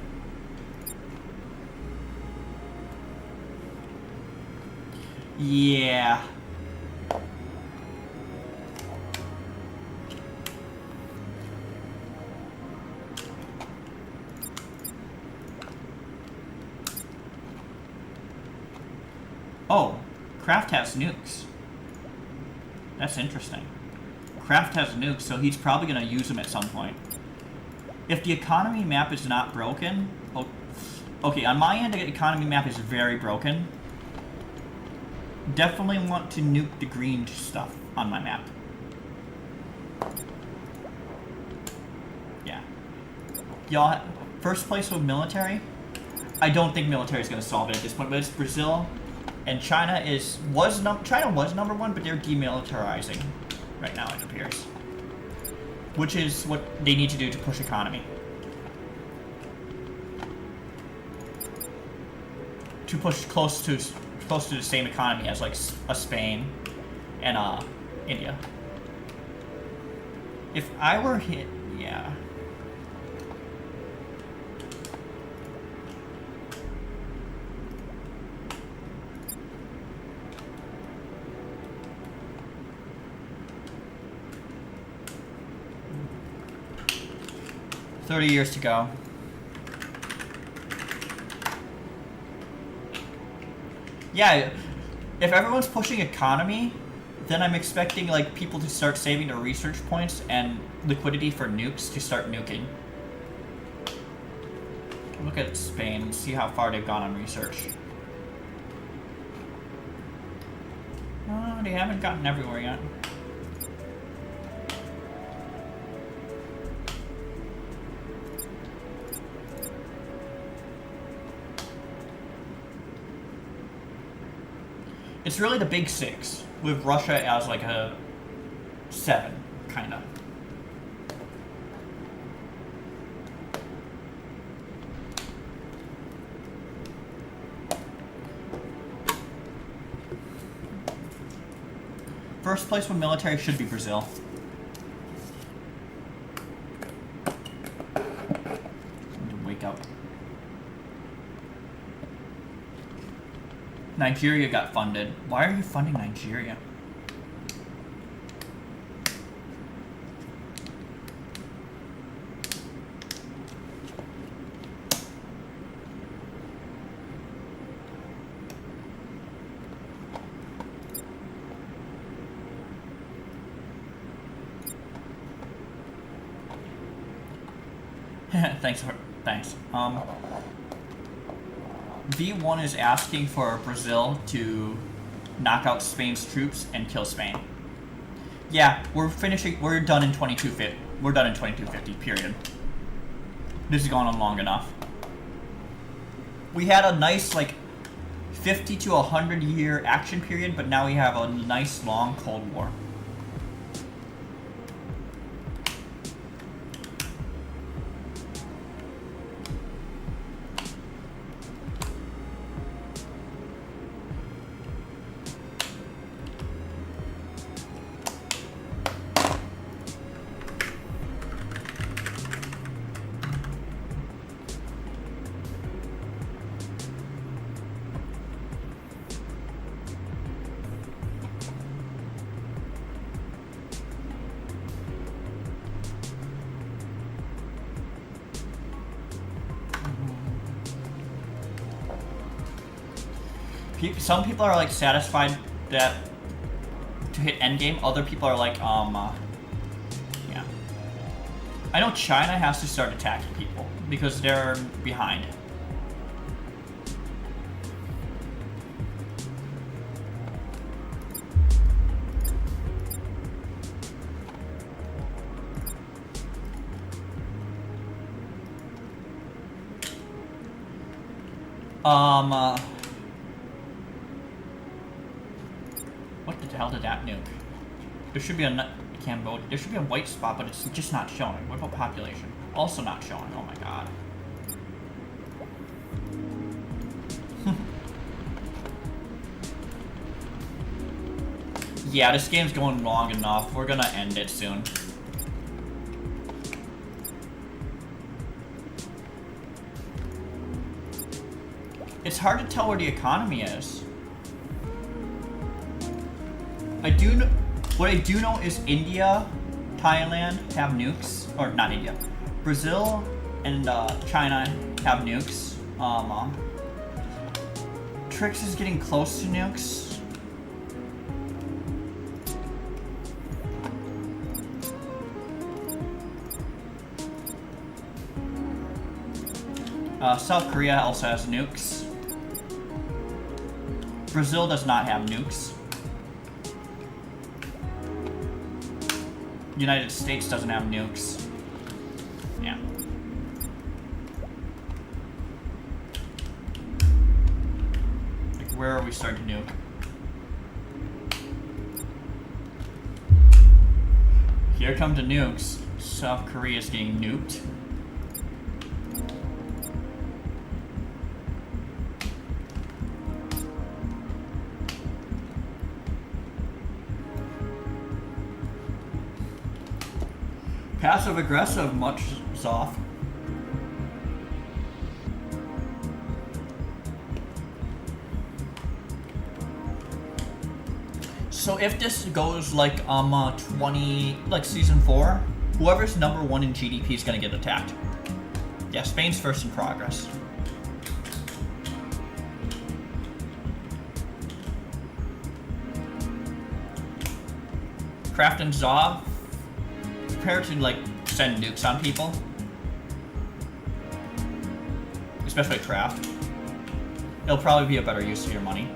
Yeah. Oh, Kraft has nukes. That's interesting. Kraft has nukes, so he's probably going to use them at some point. If the economy map is not broken... Oh, okay, on my end, the economy map is very broken. Definitely want to nuke the green stuff on my map. Yeah. Y'all, first place with military? I don't think military is going to solve it at this point, but it's Brazil. And China was number one, but they're demilitarizing right now, it appears. Which is what they need to do to push economy. to push close to the same economy as like a Spain and India. If I were hit, yeah. $30 years to go. Yeah, if everyone's pushing economy, then I'm expecting like people to start saving their research points and liquidity for nukes to start nuking. Look at Spain and see how far they've gone on research. They haven't gotten everywhere yet. It's really the big six, with Russia as like a 7, kinda. First place with military should be Brazil. I need to wake up. Nigeria got funded. Why are you funding Nigeria? Thanks. V1 is asking for Brazil to knock out Spain's troops and kill Spain. Yeah, we're done in 2250. We're done in 2250, period. This has gone on long enough. We had a nice, like, 50 to 100 year action period, but now we have a nice long Cold War. Some people are like satisfied that to hit endgame. Other people are like, yeah. I know China has to start attacking people because they're behind. What the hell did that nuke? There should be a Cambodia. There should be a white spot, but it's just not showing. What about population? Also not showing. Oh my god. Yeah, this game's going long enough. We're gonna end it soon. It's hard to tell where the economy is. What I do know is India, Thailand have nukes, or not India, Brazil and China have nukes. Trix is getting close to nukes. South Korea also has nukes. Brazil does not have nukes. United States doesn't have nukes. Yeah. Like, where are we starting to nuke? Here come the nukes. South Korea is getting nuked. Passive aggressive, much off. So if this goes like 20, like season 4, whoever's number 1 in GDP is gonna get attacked. Yeah, Spain's first in progress. Kraft and Zaw, prepare to like send nukes on people. Especially Kraft. It'll probably be a better use of your money.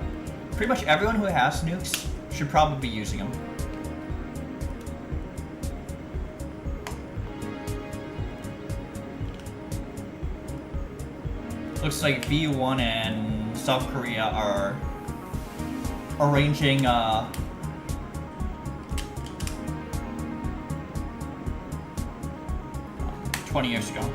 Pretty much everyone who has nukes should probably be using them. Looks like V1 and South Korea are arranging 20 years ago.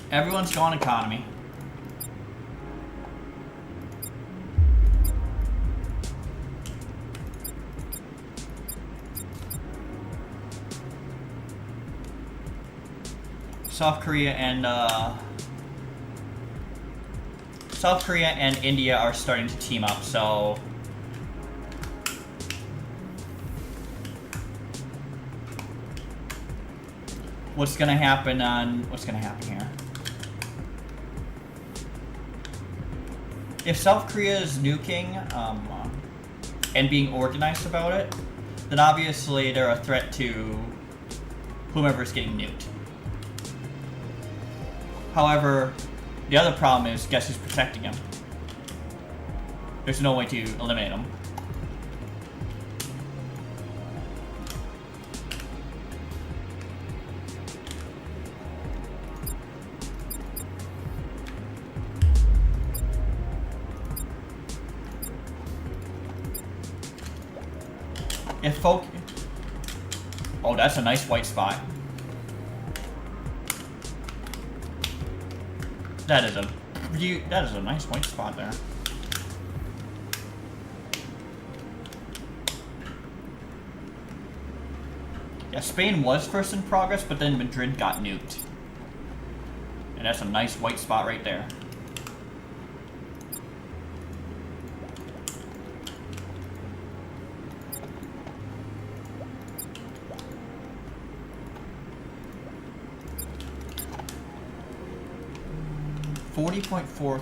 Everyone's going economy. South Korea and India are starting to team up, so what's gonna happen here? If South Korea is nuking and being organized about it, then obviously they're a threat to whomever's getting nuked. However, the other problem is, guess who's protecting them? There's no way to eliminate them. If folk... Oh, that's a nice white spot. That is a nice white spot there. Yeah, Spain was first in progress, but then Madrid got nuked. And that's a nice white spot right there. $40.4.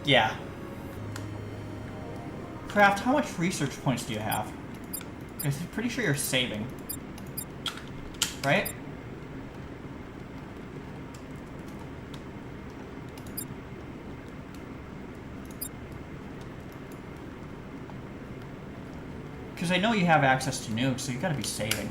Yeah. Kraft, how much research points do you have? Because I'm pretty sure you're saving. Right? Because I know you have access to nukes, so you gotta be saving.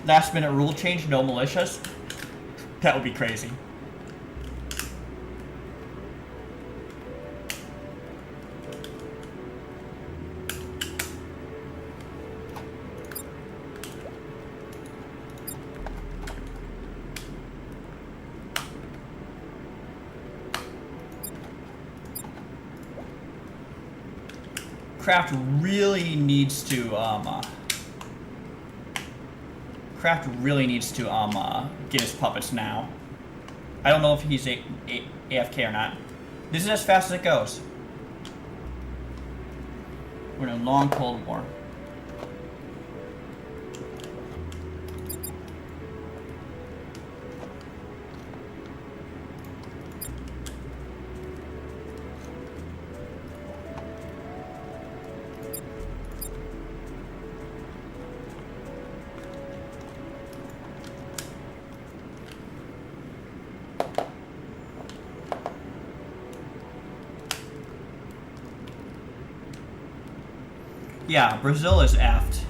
Last minute rule change, no militias. That would be crazy. Kraft really needs to get his puppets now. I don't know if he's AFK or not. This is as fast as it goes. We're in a long Cold War. Yeah, Brazil is effed.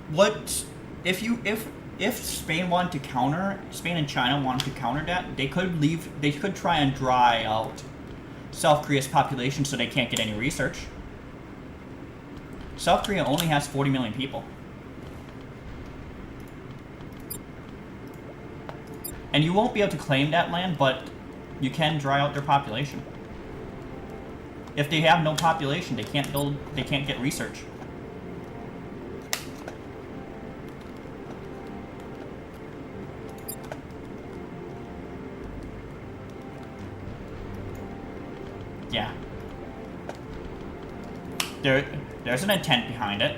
What if Spain wanted to counter, Spain and China wanted to counter that, they could try and dry out South Korea's population so they can't get any research. South Korea only has 40 million people. And you won't be able to claim that land, but you can dry out their population. If they have no population, they can't get research. Yeah. There's an intent behind it.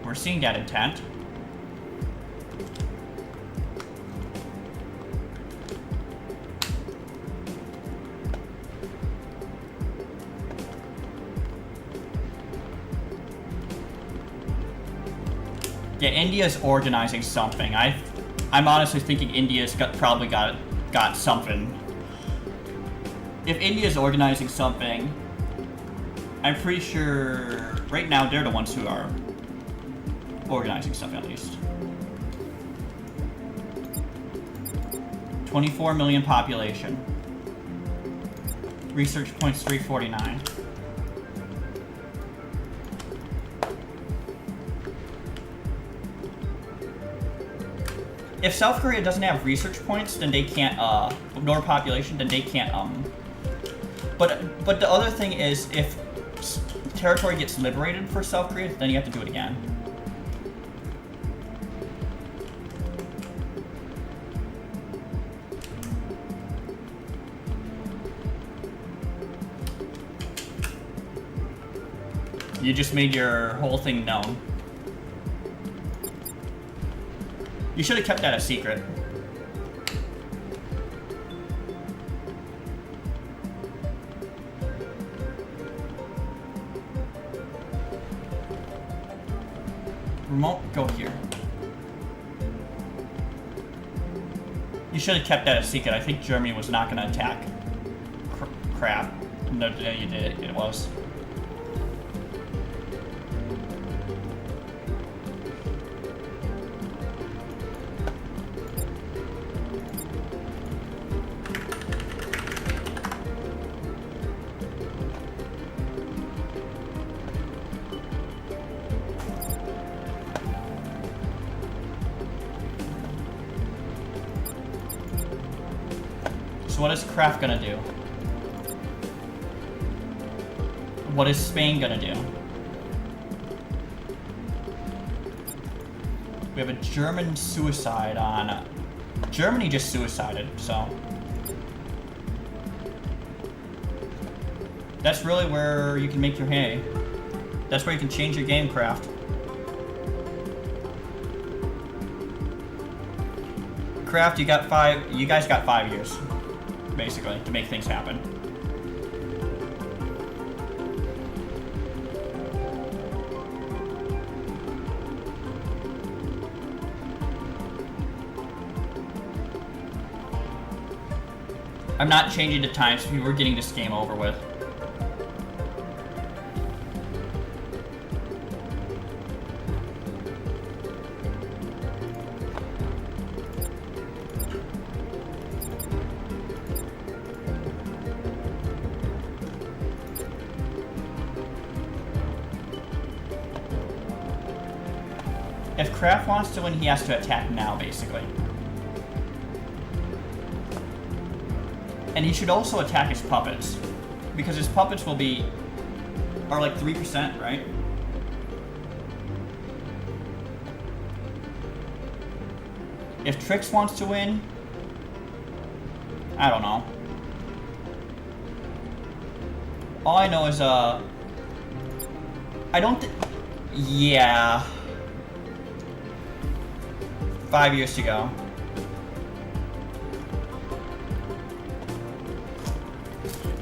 We're seeing that intent. Yeah, India's organizing something. I'm honestly thinking India's probably got something. If India's organizing something, I'm pretty sure right now they're the ones who are organizing stuff at least. 24 million population. Research points 349. If South Korea doesn't have research points, then they can't, nor population, then they can't, But the other thing is, if territory gets liberated for South Korea, then you have to do it again. You just made your whole thing known. You should have kept that a secret. Remote, go here. You should have kept that a secret. I think Germany was not going to attack. Crap. No, you did. It was. What is Kraft gonna do? What is Spain gonna do? We have a German suicide on... Germany just suicided, so... That's really where you can make your hay. That's where you can change your game, Kraft. Kraft, you guys got 5 years. Basically, to make things happen. I'm not changing the times. We're getting this game over with. If Kraft wants to win, he has to attack now, basically. And he should also attack his puppets. Because his puppets are like 3%, right? If Trix wants to win, I don't know. All I know is, I don't yeah. 5 years to go.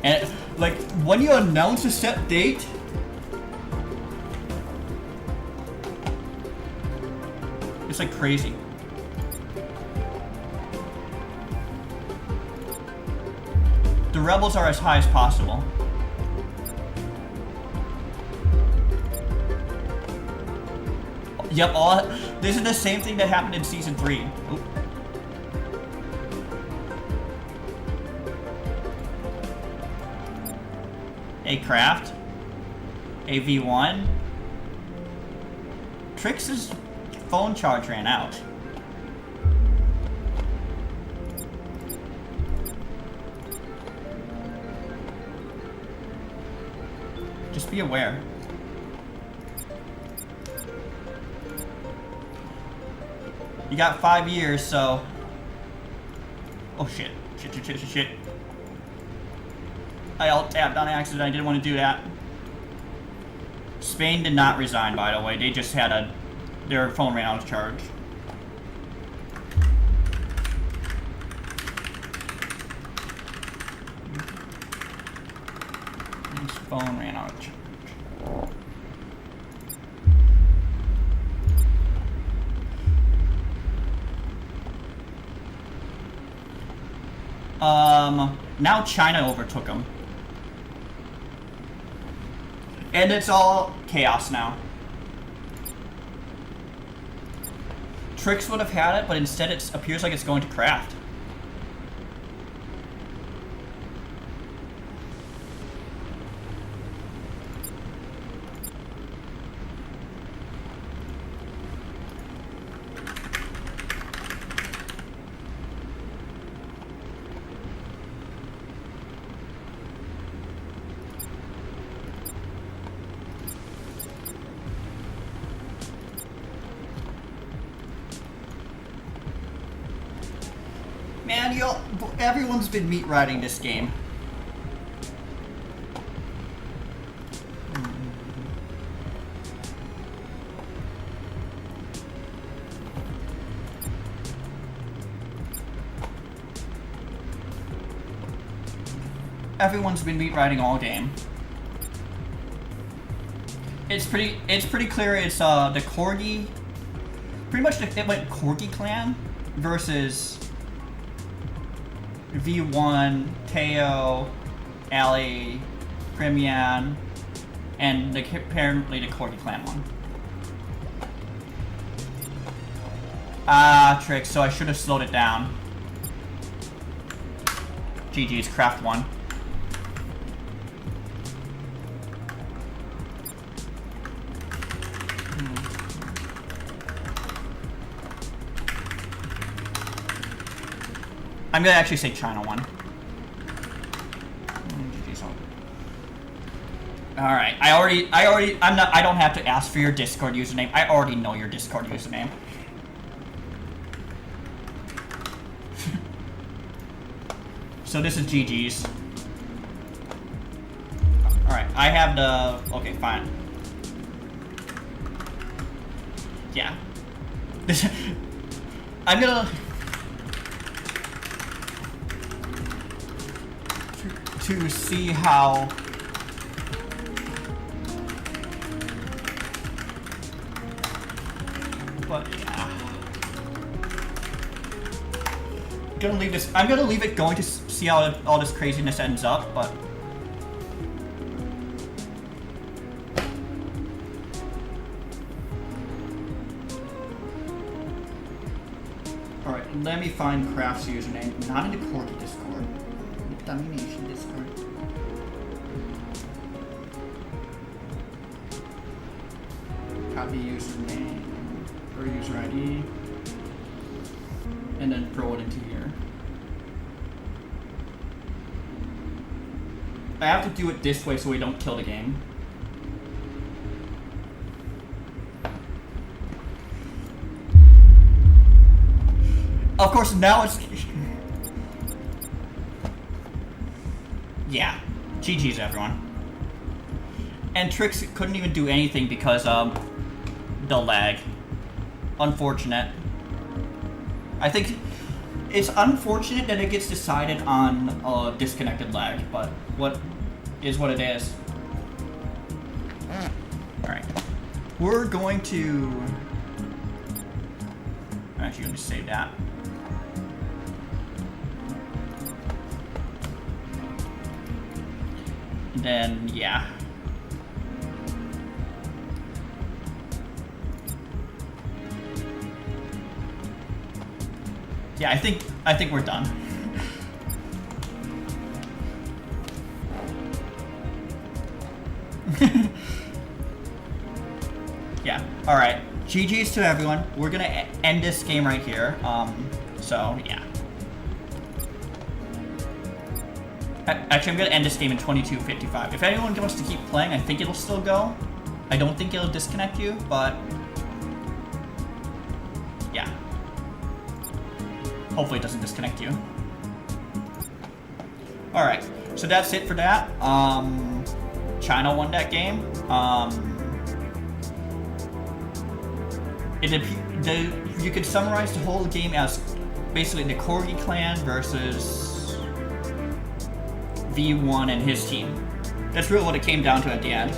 And, like, when you announce a set date, it's like crazy. The rebels are as high as possible. Yep, this is the same thing that happened in Season 3. Oop. A craft. A V1. Trix's phone charge ran out. Just be aware. You got 5 years, so... Oh shit. Shit. I alt-tabbed on accident, I didn't want to do that. Spain did not resign, by the way. They just had their phone ran out of charge. His phone ran out of charge. Now China overtook him. And it's all chaos now. Trix would have had it, but instead it appears like it's going to craft. Man, everyone's been meat riding this game. Everyone's been meat riding all game. It's pretty clear. It's the Corgi, pretty much it went Corgi clan versus V1, Teo, Ali, Primian, and apparently the Corgi clan one. Ah, Trix, so I should have slowed it down. GG's, craft one. I'm gonna actually say China won. Alright, I don't have to ask for your Discord username. I already know your Discord username. So this is GG's. Alright, I have the... Okay, fine. Yeah. I'm gonna... To see how... But yeah. I'm gonna leave it going to see how all this craziness ends up, but... Alright, let me find Craft's username. Not in the Corgi Discord. The Dummynation Discord. Copy username or user ID, and then throw it into here. I have to do it this way so we don't kill the game. Of course, now it's... Yeah. GG's, everyone. And Trix couldn't even do anything because, the lag. Unfortunate. I think it's unfortunate that it gets decided on disconnected lag, but what is what it is. Alright. We're going to... I'm actually going to save that. then yeah. Yeah, I think we're done. Yeah. All right. GG's to everyone. We're gonna end this game right here. So yeah. Actually, I'm gonna end this game in 22:55. If anyone wants to keep playing, I think it'll still go. I don't think it'll disconnect you, but yeah. Hopefully it doesn't disconnect you. All right. So that's it for that. China won that game. You could summarize the whole game as basically the Corgi clan versus V1 and his team. That's really what it came down to at the end.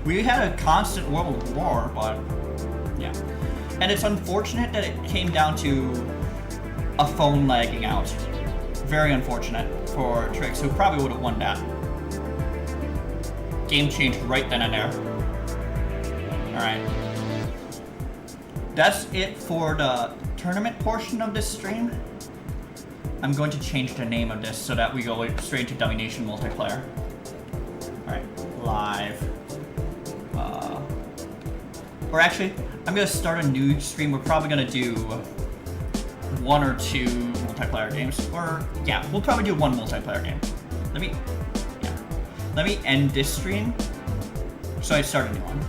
We had a constant world war, but yeah. And it's unfortunate that it came down to a phone lagging out. Very unfortunate for Trix, who probably would have won that. Game changed right then and there. Alright. That's it for the tournament portion of this stream. I'm going to change the name of this so that we go straight to Dummynation multiplayer. Alright, live. Or actually, I'm gonna start a new stream. We're probably gonna do 1 or 2 multiplayer games. Or, yeah, we'll probably do 1 multiplayer game. Let me end this stream so I start a new one.